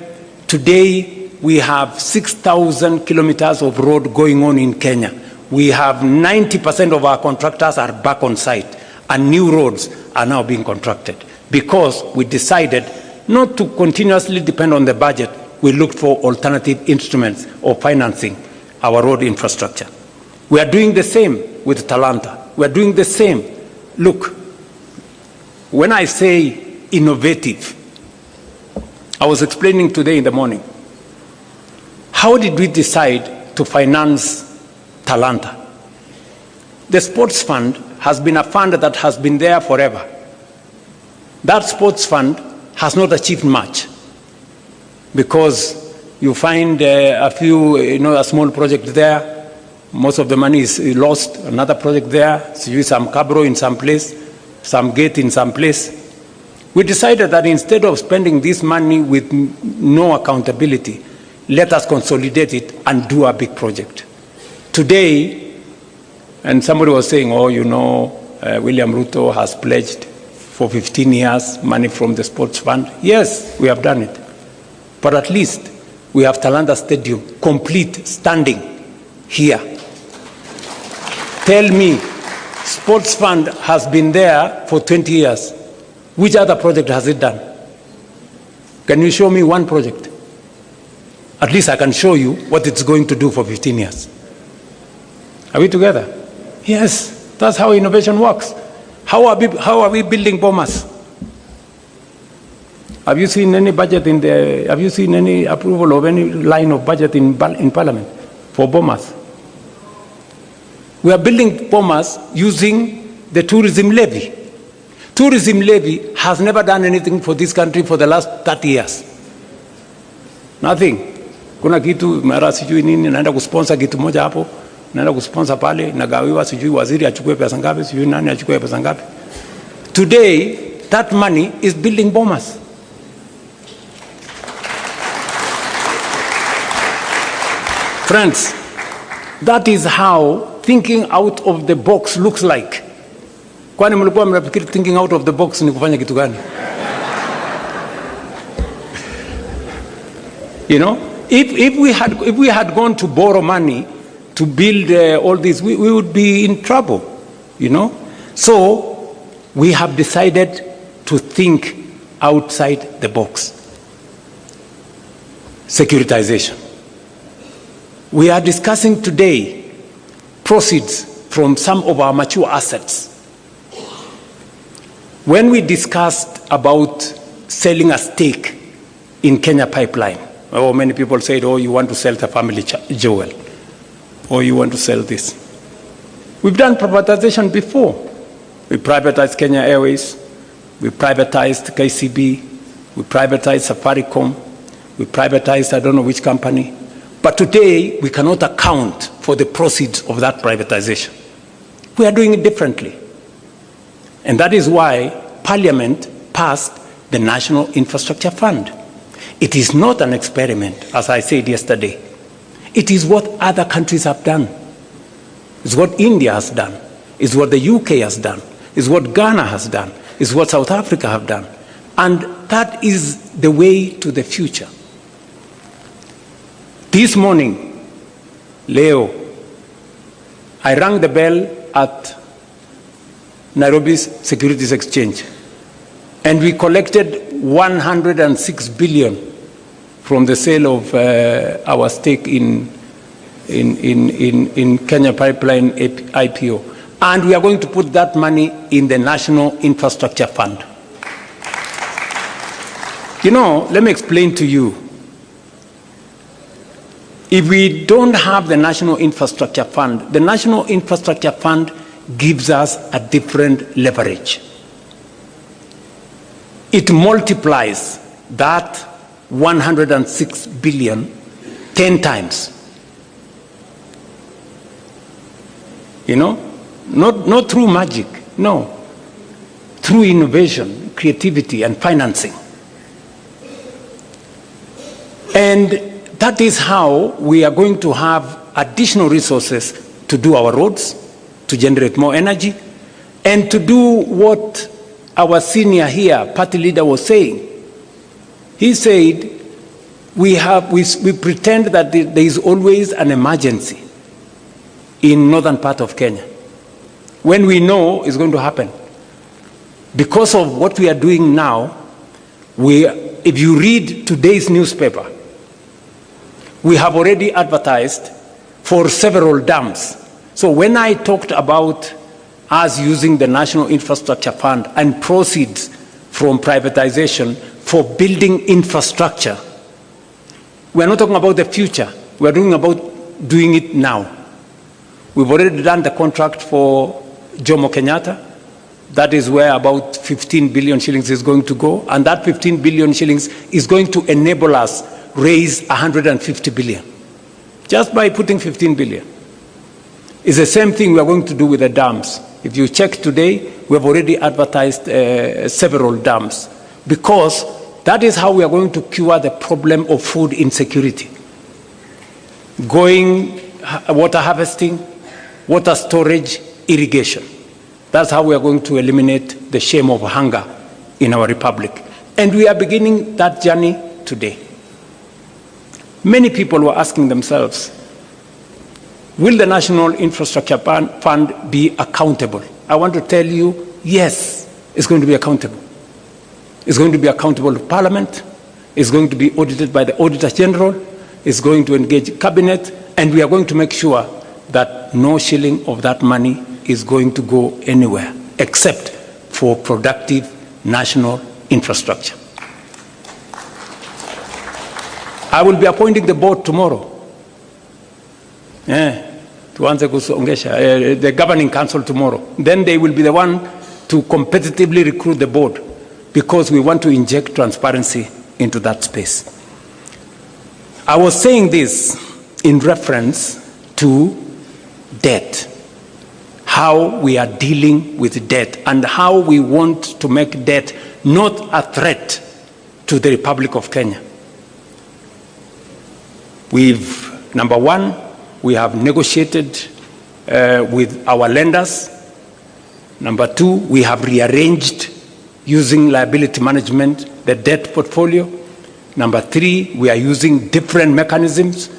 Today, we have 6,000 kilometers of road going on in Kenya. We have 90% of our contractors are back on site, and new roads are now being contracted because we decided not to continuously depend on the budget. We looked for alternative instruments of financing our road infrastructure. We are doing the same with Talanta. We are doing the same. Look, when I say innovative, I was explaining today in the morning, how did we decide to finance Talanta? The sports fund has been a fund that has been there forever. That sports fund has not achieved much because you find a few, a small project there. Most of the money is lost. Another project there, some cabro in some place, some gate in some place. We decided that instead of spending this money with no accountability, let us consolidate it and do a big project. Today, And somebody was saying, oh, you know, William Ruto has pledged for 15 years money from the sports fund. Yes, we have done it. But at least we have Talanta Stadium complete, standing here. Tell me, sports fund has been there for 20 years. Which other project has it done? Can you show me one project? At least I can show you what it's going to do for 15 years. Are we together? Yes, that's how innovation works. How are we building bombers? Have you seen any budget have you seen any approval of any line of budget in Parliament for bombers? We are building bombers using the tourism levy. Tourism levy has never done anything for this country for the last 30 years. Nothing. Kuna kitu mara sijui nini naenda kusponsor kitu moja hapo, naenda kusponsor pale, nagawiwa sijui waziri achukue pesa ngapi, sijui nani achukue pesa ngapi. Today, that money is building bombers. Friends, that is how thinking out of the box looks like. Kwani mlikuwa mnafikiri thinking out of the box ni kufanya kitu gani? You know, if we had gone to borrow money to build all this, we would be in trouble, you know. So we have decided to think outside the box. Securitization. We are discussing today proceeds from some of our mature assets. When we discussed about selling a stake in Kenya Pipeline, oh, many people said, oh, you want to sell the family jewel, or you want to sell this. We've done privatization before. We privatized Kenya Airways, we privatized KCB, we privatized Safaricom, we privatized I don't know which company. But today, we cannot account for the proceeds of that privatization. We are doing it differently. And that is why Parliament passed the National Infrastructure Fund. It is not an experiment, as I said yesterday. It is what other countries have done. It's what India has done. It's what the UK has done. It's what Ghana has done. It's what South Africa have done. And that is the way to the future. This morning, Leo, I rang the bell at Nairobi's Securities Exchange, and we collected 106 billion from the sale of our stake in Kenya Pipeline IPO. And we are going to put that money in the National Infrastructure Fund. You know, let me explain to you. If we don't have the National Infrastructure Fund, the National Infrastructure Fund gives us a different leverage. It multiplies that 106 billion 10 times. You know, not through magic, no, through innovation, creativity, and financing. And that is how we are going to have additional resources to do our roads, to generate more energy, and to do what our senior here, party leader, was saying. He said, we pretend that there is always an emergency in northern part of Kenya, when we know it's going to happen. Because of what we are doing now, if you read today's newspaper, we have already advertised for several dams. So when I talked about us using the National Infrastructure Fund and proceeds from privatization for building infrastructure, we're not talking about the future. We're doing it now. We've already done the contract for Jomo Kenyatta. That is where about 15 billion shillings is going to go. And that 15 billion shillings is going to enable us raise 150 billion. Just by putting 15 billion. It's the same thing we are going to do with the dams. If you check today, we have already advertised several dams, because that is how we are going to cure the problem of food insecurity. Water harvesting, water storage, irrigation. That's how we are going to eliminate the shame of hunger in our republic. And we are beginning that journey today. Many people were asking themselves, will the National Infrastructure Fund be accountable? I want to tell you, yes, it's going to be accountable. It's going to be accountable to Parliament. It's going to be audited by the Auditor General. It's going to engage Cabinet. And we are going to make sure that no shilling of that money is going to go anywhere except for productive national infrastructure. I will be appointing the board tomorrow. The governing council tomorrow. Then they will be the one to competitively recruit the board, because we want to inject transparency into that space. I was saying this in reference to debt, how we are dealing with debt, and how we want to make debt not a threat to the Republic of Kenya. Number one, we have negotiated with our lenders. Number two, we have rearranged using liability management the debt portfolio. Number three, we are using different mechanisms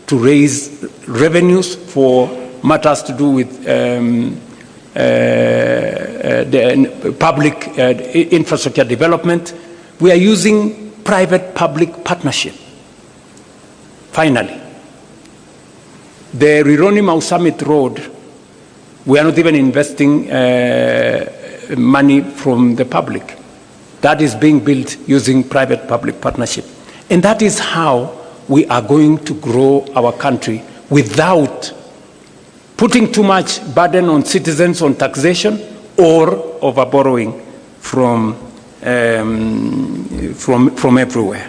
to raise revenues for matters to do with the public infrastructure development. We are using private-public partnership. Finally, the Rironi-Mau Summit Road, we are not even investing money from the public. That is being built using private-public partnership. And that is how we are going to grow our country without putting too much burden on citizens on taxation or over borrowing from everywhere.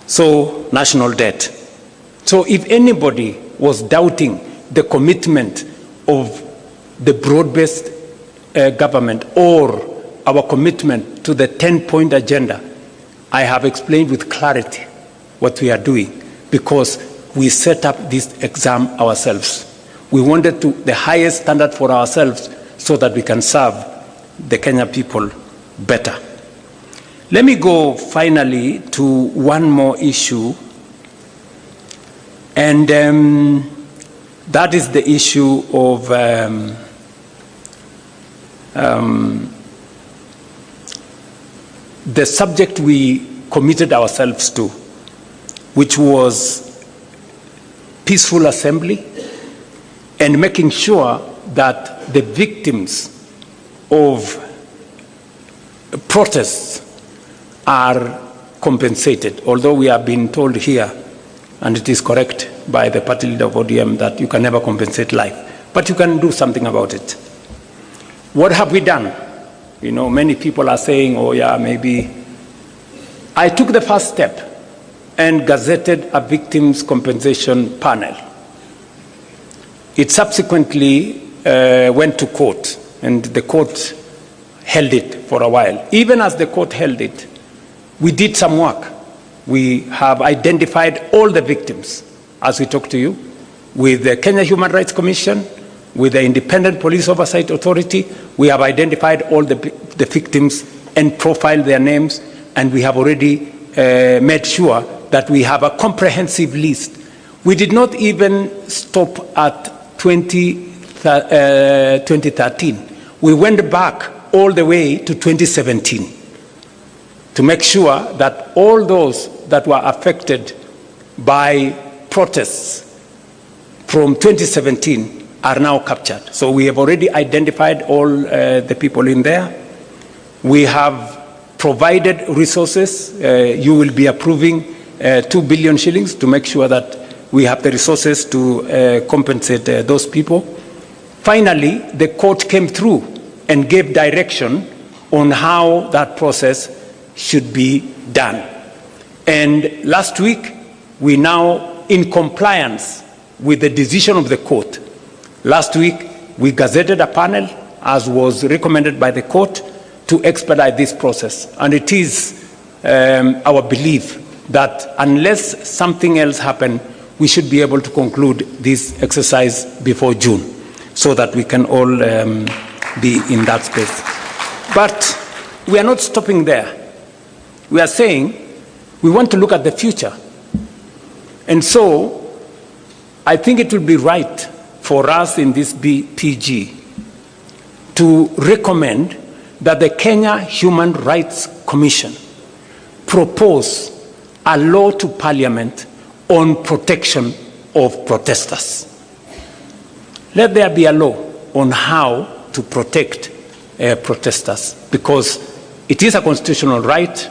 So, national debt. So if anybody was doubting the commitment of the broad-based government or our commitment to the 10-point agenda, I have explained with clarity what we are doing, because we set up this exam ourselves. We wanted the highest standard for ourselves so that we can serve the Kenya people better. Let me go finally to one more issue, and that is the issue of the subject we committed ourselves to, which was peaceful assembly and making sure that the victims of protests are compensated, although we have been told here, and it is correct by the party leader of ODM, that you can never compensate life, but you can do something about it. What have we done? You know, many people are saying, oh yeah, maybe. I took the first step and gazetted a victims compensation panel. It subsequently went to court, and the court held it for a while. Even as the court held it, we did some work. We have identified all the victims, as we talk to you, with the Kenya Human Rights Commission, with the Independent Police Oversight Authority. We have identified all the victims and profiled their names, and we have already made sure that we have a comprehensive list. We did not even stop at 2013. We went back all the way to 2017 to make sure that all those that were affected by protests from 2017 are now captured. So we have already identified all the people in there. We have provided resources. You will be approving 2 billion shillings to make sure that we have the resources to compensate those people. Finally, the court came through and gave direction on how that process should be done. And last week, we now, in compliance with the decision of the court, last week we gazetted a panel, as was recommended by the court, to expedite this process. And it is our belief that unless something else happens, we should be able to conclude this exercise before June so that we can all be in that space. But we are not stopping there. We are saying we want to look at the future. And so I think it will be right for us in this PG to recommend that the Kenya Human Rights Commission propose a law to Parliament on protection of protesters. Let there be a law on how to protect protesters, because it is a constitutional right.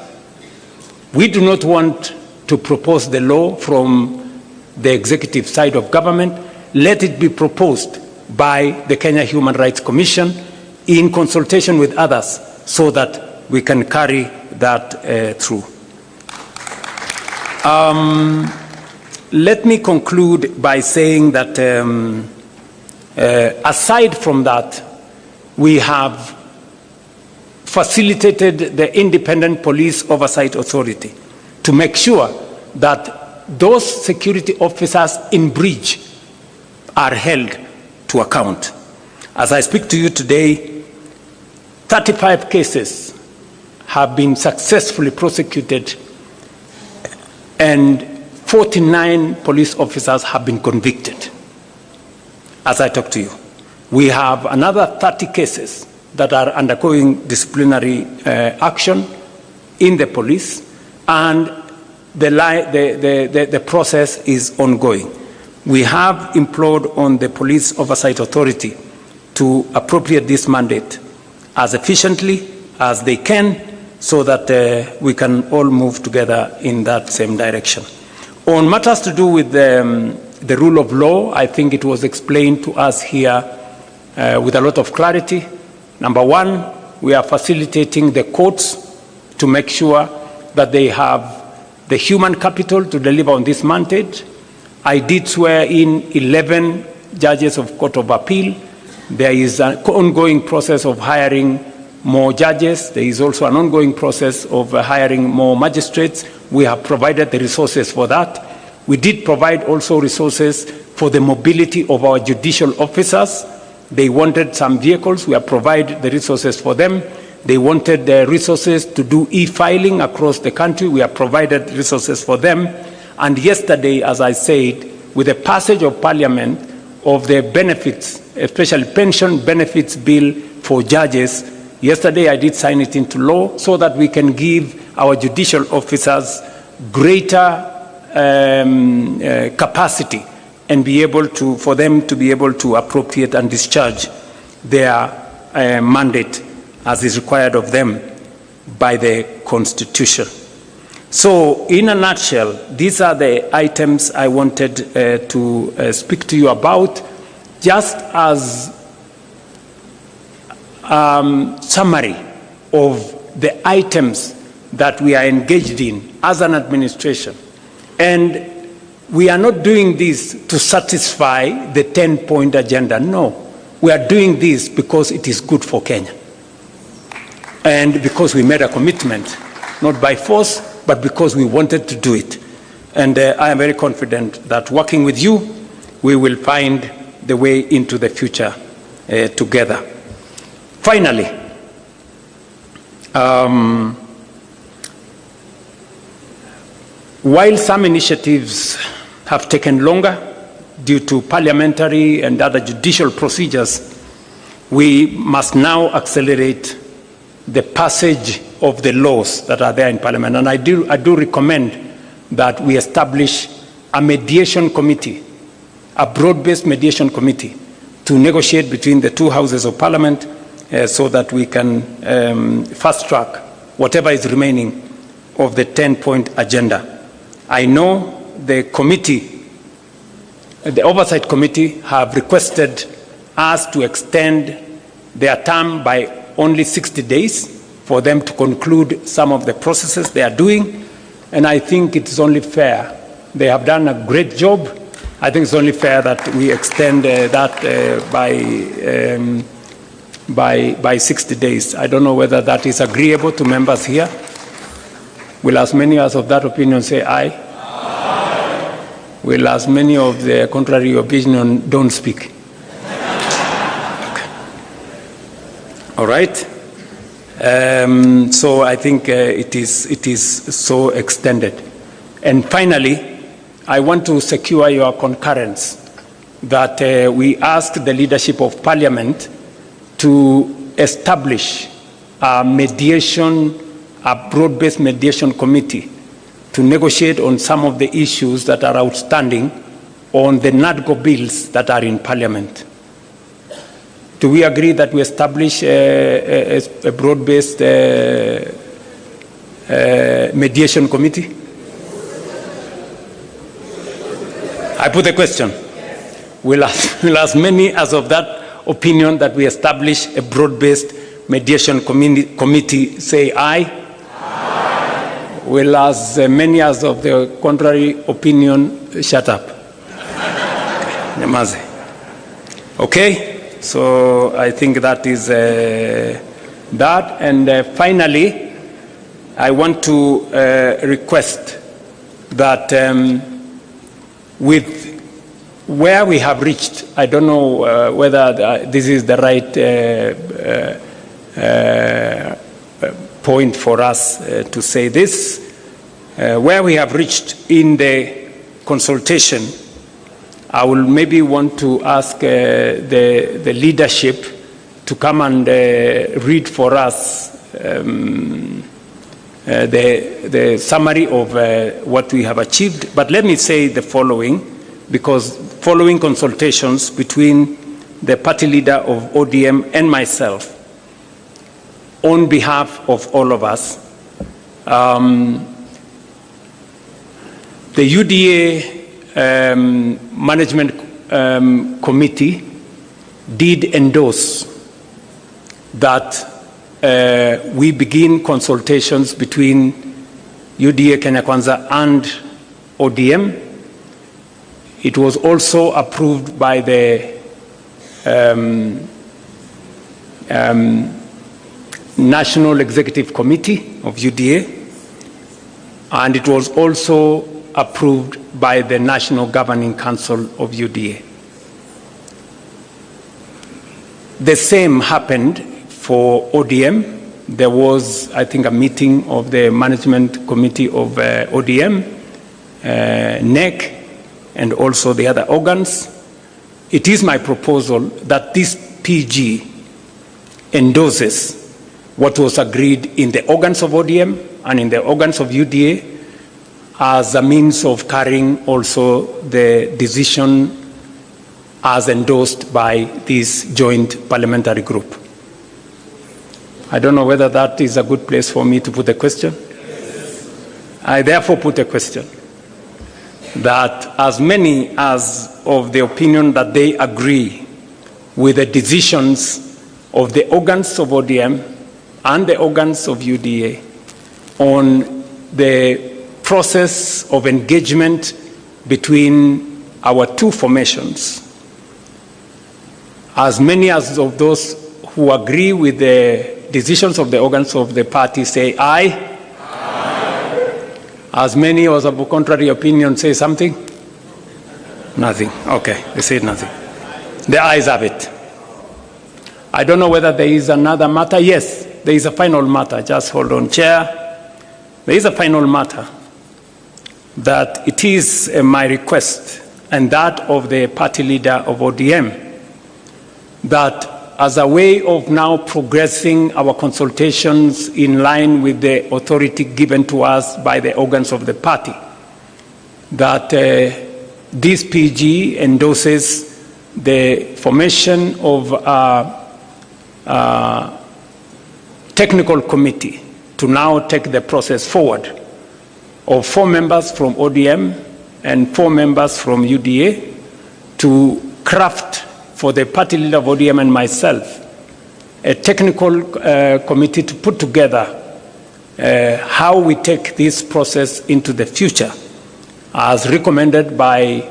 We do not want to propose the law from the executive side of government. Let it be proposed by the Kenya Human Rights Commission in consultation with others so that we can carry that through. Let me conclude by saying that aside from that, we have facilitated the Independent Police Oversight Authority to make sure that those security officers in breach are held to account. As I speak to you today, 35 cases have been successfully prosecuted and 49 police officers have been convicted. As I talk to you, we have another 30 cases that are undergoing disciplinary action in the police, and the process is ongoing. We have implored on the Police Oversight Authority to appropriate this mandate as efficiently as they can so that we can all move together in that same direction. On matters to do with the rule of law, I think it was explained to us here with a lot of clarity. Number one, we are facilitating the courts to make sure that they have the human capital to deliver on this mandate. I did swear in 11 judges of Court of Appeal. There is an ongoing process of hiring more judges. There is also an ongoing process of hiring more magistrates. We have provided the resources for that. We did provide also resources for the mobility of our judicial officers. They wanted some vehicles. We have provided the resources for them. They wanted the resources to do e-filing across the country. We have provided resources for them. And yesterday, as I said, with the passage of Parliament of the benefits, especially pension benefits bill for judges, yesterday I did sign it into law so that we can give our judicial officers greater capacity and be able to, for them to be able to appropriate and discharge their mandate as is required of them by the Constitution. So, in a nutshell, these are the items I wanted to speak to you about, just as summary of the items that we are engaged in as an administration. And we are not doing this to satisfy the 10-point agenda. No, we are doing this because it is good for Kenya. And because we made a commitment, not by force, but because we wanted to do it. And I am very confident that working with you, we will find the way into the future together. Finally, while some initiatives have taken longer due to parliamentary and other judicial procedures, we must now accelerate the passage of the laws that are there in Parliament. And I do recommend that we establish a mediation committee, a broad-based mediation committee, to negotiate between the two houses of Parliament so that we can fast-track whatever is remaining of the 10-point agenda. I know the committee, the Oversight Committee, have requested us to extend their term by only 60 days for them to conclude some of the processes they are doing. And I think it's only fair. They have done a great job. I think it's only fair that we extend that by 60 days. I don't know whether that is agreeable to members here. Will as many as of that opinion say aye? Aye. Will as many of the contrary opinion don't speak? Okay. All right. So I think it is so extended. And finally, I want to secure your concurrence that we ask the leadership of Parliament to establish a broad-based mediation committee to negotiate on some of the issues that are outstanding on the NADCO bills that are in Parliament. Do we agree that we establish a broad-based mediation committee? I put a question. Will as many as of that opinion that we establish a broad-based mediation committee say aye? Aye. Will as many as of the contrary opinion shut up? Namaze. Okay? So I think that is that. And finally, I want to request that with where we have reached, I don't know whether this is the right point for us to say this, where we have reached in the consultation. I will maybe want to ask the leadership to come and read for us the summary of what we have achieved. But let me say the following, because following consultations between the party leader of ODM and myself, on behalf of all of us, the UDA management committee did endorse that we begin consultations between UDA Kenya Kwanza and ODM. It was also approved by the National Executive Committee of UDA, and it was also approved by the National Governing Council of UDA. The same happened for ODM. There was, I think, a meeting of the management committee of ODM, NEC, and also the other organs. It is my proposal that this PG endorses what was agreed in the organs of ODM and in the organs of UDA as a means of carrying also the decision as endorsed by this joint parliamentary group. I don't know whether that is a good place for me to put a question. I therefore put a question that as many as of the opinion that they agree with the decisions of the organs of ODM and the organs of UDA on the process of engagement between our two formations, as many as of those who agree with the decisions of the organs of the party say aye. Aye. As many as of contrary opinion say something? Nothing. Okay, they say nothing. The ayes have it. I don't know whether there is another matter. Yes, there is a final matter. Just hold on, Chair. There is a final matter that it is my request and that of the party leader of ODM that as a way of now progressing our consultations in line with the authority given to us by the organs of the party, that this PG endorses the formation of a technical committee to now take the process forward of 4 members from ODM and 4 members from UDA to craft for the party leader of ODM and myself a technical committee to put together how we take this process into the future as recommended by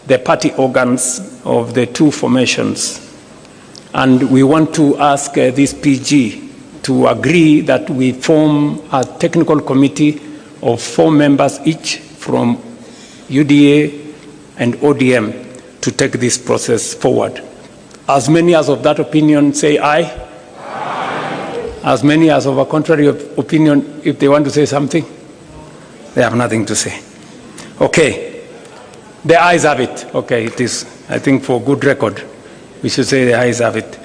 the party organs of the 2 formations. And we want to ask this PG to agree that we form a technical committee of 4 members each from UDA and ODM to take this process forward. As many as of that opinion say aye. Aye. As many as of a contrary opinion, if they want to say something, they have nothing to say. Okay, the ayes have it. Okay, it is, I think for good record, we should say the ayes have it.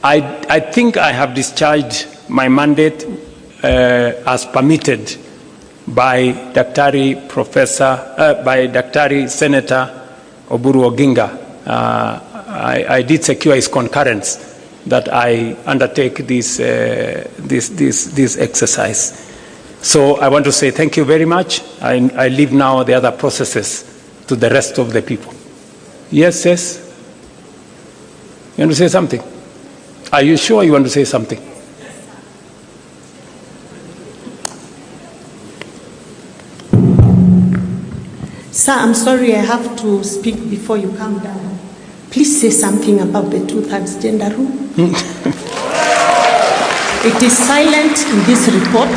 I think I have discharged my mandate as permitted by Daktari Senator Oburu Oginga. I did secure his concurrence that I undertake this exercise. So I want to say thank you very much. I leave now the other processes to the rest of the people. Yes, yes? You want to say something? Are you sure you want to say something? Sir, I'm sorry I have to speak before you come down. Please say something about the 2/3 gender rule. It is silent in this report,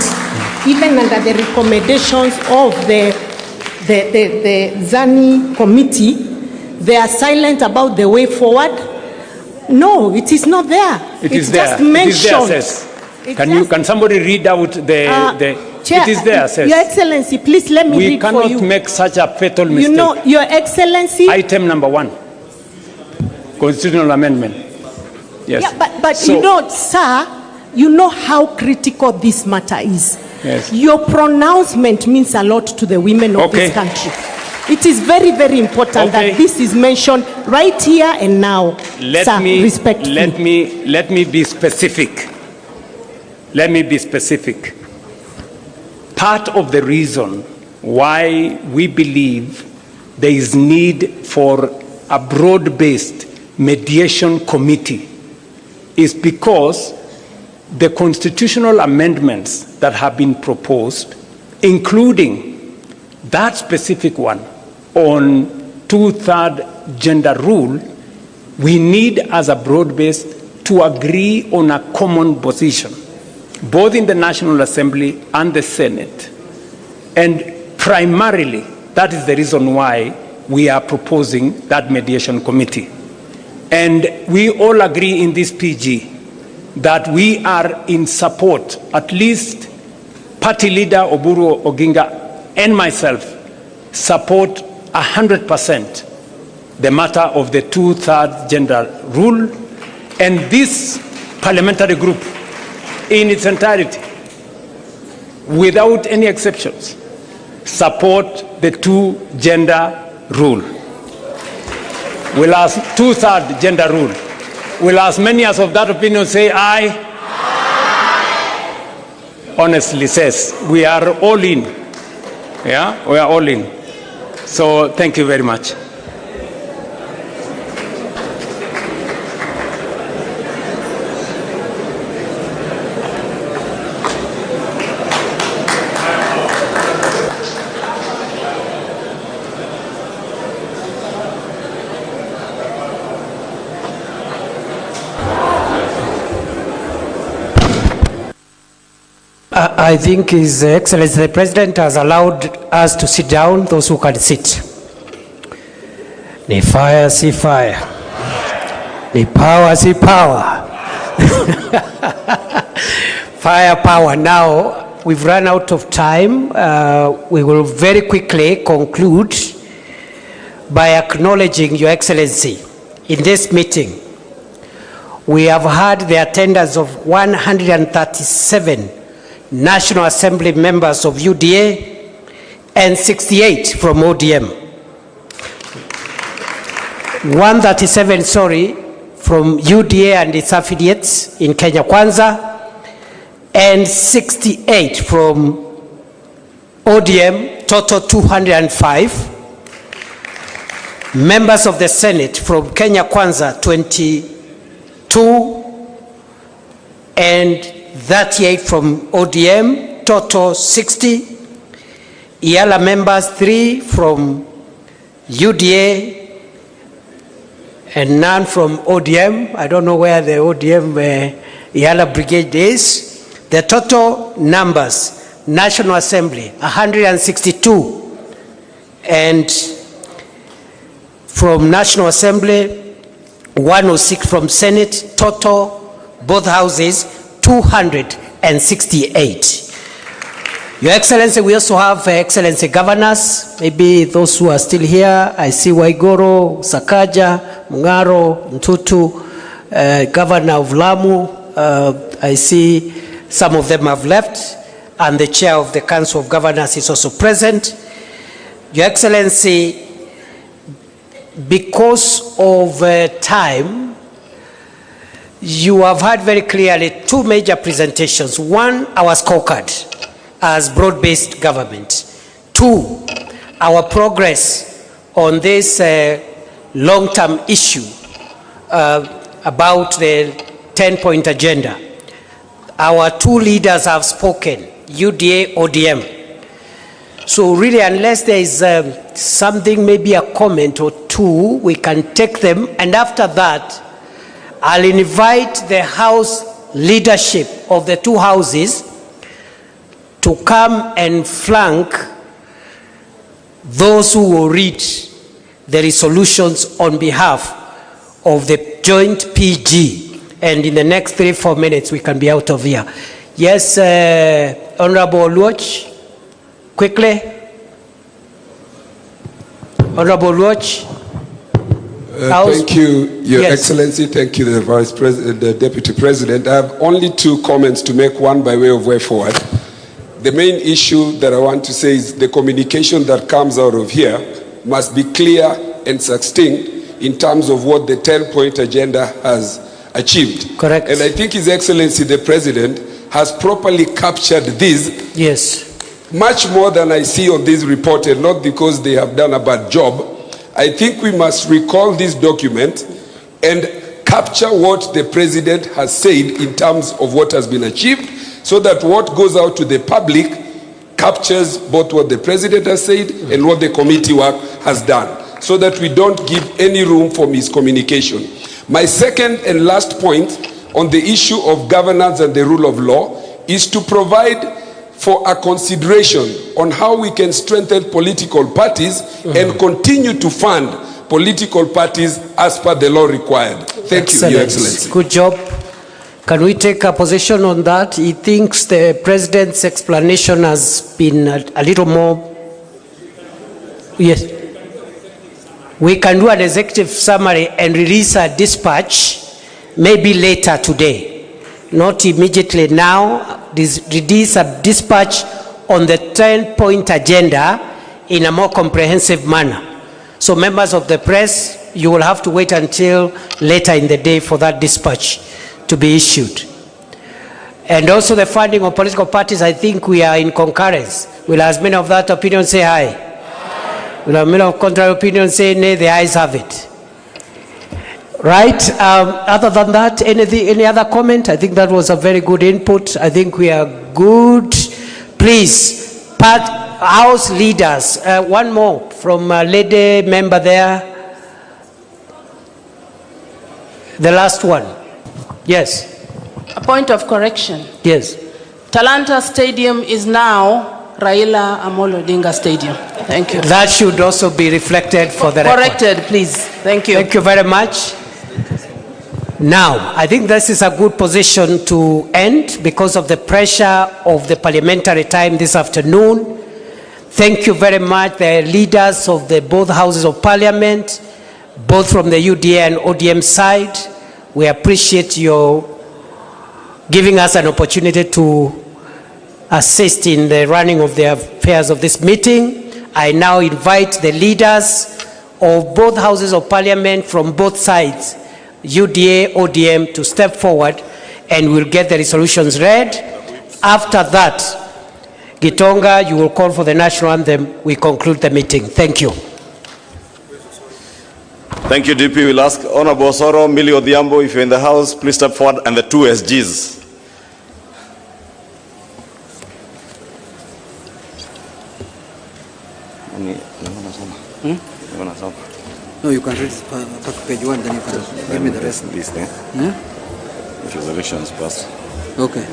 even under the recommendations of the ZANI committee. They are silent about the way forward. No, it is not there. It's there. Just mentioned. It is there, can somebody read out the Chair, it is there, says. Your Excellency, please let me read for you. We cannot make such a fatal mistake. You know, Your Excellency. Item number 1, constitutional amendment. Yes. Yeah, but so, you know, sir, you know how critical this matter is. Yes. Your pronouncement means a lot to the women of this country. It is very, very important that this is mentioned right here and now. Respectfully. Let me be specific. Let me be specific. Part of the reason why we believe there is need for a broad-based mediation committee is because the constitutional amendments that have been proposed, including that specific one on 2/3 gender rule, we need as a broad-based to agree on a common position, both in the National Assembly and the Senate. And primarily, that is the reason why we are proposing that mediation committee. And we all agree in this PG that we are in support, at least party leader Oburu Oginga and myself support 100% the matter of the 2/3 gender rule, and this parliamentary group in its entirety, without any exceptions, support the 2-gender rule. We'll ask 2/3 gender rule. Will as many as of that opinion say aye? Aye. Honestly says, we are all in. Yeah, we are all in. So thank you very much. I think His Excellency the President has allowed us to sit down, those who can sit. Ni fire, see fire. Ni power, see power. Fire, power. Now, we've run out of time. We will very quickly conclude by acknowledging Your Excellency in this meeting. We have had the attendance of 137 National Assembly members of UDA and 68 from ODM. 137, from UDA and its affiliates in Kenya Kwanza, and 68 from ODM, total 205. Members of the Senate from Kenya Kwanza, 22, and 38 from ODM, total 60. IALA members 3 from UDA and none from ODM. I don't know where the ODM IALA brigade is. The total numbers, National Assembly, 162. And from National Assembly, 106 from Senate, total, both houses, 268. Your Excellency, we also have Excellency governors, maybe those who are still here. I see Waigoro, Sakaja, Mungaro, Ntutu, Governor of Lamu. I see some of them have left, and the chair of the Council of Governors is also present. Your Excellency, because of time, you have had very clearly two major presentations. One, our scorecard as broad-based government. Two, our progress on this long-term issue about the 10-point agenda. Our two leaders have spoken, UDA, ODM. So really, unless there is something, maybe a comment or two, we can take them. And after that, I'll invite the House leadership of the two houses to come and flank those who will read the resolutions on behalf of the joint PG. And in the next 3-4 minutes, we can be out of here. Yes, Honorable Luoch, quickly. Honorable Luoch. Thank you, Your Excellency. Thank you, the Vice President, the Deputy President. I have only two comments to make, one by way of way forward. The main issue that I want to say is the communication that comes out of here must be clear and succinct in terms of what the 10-point agenda has achieved. Correct. And I think His Excellency, the President, has properly captured this. Yes. Much more than I see on this report, and not because they have done a bad job. I think we must recall this document and capture what the President has said in terms of what has been achieved, so that what goes out to the public captures both what the President has said and what the committee work has done, so that we don't give any room for miscommunication. My second and last point on the issue of governance and the rule of law is to provide for a consideration on how we can strengthen political parties and continue to fund political parties as per the law required. Thank you, Your Excellency. Good job. Can we take a position on that? He thinks the President's explanation has been a little more. Yes. We can do an executive summary and release a dispatch maybe later today. Not immediately now. Release a dispatch on the 10-point agenda in a more comprehensive manner. So members of the press, you will have to wait until later in the day for that dispatch to be issued. And also the funding of political parties, I think we are in concurrence. Will as many of that opinion say aye? Will as many of contrary opinion say nay? The ayes have it. Right, other than that, any other comment? I think that was a very good input. I think we are good. Please, House leaders, one more from a lady member there. The last one. Yes. A point of correction. Yes. Talanta Stadium is now Raila Amolo Odinga Stadium. Thank you. That should also be reflected for the record. Corrected, please. Thank you. Thank you very much. Now, I think this is a good position to end because of the pressure of the parliamentary time this afternoon. Thank you very much, the leaders of the both houses of parliament, both from the UDA and ODM side. We appreciate your giving us an opportunity to assist in the running of the affairs of this meeting. I now invite the leaders of both houses of parliament from both sides, UDA, ODM, to step forward and we'll get the resolutions read. After that, Gitonga, you will call for the national anthem. We conclude the meeting. Thank you. Thank you, DP. We'll ask Honorable Soro, Millie Odhiambo, if you're in the house, please step forward, and the two SGs. No, you can read page 1, then you can give me the rest. This thing. If resolutions pass. Okay.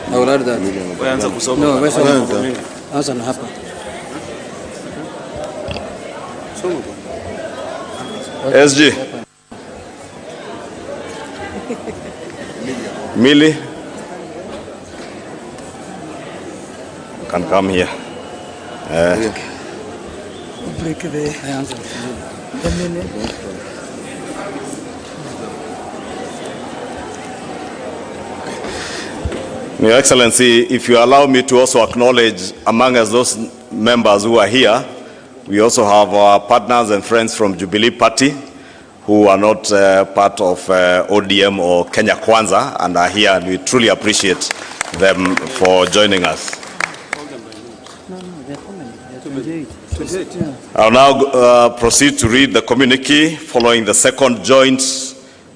I will add that. No, answer hapa. SG. Millie. Can come here. Break the answer. Your Excellency, if you allow me to also acknowledge among us those members who are here, we also have our partners and friends from Jubilee Party who are not part of ODM or Kenya Kwanza and are here, and we truly appreciate them for joining us. I'll now proceed to read the communique following the second joint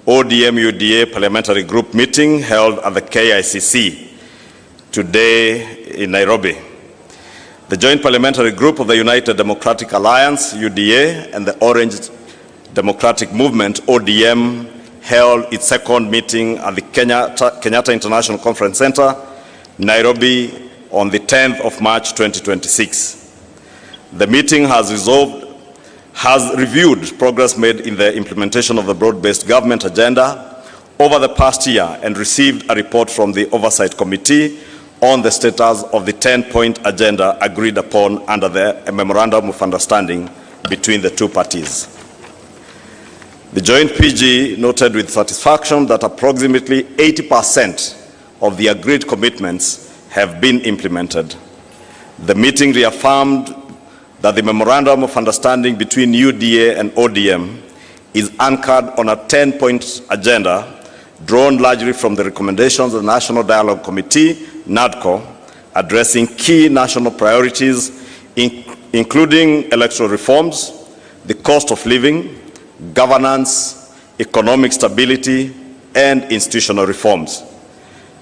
ODM UDA parliamentary group meeting held at the KICC today in Nairobi. The joint parliamentary group of the United Democratic Alliance UDA and the Orange Democratic Movement ODM held its second meeting at the Kenyatta International Conference Center, Nairobi, on the 10th of March 2026. The meeting has reviewed progress made in the implementation of the broad-based government agenda over the past year and received a report from the Oversight Committee on the status of the 10-point agenda agreed upon under the Memorandum of Understanding between the two parties. The joint PG noted with satisfaction that approximately 80% of the agreed commitments have been implemented. The meeting reaffirmed that the Memorandum of Understanding between UDA and ODM is anchored on a 10-point agenda drawn largely from the recommendations of the National Dialogue Committee, NADCO, addressing key national priorities, including electoral reforms, the cost of living, governance, economic stability, and institutional reforms.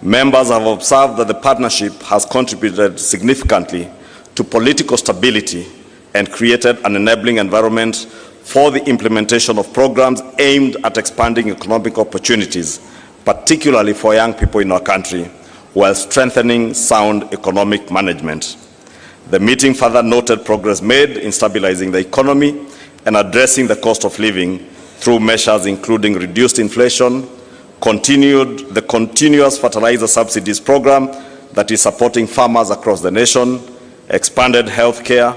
Members have observed that the partnership has contributed significantly to political stability and created an enabling environment for the implementation of programs aimed at expanding economic opportunities, particularly for young people in our country, while strengthening sound economic management. The meeting further noted progress made in stabilizing the economy and addressing the cost of living through measures including reduced inflation, the continuous fertilizer subsidies program that is supporting farmers across the nation, expanded health care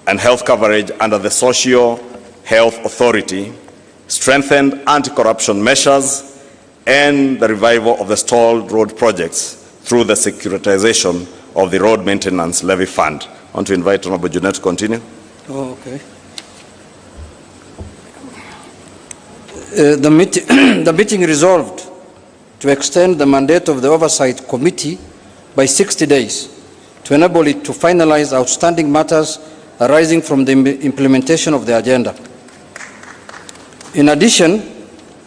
and health coverage under the Social Health Authority, strengthened anti-corruption measures, and the revival of the stalled road projects through the securitization of the Road Maintenance Levy Fund. I want to invite Honorable Junet to continue. Oh, okay. The meeting resolved to extend the mandate of the Oversight Committee by 60 days to enable it to finalize outstanding matters arising from the implementation of the agenda. In addition,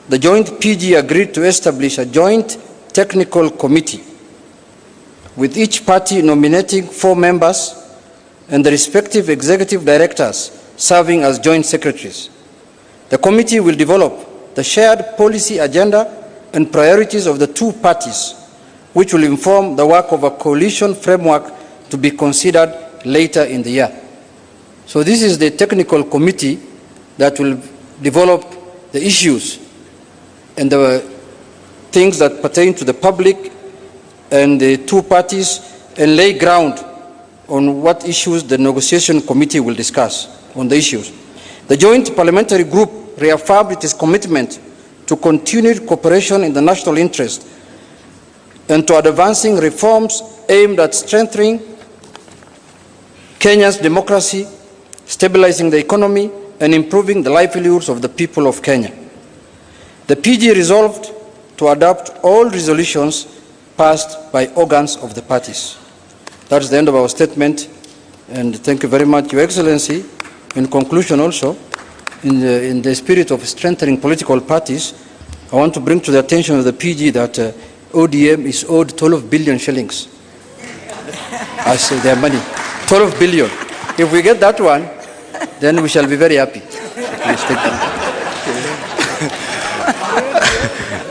the joint PG agreed to establish a joint technical committee with each party nominating 4 members and the respective executive directors serving as joint secretaries. The committee will develop the shared policy agenda and priorities of the two parties, which will inform the work of a coalition framework to be considered later in the year. So this is the technical committee that will develop the issues and the things that pertain to the public and the two parties and lay ground on what issues the negotiation committee will discuss on the issues. The joint parliamentary group reaffirmed its commitment to continued cooperation in the national interest and to advancing reforms aimed at strengthening Kenya's democracy, stabilizing the economy, and improving the livelihoods of the people of Kenya. The PG resolved to adopt all resolutions passed by organs of the parties. That's the end of our statement, and thank you very much, Your Excellency. In conclusion also, in the spirit of strengthening political parties, I want to bring to the attention of the PG that ODM is owed 12 billion shillings as their money. 12 billion. If we get that one, then we shall be very happy. Please take that.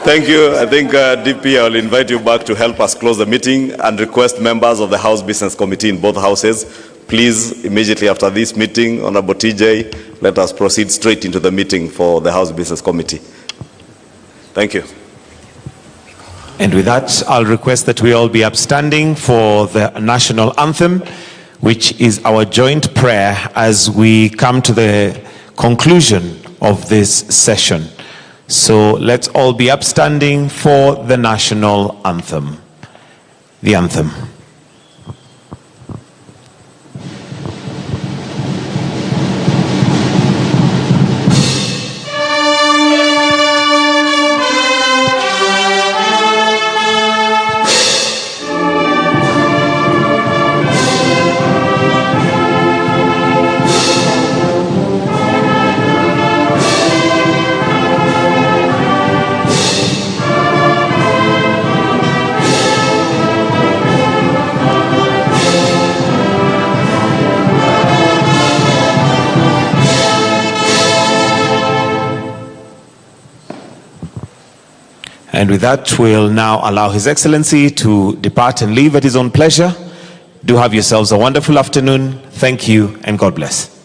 Thank you. I think, DP, I will invite you back to help us close the meeting and request members of the House Business Committee in both houses, please, immediately after this meeting, Honorable TJ, let us proceed straight into the meeting for the House Business Committee. Thank you. And with that, I'll request that we all be upstanding for the national anthem, which is our joint prayer as we come to the conclusion of this session. So let's all be upstanding for the national anthem. The anthem. And with that, we'll now allow His Excellency to depart and leave at his own pleasure. Do have yourselves a wonderful afternoon. Thank you, and God bless.